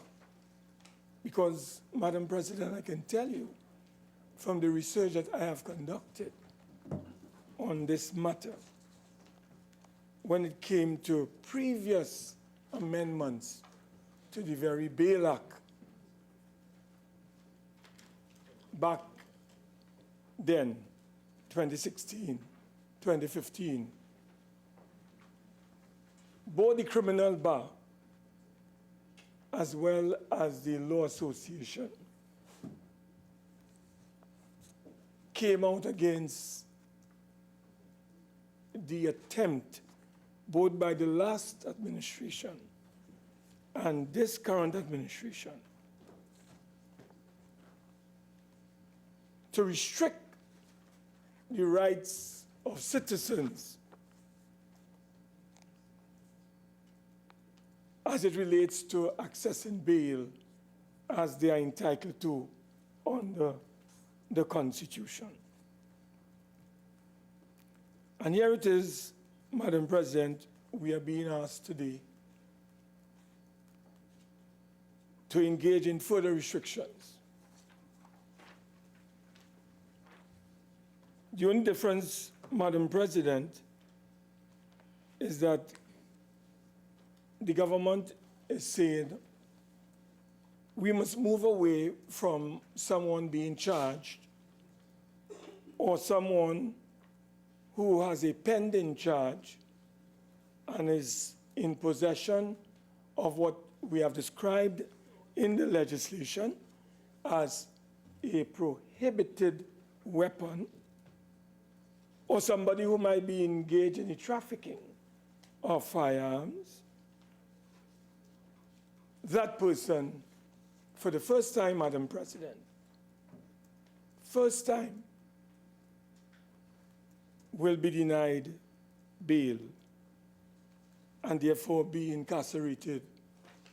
Because, Madam President, I can tell you from the research that I have conducted on this matter, when it came to previous amendments to the very Bail Act, back then, 2016, 2015, both the Criminal Bar as well as the Law Association came out against the attempt, both by the last administration and this current administration, to restrict the rights of citizens as it relates to accessing bail as they are entitled to under the Constitution. And here it is, Madam President, we are being asked today to engage in further restrictions. The only difference, Madam President, is that the government is saying we must move away from someone being charged or someone who has a pending charge and is in possession of what we have described in the legislation as a prohibited weapon, or somebody who might be engaged in the trafficking of firearms. That person, for the first time, Madam President, first time, will be denied bail and therefore be incarcerated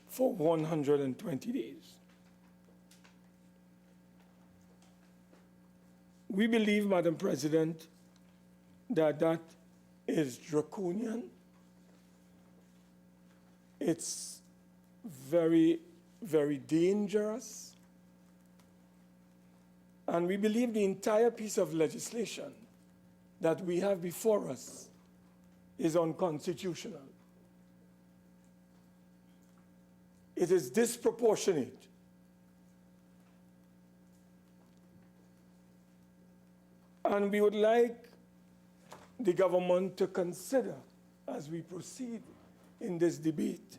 for 120 days. We believe, Madam President, that that is draconian. It's very, very dangerous. And we believe the entire piece of legislation that we have before us is unconstitutional. It is disproportionate. And we would like the government to consider, as we proceed in this debate,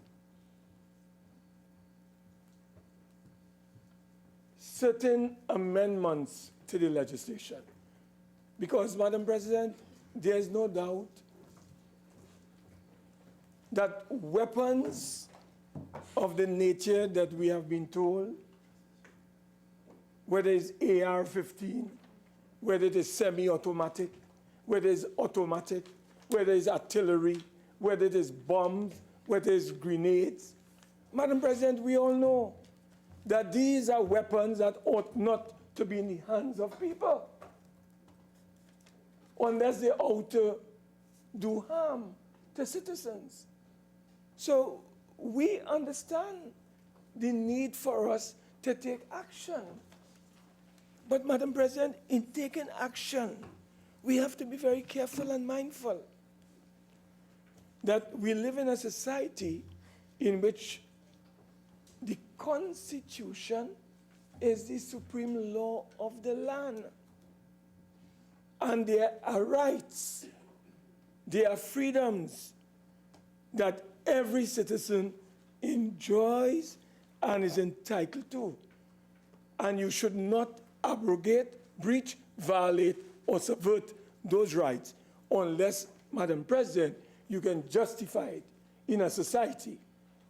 certain amendments to the legislation. Because, Madam President, there is no doubt that weapons of the nature that we have been told, whether it's AR-15, whether it is semi-automatic, whether it's automatic, whether it's artillery, whether it is bombs, whether it's grenades. Madam President, we all know that these are weapons that ought not to be in the hands of people. unless they're out to do harm to citizens. So we understand the need for us to take action. But, Madam President, in taking action, we have to be very careful and mindful that we live in a society in which the Constitution is the supreme law of the land. And there are rights, there are freedoms that every citizen enjoys and is entitled to. And you should not abrogate, breach, violate, or subvert those rights unless, Madam President, you can justify it in a society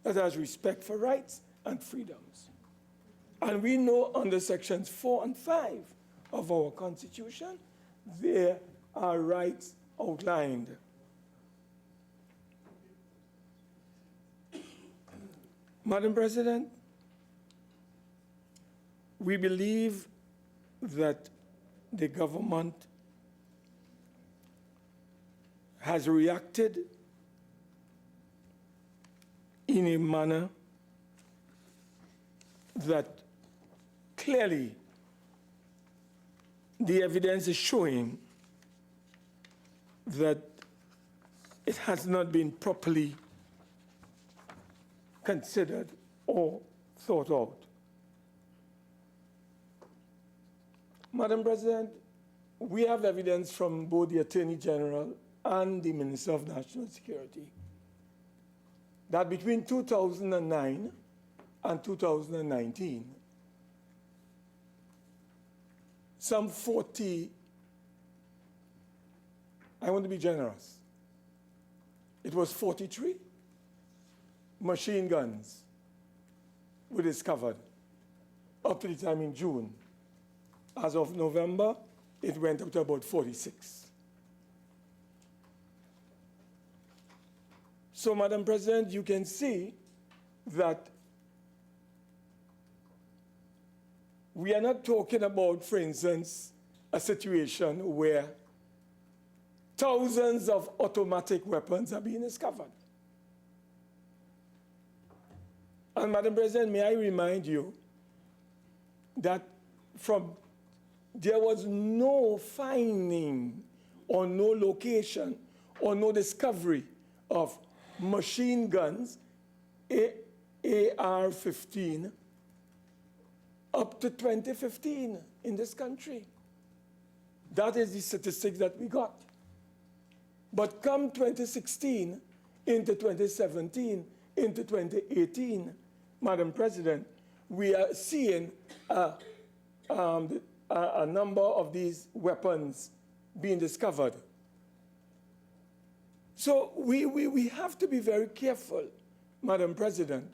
that has respect for rights and freedoms. And we know under sections 4 and 5 of our Constitution, there are rights outlined. Madam President, we believe that the government has reacted in a manner that clearly the evidence is showing that it has not been properly considered or thought out. Madam President, we have evidence from both the Attorney General and the Minister of National Security that between 2009 and 2019, some 40, I want to be generous, it was 43 machine guns were discovered up to the time in June. As of November, it went up to about 46. So, Madam President, you can see that we are not talking about, for instance, a situation where thousands of automatic weapons are being discovered. And, Madam President, may I remind you that there was no finding or no location or no discovery of machine guns, AR-15, up to 2015 in this country. That is the statistic that we got. But come 2016, into 2017, into 2018, Madam President, we are seeing a number of these weapons being discovered. So we have to be very careful, Madam President,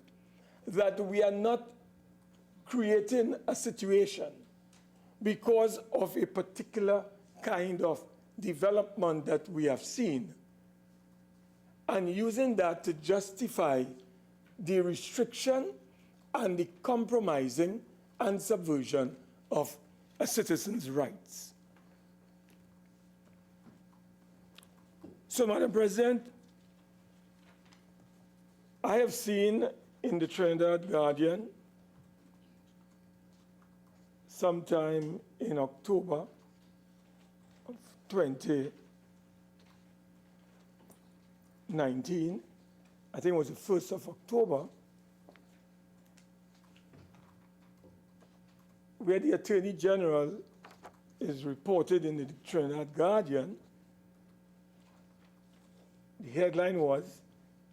that we are not creating a situation because of a particular kind of development that we have seen and using that to justify the restriction and the compromising and subversion of a citizen's rights. So, Madam President, I have seen in the Trinidad Guardian sometime in October of 2019, I think it was the 1st of October, where the Attorney General is reported in the Trinidad Guardian. The headline was,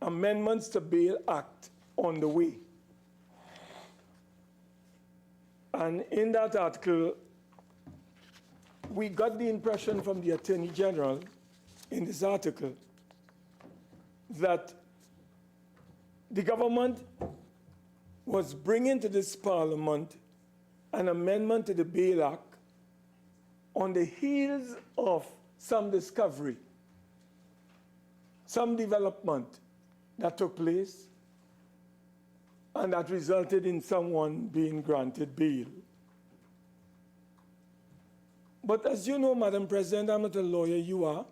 Amendments to Bail Act on the way. And in that article, we got the impression from the Attorney General in this article that the government was bringing to this Parliament an amendment to the Bail Act on the heels of some discovery, some development that took place, and that resulted in someone being granted bail. But as you know, Madam President, I'm not a lawyer, you are.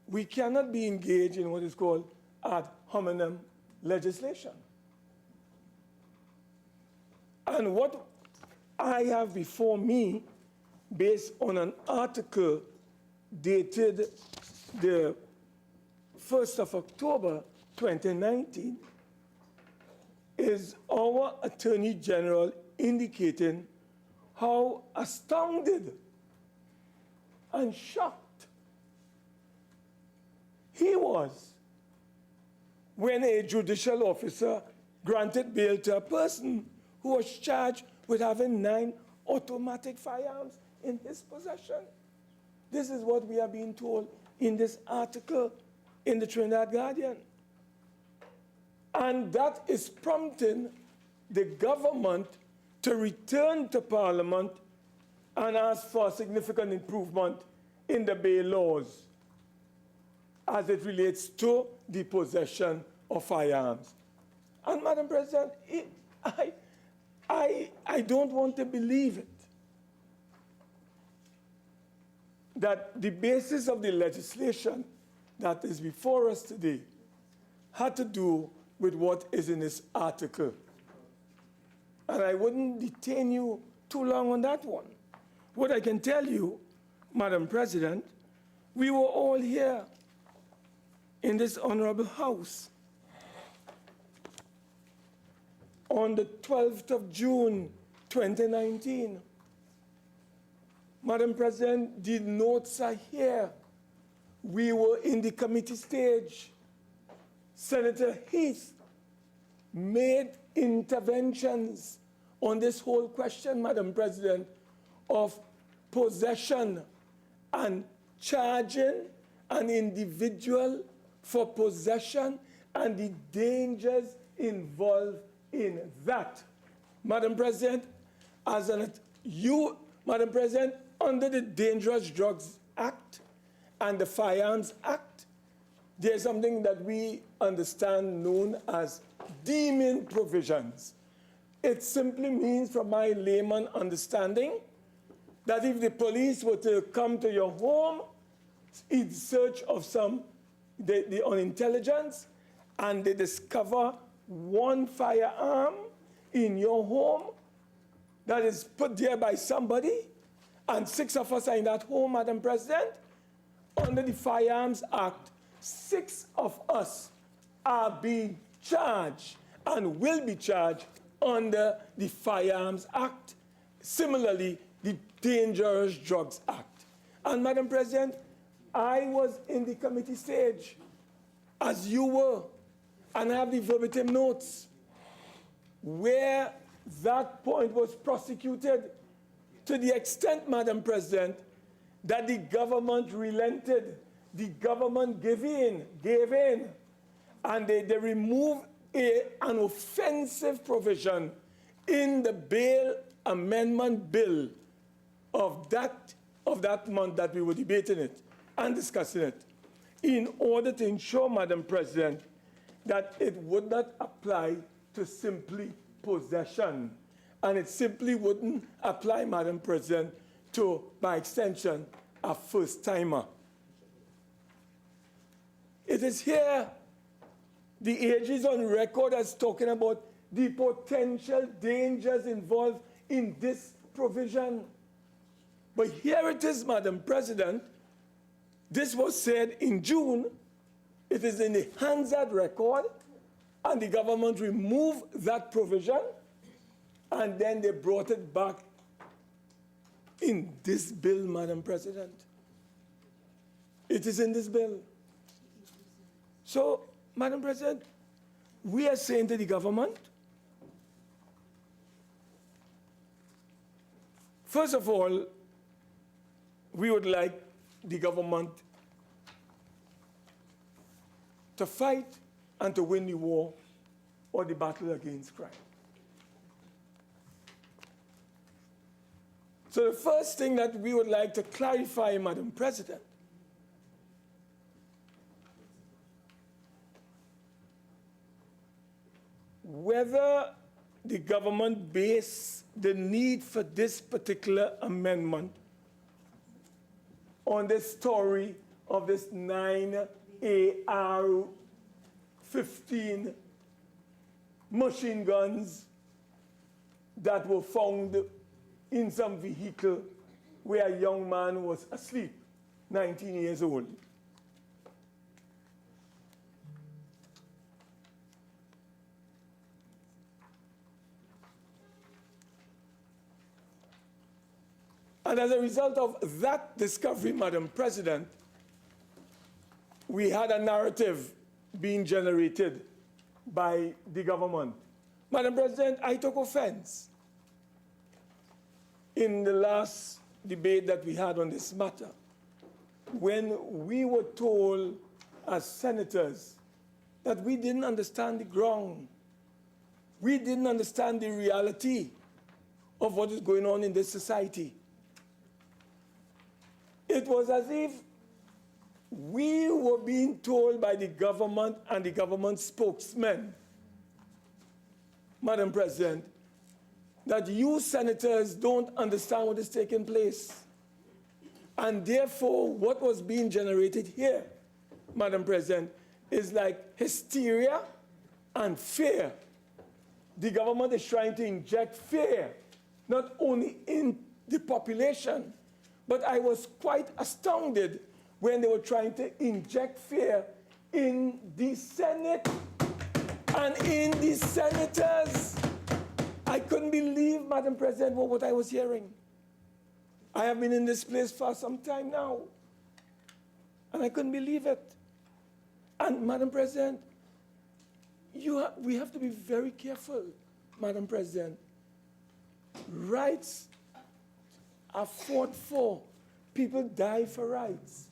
We cannot be engaged in what is called ad hominem legislation. And what I have before me, based on an article dated the 1st of October 2019, is our Attorney General indicating how astounded and shocked he was when a judicial officer granted bail to a person who was charged with having 9 automatic firearms in his possession. This is what we are being told in this article in the Trinidad Guardian. And that is prompting the government to return to Parliament and ask for a significant improvement in the bail laws as it relates to the possession of firearms. And Madam President, I don't want to believe it, that the basis of the legislation that is before us today had to do with what is in this article. And I wouldn't detain you too long on that one. What I can tell you, Madam President, we were all here in this honorable house on the 12th of June, 2019. Madam President, the notes are here. We were in the committee stage. Senator Heath made interventions on this whole question, Madam President, of possession and charging an individual for possession and the dangers involved in that. Madam President, Madam President, under the Dangerous Drugs Act and the Firearms Act, there's something that we understand known as deeming provisions. It simply means, from my layman understanding, that if the police were to come to your home in search of on intelligence, and they discover one firearm in your home that is put there by somebody, and 6 of us are in that home, Madam President, under the Firearms Act, 6 of us are being charged and will be charged under the Firearms Act. Similarly, the Dangerous Drugs Act. And Madam President, I was in the committee stage, as you were, and I have the verbatim notes, where that point was prosecuted to the extent, Madam President, that the government relented, the government gave in, and they removed an offensive provision in the bail amendment bill of that month that we were debating it and discussing it, in order to ensure, Madam President, that it would not apply to simply possession, and it simply wouldn't apply, Madam President, to, by extension, a first-timer. It is here the AG is on record as talking about the potential dangers involved in this provision. But here it is, Madam President. This was said in June. It is in the Hansard record, and the government removed that provision, and then they brought it back in this bill, Madam President. It is in this bill. So, Madam President, we are saying to the government, first of all, we would like the government to fight and to win the war or the battle against crime. So the first thing that we would like to clarify, Madam President, whether the government base the need for this particular amendment on this story of this 9 AR-15 machine guns that were found in some vehicle where a young man was asleep, 19 years old. And as a result of that discovery, Madam President, we had a narrative being generated by the government. Madam President, I took offense in the last debate that we had on this matter when we were told as senators that we didn't understand the ground. We didn't understand the reality of what is going on in this society. It was as if we were being told by the government and the government spokesman, Madam President, that you senators don't understand what is taking place. And therefore, what was being generated here, Madam President, is like hysteria and fear. The government is trying to inject fear, not only in the population, but I was quite astounded when they were trying to inject fear in the Senate and in the senators. I couldn't believe, Madam President, what I was hearing. I have been in this place for some time now, and I couldn't believe it. And Madam President, we have to be very careful, Madam President. Rights are fought for. People die for rights.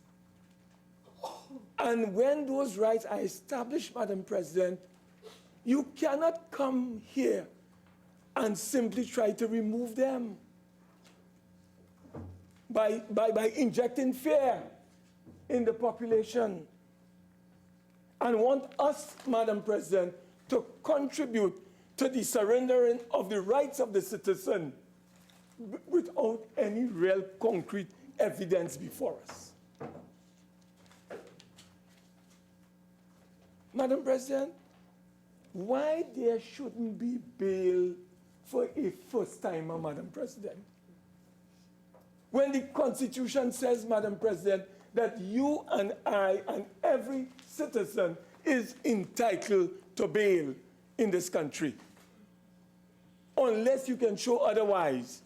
And when those rights are established, Madam President, you cannot come here and simply try to remove them by injecting fear in the population. And want us, Madam President, to contribute to the surrendering of the rights of the citizen without any real concrete evidence before us. Madam President, why there shouldn't be bail for a first-timer, Madam President? When the Constitution says, Madam President, that you and I and every citizen is entitled to bail in this country, unless you can show otherwise.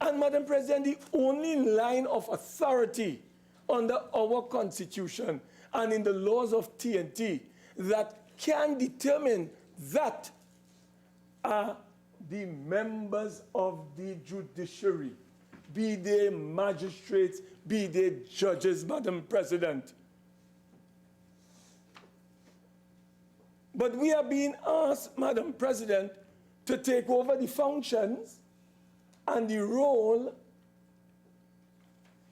And Madam President, the only line of authority under our Constitution and in the laws of TNT that can determine that are the members of the judiciary, be they magistrates, be they judges, Madam President. But we are being asked, Madam President, to take over the functions and the role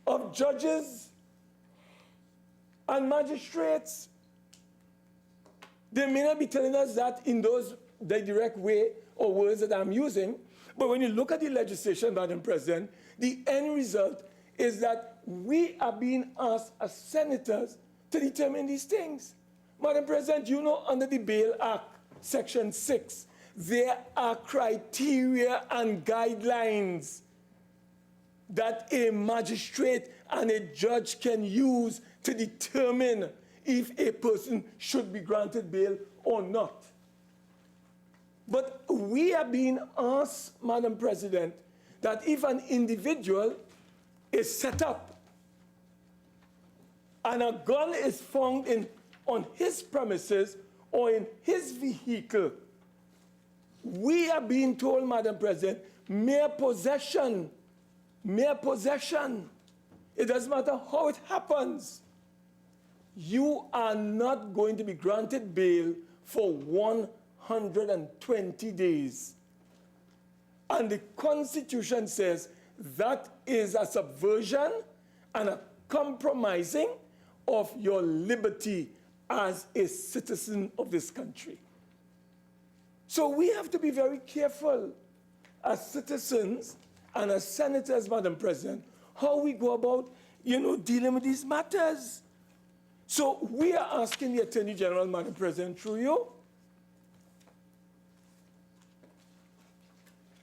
of judges and magistrates. They may not be telling us that in the direct way or words that I'm using, but when you look at the legislation, Madam President, the end result is that we are being asked as senators to determine these things. Madam President, you know, under the Bail Act, Section 6, there are criteria and guidelines that a magistrate and a judge can use to determine if a person should be granted bail or not. But we are being asked, Madam President, that if an individual is set up and a gun is found on his premises or in his vehicle, we are being told, Madam President, mere possession. It doesn't matter how it happens. You are not going to be granted bail for 120 days. And the Constitution says that is a subversion and a compromising of your liberty as a citizen of this country. So we have to be very careful as citizens and as senators, Madam President, how we go about dealing with these matters. So we are asking the Attorney General, Madam President, through you,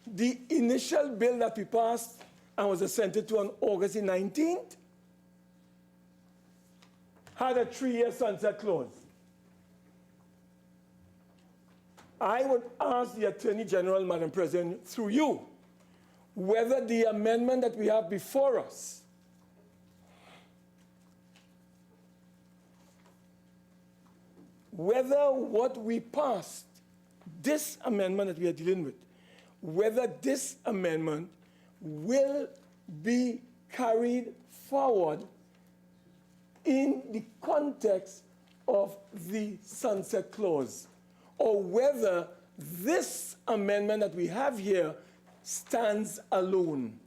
the initial bill that we passed and was assented to on August the 19th had a 3-year sunset clause. I would ask the Attorney General, Madam President, through you, whether the amendment that we have before us whether what we passed, this amendment that we are dealing with, whether this amendment will be carried forward in the context of the sunset clause, or whether this amendment that we have here stands alone.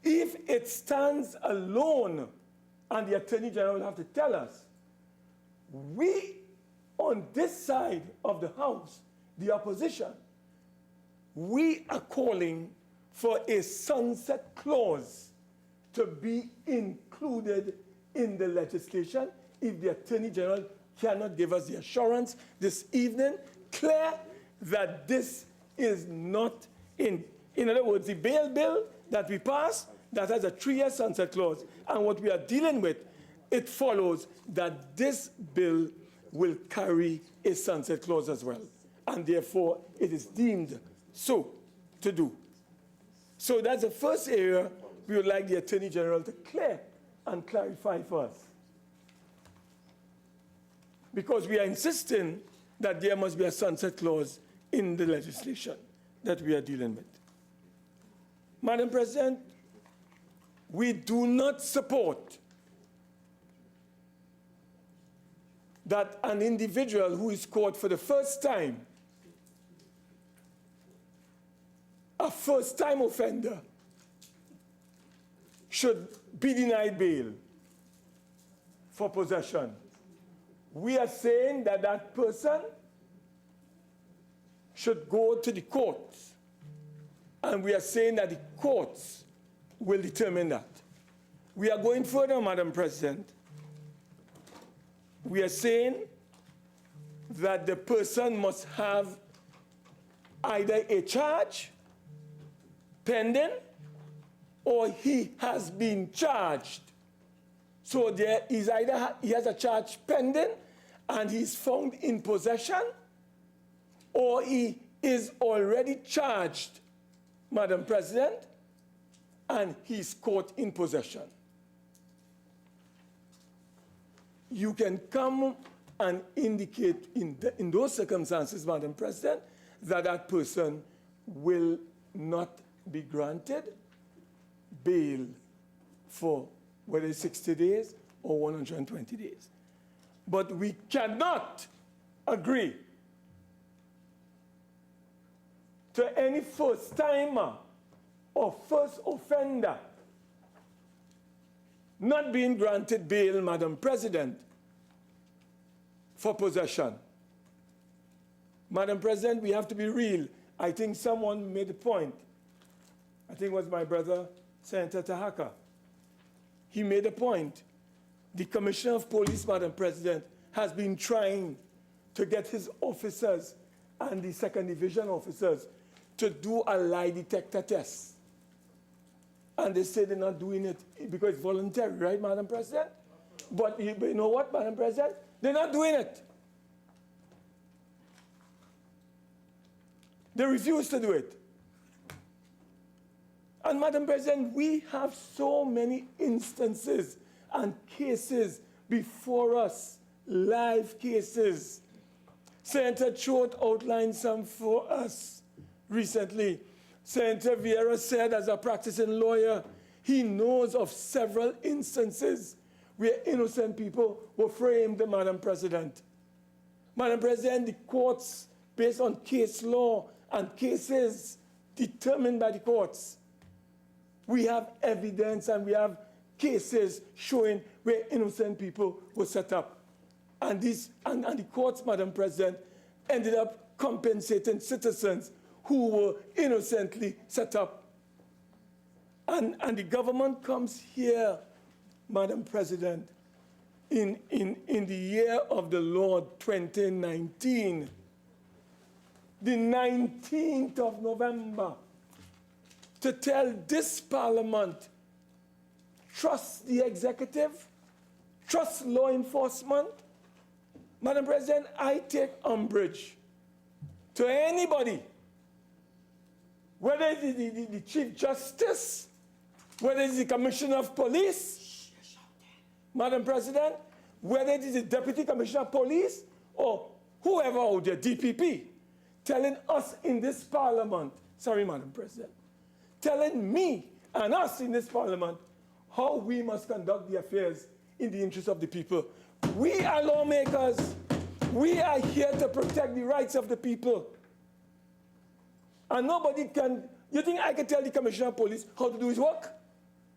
If it stands alone, and the Attorney General will have to tell us, we on this side of the House, the opposition, we are calling for a sunset clause to be included in the legislation if the Attorney General cannot give us the assurance this evening, clear that this is not in other words, the bail bill that we passed, that has a 3-year sunset clause, and what we are dealing with, it follows that this bill will carry a sunset clause as well. And therefore, it is deemed so to do. So that's the first area we would like the Attorney General to clear and clarify for us. Because we are insisting that there must be a sunset clause in the legislation that we are dealing with. Madam President, we do not support that an individual who is caught for the first time, a first-time offender, should be denied bail for possession. We are saying that that person should go to the courts, and we are saying that the courts will determine that. We are going further, Madam President. We are saying that the person must have either a charge pending or he has been charged. So there is either he has a charge pending and he's found in possession, or he is already charged, Madam President, and he's caught in possession. You can come and indicate in those circumstances, Madam President, that that person will not be granted bail for whether it's 60 days or 120 days. But we cannot agree to any first-timer or first offender not being granted bail, Madam President, for possession. Madam President, we have to be real. I think someone made a point. I think it was my brother, Senator Taharqa. He made a point. The Commissioner of Police, Madam President, has been trying to get his officers and the second division officers to do a lie detector test. And they say they're not doing it because it's voluntary, right, Madam President? But you know what, Madam President? They're not doing it. They refuse to do it. And Madam President, we have so many instances and cases before us, live cases. Senator Choate outlined some for us recently. Senator Vieira said, as a practicing lawyer, he knows of several instances where innocent people were framed, Madam President. Madam President, the courts, based on case law and cases determined by the courts, we have evidence and we have cases showing where innocent people were set up. And the courts, Madam President, ended up compensating citizens who were innocently set up. And the government comes here Madam President, in the year of the Lord 2019, the 19th of November, to tell this Parliament, trust the executive, trust law enforcement. Madam President, I take umbrage to anybody, whether it's the Chief Justice, whether it's the Commissioner of Police, Madam President, whether it is the Deputy Commissioner of Police, or whoever out there, DPP, telling us in this Parliament, sorry, Madam President, telling me and us in this Parliament how we must conduct the affairs in the interest of the people. We are lawmakers. We are here to protect the rights of the people. And nobody can, you think I can tell the Commissioner of Police how to do his work?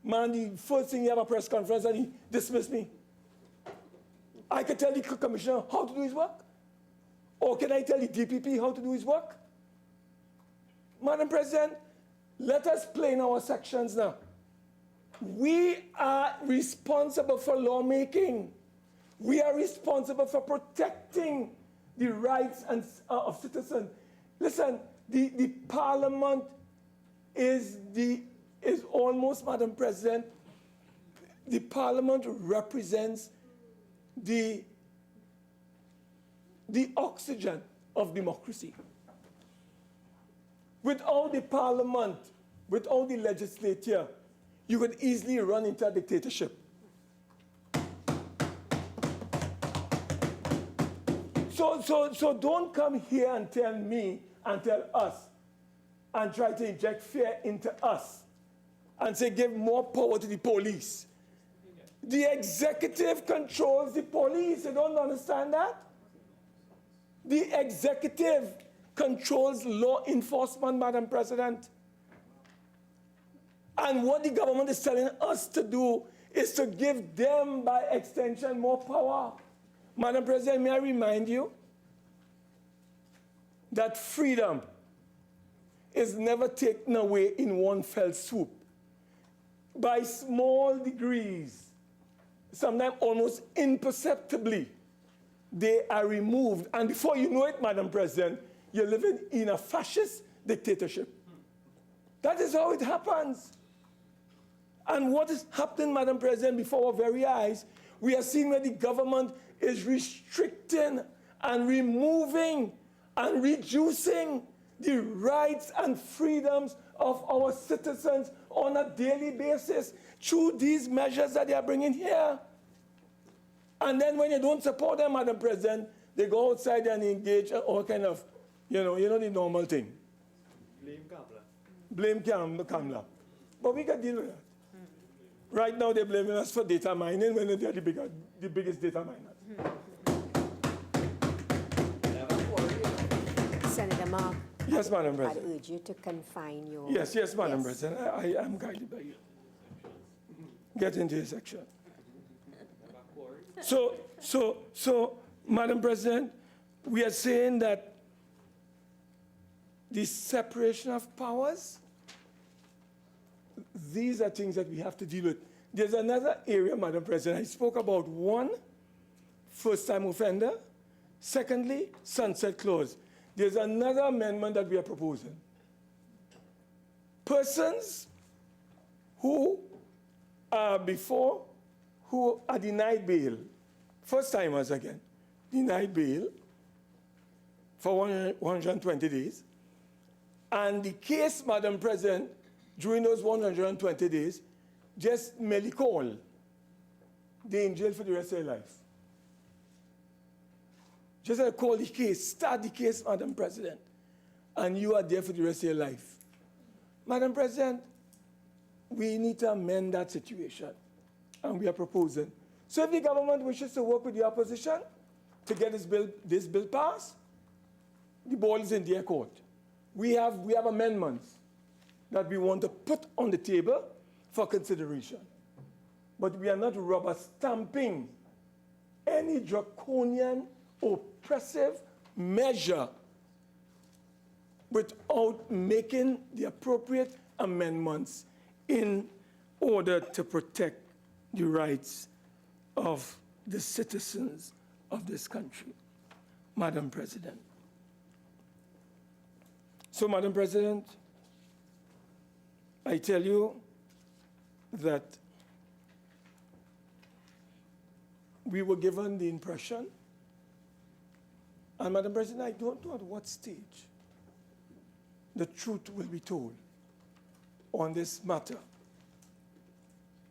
Man, the first thing he have a press conference and he dismissed me. I can tell the Commissioner how to do his work? Or can I tell the DPP how to do his work? Madam President, let us play in our sections now. We are responsible for lawmaking. We are responsible for protecting the rights of citizens. Listen, the Parliament is almost, Madam President, the Parliament represents the oxygen of democracy. Without the Parliament, without the legislature, you could easily run into a dictatorship. So don't come here and tell me and tell us and try to inject fear into us and say give more power to the police. The executive controls the police. You don't understand that? The executive controls law enforcement, Madam President. And what the government is telling us to do is to give them, by extension, more power. Madam President, may I remind you that freedom is never taken away in one fell swoop. By small degrees, sometimes almost imperceptibly, they are removed. And before you know it, Madam President, you're living in a fascist dictatorship. That is how it happens. And what is happening, Madam President, before our very eyes, we are seeing where the government is restricting and removing and reducing the rights and freedoms of our citizens on a daily basis through these measures that they are bringing here. And then when you don't support them, Madam President, they go outside and engage in all kind of, you know the normal thing. Blame Kamla. Blame Kamla. But we can deal with that. Right now, they're blaming us for data mining when they're the biggest data miners. Senator Mark. Yes, Madam President. I urge you to confine your... Yes, Madam President. I am guided by you. Get into your section. So, Madam President, we are saying that the separation of powers, these are things that we have to deal with. There's another area, Madam President. I spoke about one, first-time offender. Secondly, sunset clause. There's another amendment that we are proposing. Persons who are who are denied bail, first-timers again, denied bail for 120 days. And the case, Madam President, during those 120 days, just merely call, they're in jail for the rest of their life. Just call the case, start the case, Madam President, and you are there for the rest of your life. Madam President, we need to amend that situation, and we are proposing. So if the government wishes to work with the opposition to get this bill passed, the ball is in their court. We have amendments that we want to put on the table for consideration. But we are not rubber stamping any draconian, oppressive measure without making the appropriate amendments in order to protect the rights of the citizens of this country, Madam President. So, Madam President, I tell you that we were given the impression, and Madam President, I don't know at what stage the truth will be told on this matter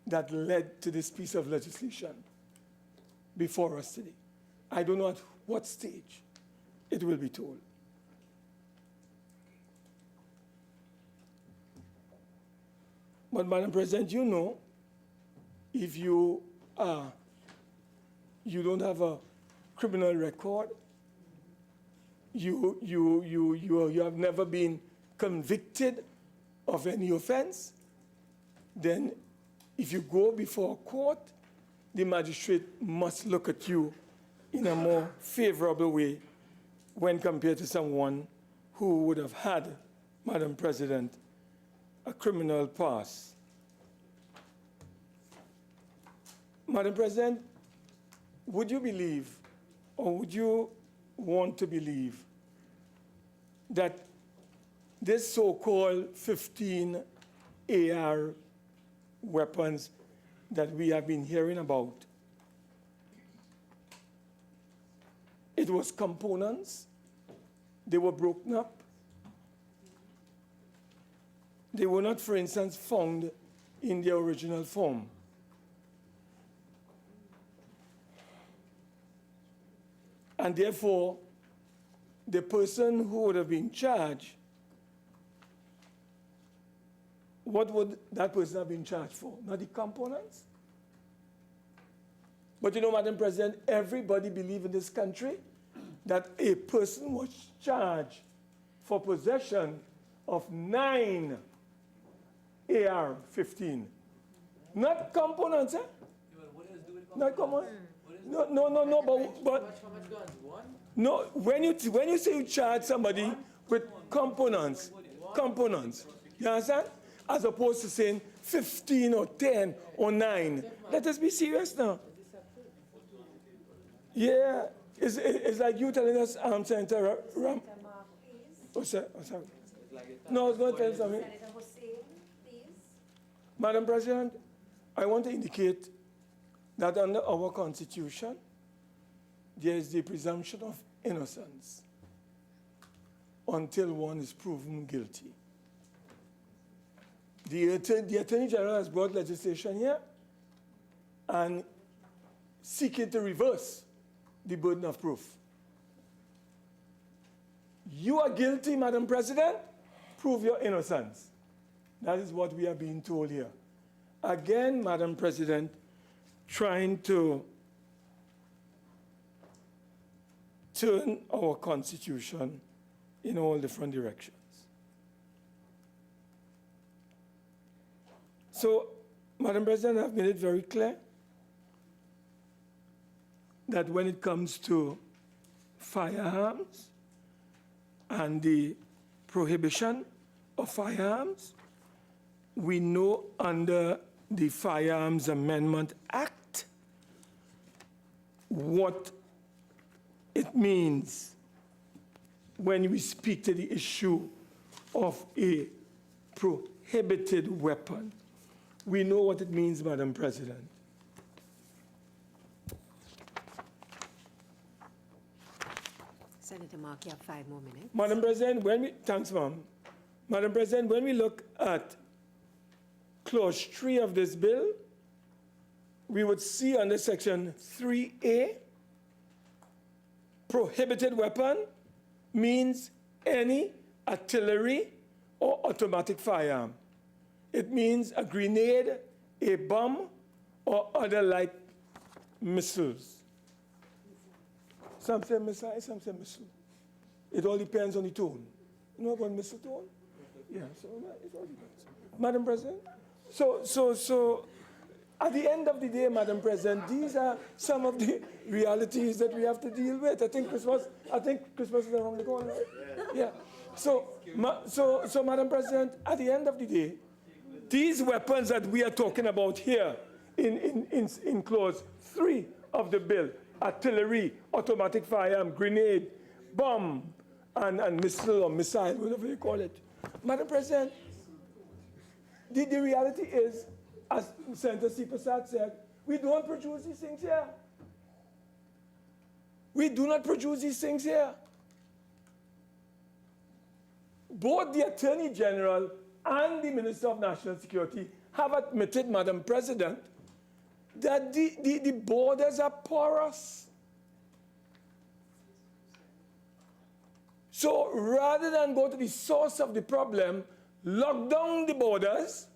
that led to this piece of legislation before us today. I don't know at what stage it will be told. But Madam President, you know, if you don't have a criminal record, you have never been convicted of any offense, then if you go before a court, the magistrate must look at you in a more favorable way when compared to someone who would have had, Madam President, a criminal past. Madam President, would you believe, or would you want to believe, that this so-called 15 AR weapons that we have been hearing about, it was components, they were broken up, they were not, for instance, found in their original form. And therefore, the person who would have been charged, what would that person have been charged for? Not the components? But you know, Madam President, everybody believes in this country that a person was charged for possession of 9 AR-15. Not components, eh? Not components. No, but no, when you say you charge somebody with components, you understand? As opposed to saying 15 or 10 or 9. Let us be serious now. Yeah, it's like you telling us, Senator Ram. Oh, sorry. No, I was going to tell you something. Senator Hussain, please. Madam President, I want to indicate that under our Constitution, there is the presumption of innocence until one is proven guilty. The Attorney General has brought legislation here and seeking to reverse the burden of proof. You are guilty, Madam President, prove your innocence. That is what we are being told here. Again, Madam President, trying to turn our Constitution in all different directions. So, Madam President, I've made it very clear that when it comes to firearms and the prohibition of firearms, we know under the Firearms Amendment Act what it means when we speak to the issue of a prohibited weapon. We know what it means, Madam President. Senator Mark, you have 5 more minutes. Madam President, thanks, ma'am. Madam President, when we look at Clause 3 of this bill, we would see under Section 3A, prohibited weapon means any artillery or automatic firearm. It means a grenade, a bomb, or other like missiles. Some say missile, some say missile. It all depends on the tone. You know about missile tone? Yeah, so it all depends. Madam President, so at the end of the day, Madam President, these are some of the realities that we have to deal with. I think Christmas is around the corner, right? Yeah. So, Madam President, at the end of the day, these weapons that we are talking about here in clause 3 of the bill, artillery, automatic firearm, grenade, bomb, and missile or missile, whatever you call it. Madam President, the reality is, as Senator Seepersad said, we don't produce these things here. We do not produce these things here. Both the Attorney General and the Minister of National Security have admitted, Madam President, that the borders are porous. So rather than go to the source of the problem, lock down the borders,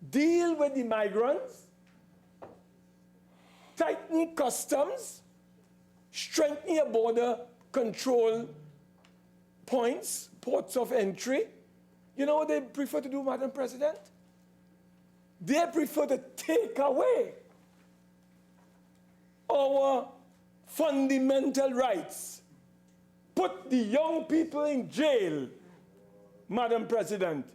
deal with the migrants, tighten customs, strengthen your border control points, ports of entry. You know what they prefer to do, Madam President? They prefer to take away our fundamental rights, put the young people in jail, Madam President,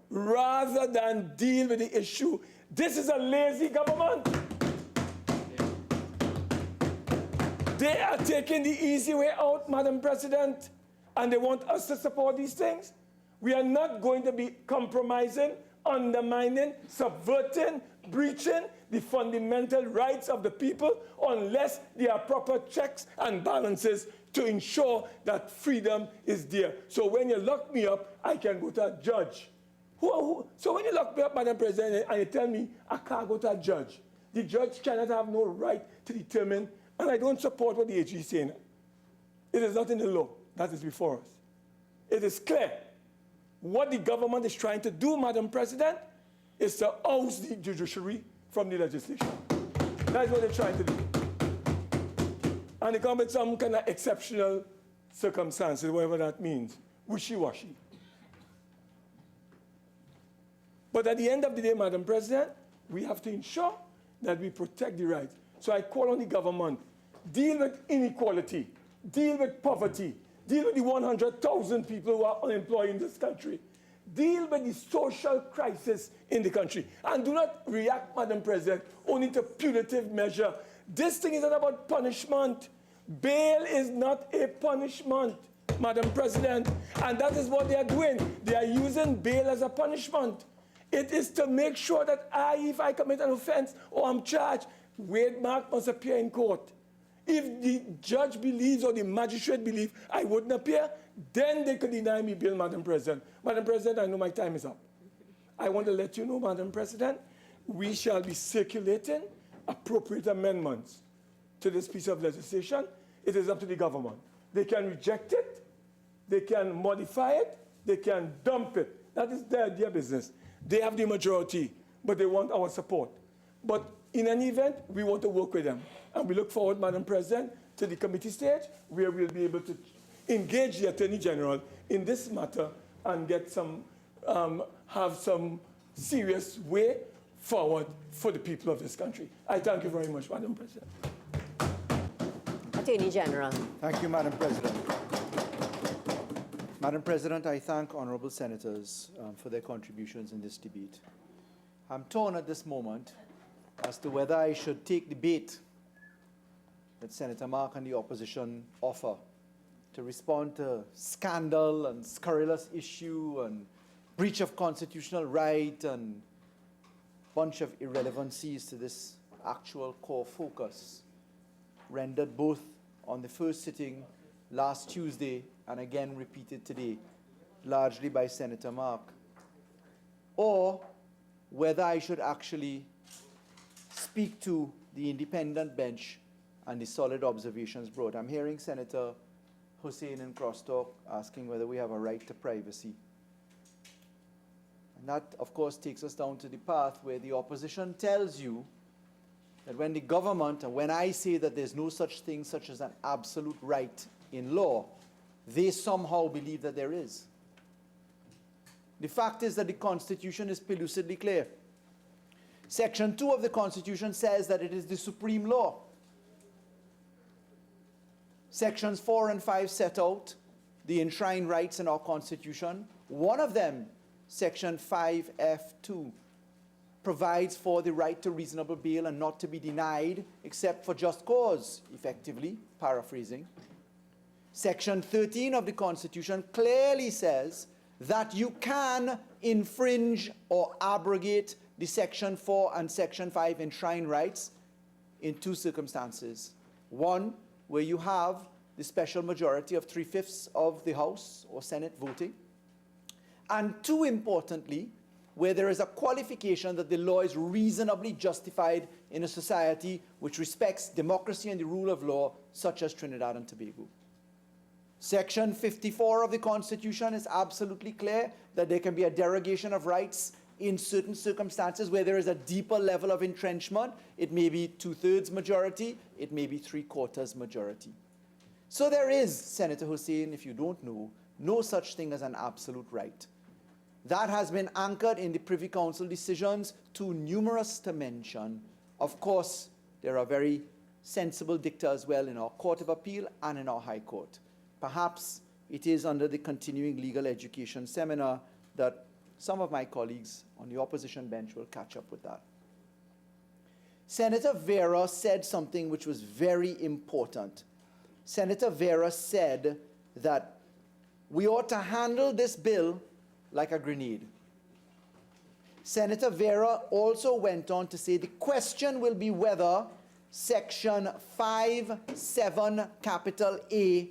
rather than deal with the issue. This is a lazy government. They are taking the easy way out, Madam President, and they want us to support these things. We are not going to be compromising, undermining, subverting, breaching the fundamental rights of the people unless there are proper checks and balances to ensure that freedom is there. So when you lock me up, I can go to a judge. So when you lock me up, Madam President, and you tell me I can't go to a judge, the judge cannot have no right to determine, and I don't support what the AG is saying. It is not in the law that is before us. It is clear. What the government is trying to do, Madam President, is to oust the judiciary from the legislation. That's what they're trying to do. And they come with some kind of exceptional circumstances, whatever that means, wishy-washy. But at the end of the day, Madam President, we have to ensure that we protect the rights. So I call on the government, deal with inequality, deal with poverty, deal with the 100,000 people who are unemployed in this country, deal with the social crisis in the country, and do not react, Madam President, only to punitive measure. This thing is not about punishment. Bail is not a punishment, Madam President, and that is what they are doing. They are using bail as a punishment. It is to make sure that if I commit an offense or I'm charged, Wade Mark must appear in court. If the judge believes or the magistrate believes I wouldn't appear, then they could deny me bail, Madam President. Madam President, I know my time is up. I want to let you know, Madam President, we shall be circulating appropriate amendments to this piece of legislation. It is up to the government. They can reject it, they can modify it, they can dump it. That is their business. They have the majority, but they want our support. But in any event, we want to work with them. And we look forward, Madam President, to the committee stage where we'll be able to engage the Attorney General in this matter and get some, have some serious way forward for the people of this country. I thank you very much, Madam President. Attorney General. Thank you, Madam President. Madam President, I thank honourable senators for their contributions in this debate. I'm torn at this moment as to whether I should take the bait that Senator Mark and the opposition offer to respond to scandal and scurrilous issue and breach of constitutional right and bunch of irrelevancies to this actual core focus, rendered both on the first sitting last Tuesday and again repeated today, largely by Senator Mark, or whether I should actually speak to the independent bench and the solid observations brought. I'm hearing Senator Hussain in crosstalk asking whether we have a right to privacy. And that, of course, takes us down to the path where the opposition tells you that when the government, and when I say that there's no such thing such as an absolute right in law, they somehow believe that there is. The fact is that the Constitution is pellucidly clear. Section 2 of the Constitution says that it is the supreme law. Sections 4 and 5 set out the enshrined rights in our Constitution. One of them, Section 5F2, provides for the right to reasonable bail and not to be denied except for just cause, effectively, paraphrasing. Section 13 of the Constitution clearly says that you can infringe or abrogate the Section 4 and Section 5 enshrined rights in two circumstances. One, where you have the special majority of 3/5 of the House or Senate voting. And two, importantly, where there is a qualification that the law is reasonably justified in a society which respects democracy and the rule of law, such as Trinidad and Tobago. Section 54 of the Constitution is absolutely clear that there can be a derogation of rights in certain circumstances where there is a deeper level of entrenchment. It may be 2/3 majority, it may be 3/4 majority. So there is, Senator Hussain, if you don't know, no such thing as an absolute right. That has been anchored in the Privy Council decisions, too numerous to mention. Of course, there are very sensible dicta as well in our Court of Appeal and in our High Court. Perhaps it is under the continuing legal education seminar that some of my colleagues on the opposition bench will catch up with that. Senator Vera said something which was very important. Senator Vera said that we ought to handle this bill like a grenade. Senator Vera also went on to say the question will be whether Section 5(7) capital A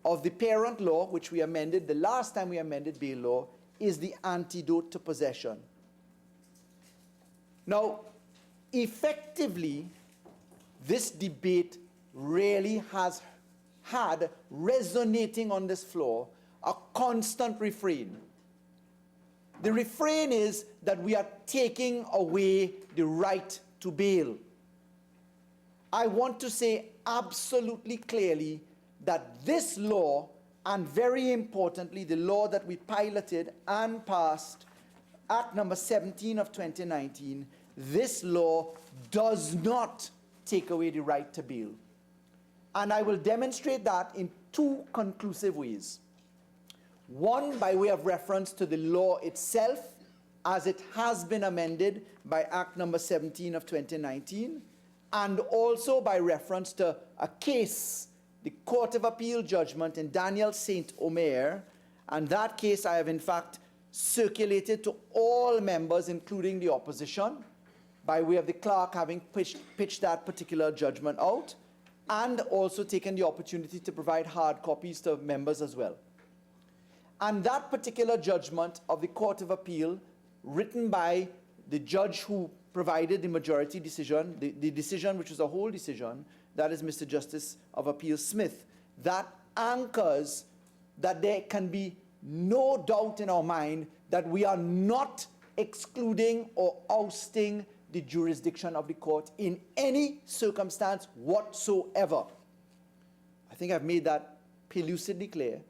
of the parent law, which we amended the last time we amended bail law, is the antidote to possession. Now, effectively, this debate really has had resonating on this floor a constant refrain. The refrain is that we are taking away the right to bail. I want to say absolutely clearly that this law, and very importantly, the law that we piloted and passed, Act number 17 of 2019, this law does not take away the right to bail. And I will demonstrate that in two conclusive ways. One, by way of reference to the law itself, as it has been amended by Act number 17 of 2019, and also by reference to a case, the Court of Appeal judgment in Daniel St. Omer, and that case I have in fact circulated to all members, including the opposition, by way of the clerk having pitched that particular judgment out, and also taken the opportunity to provide hard copies to members as well. And that particular judgment of the Court of Appeal, written by the judge who provided the majority decision, the decision which was a whole decision, that is Mr. Justice of Appeal Smith, that anchors that there can be no doubt in our mind that we are not excluding or ousting the jurisdiction of the court in any circumstance whatsoever. I think I've made that pellucidly clear.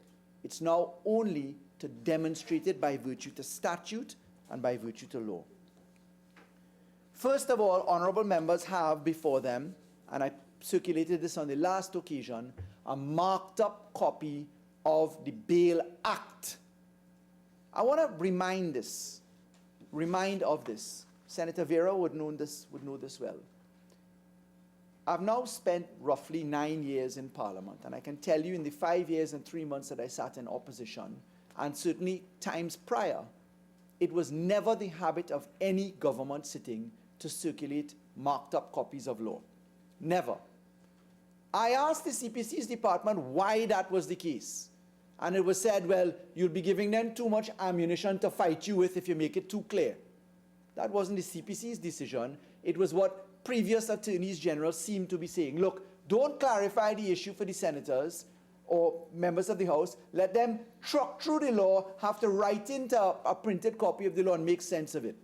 It's now only to demonstrate it by virtue to statute and by virtue to law. First of all, honorable members have before them, and I circulated this on the last occasion, a marked up copy of the Bail Act. I want to remind of this. Senator Vera would know this well. I've now spent roughly 9 years in Parliament, and I can tell you in the 5 years and 3 months that I sat in opposition, and certainly times prior, it was never the habit of any government sitting to circulate marked up copies of law. Never. I asked the CPC's department why that was the case. And it was said, well, you'll be giving them too much ammunition to fight you with if you make it too clear. That wasn't the CPC's decision. It was what previous attorneys general seemed to be saying. Look, don't clarify the issue for the senators or members of the House. Let them truck through the law, have to write into a printed copy of the law and make sense of it.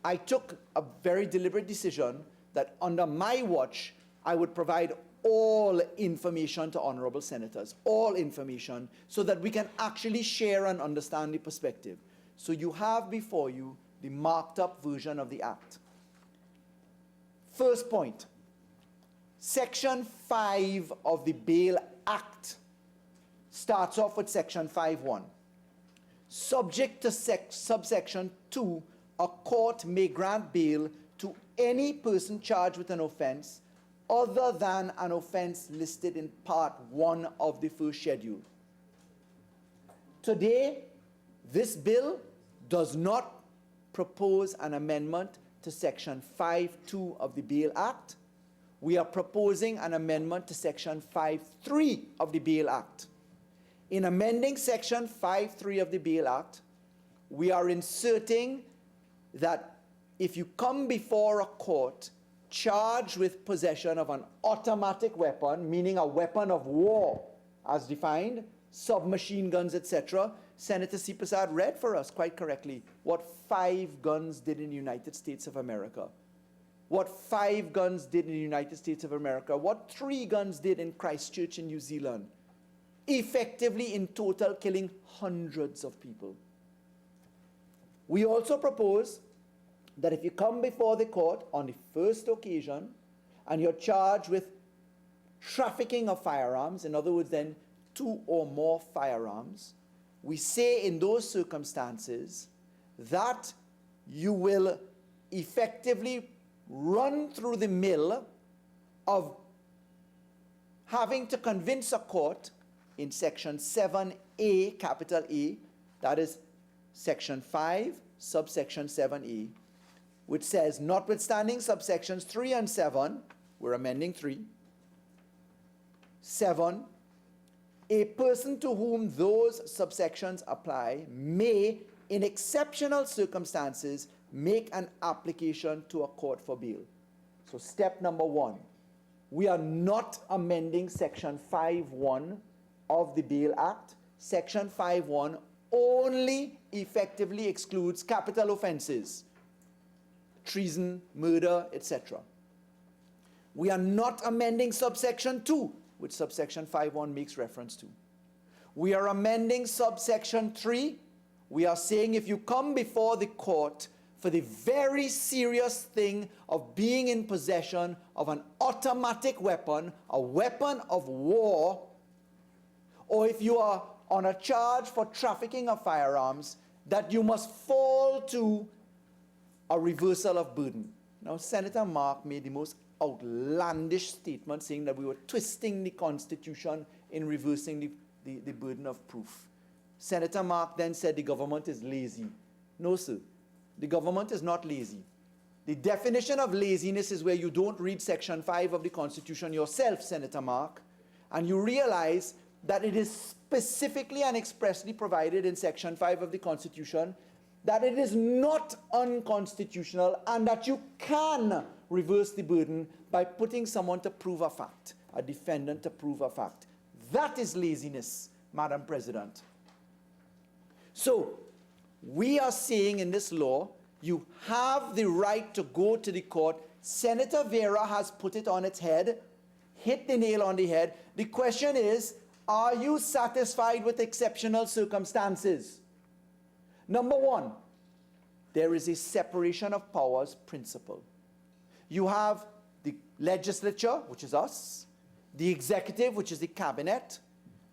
I took a very deliberate decision that under my watch, I would provide all information to honorable senators, all information, so that we can actually share and understand the perspective. So you have before you the marked up version of the Act. First point, Section 5 of the Bail Act starts off with Section 5(1). Subject to subsection 2 a court may grant bail to any person charged with an offense other than an offense listed in Part 1 of the first schedule. Today, this bill does not propose an amendment to Section 5.2 of the Bail Act. We are proposing an amendment to Section 5.3 of the Bail Act. In amending Section 5.3 of the Bail Act, we are inserting that if you come before a court charged with possession of an automatic weapon, meaning a weapon of war as defined, submachine guns, etc., Senator Seepersad read for us quite correctly what 5 guns did in the United States of America. What 5 guns did in the United States of America. What 3 guns did in Christchurch in New Zealand. Effectively, in total, killing hundreds of people. We also propose that if you come before the court on the first occasion and you're charged with trafficking of firearms, in other words, then 2 or more firearms, we say in those circumstances that you will effectively run through the mill of having to convince a court in Section 7A, capital A, that is Section 5, subsection 7A, which says, notwithstanding subsections 3 and 7, we're amending 3, 7, a person to whom those subsections apply may, in exceptional circumstances, make an application to a court for bail. So step number 1, we are not amending Section 5.1 of the Bail Act. Section 5.1 only effectively excludes capital offenses, treason, murder, etc. We are not amending subsection 2, which subsection 5.1 makes reference to. We are amending subsection 3. We are saying if you come before the court for the very serious thing of being in possession of an automatic weapon, a weapon of war, or if you are on a charge for trafficking of firearms, that you must fall to a reversal of burden. Now, Senator Mark made the most outlandish statement saying that we were twisting the Constitution in reversing the burden of proof. Senator Mark then said the government is lazy. No, sir. The government is not lazy. The definition of laziness is where you don't read Section 5 of the Constitution yourself, Senator Mark, and you realize that it is specifically and expressly provided in Section 5 of the Constitution that it is not unconstitutional and that you can reverse the burden by putting someone to prove a fact, a defendant to prove a fact. That is laziness, Madam President. So, we are saying in this law, you have the right to go to the court. Senator Vera has put it on its head, hit the nail on the head. The question is, are you satisfied with exceptional circumstances? Number 1, there is a separation of powers principle. You have the legislature, which is us, the executive, which is the cabinet,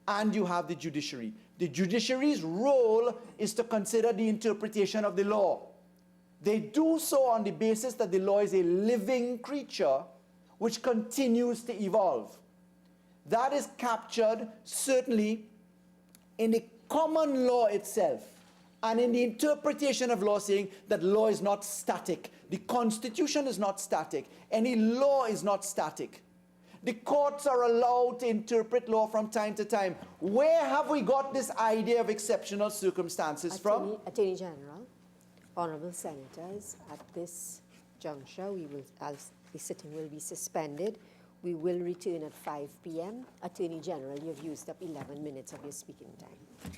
and you have the judiciary. The judiciary's role is to consider the interpretation of the law. They do so on the basis that the law is a living creature which continues to evolve. That is captured certainly in the common law itself and in the interpretation of law, saying that law is not static. The Constitution is not static. Any law is not static. The courts are allowed to interpret law from time to time. Where have we got this idea of exceptional circumstances from? Attorney General, honorable senators, at this juncture, as the sitting will be suspended. We will return at 5 p.m. Attorney General, you've used up 11 minutes of your speaking time.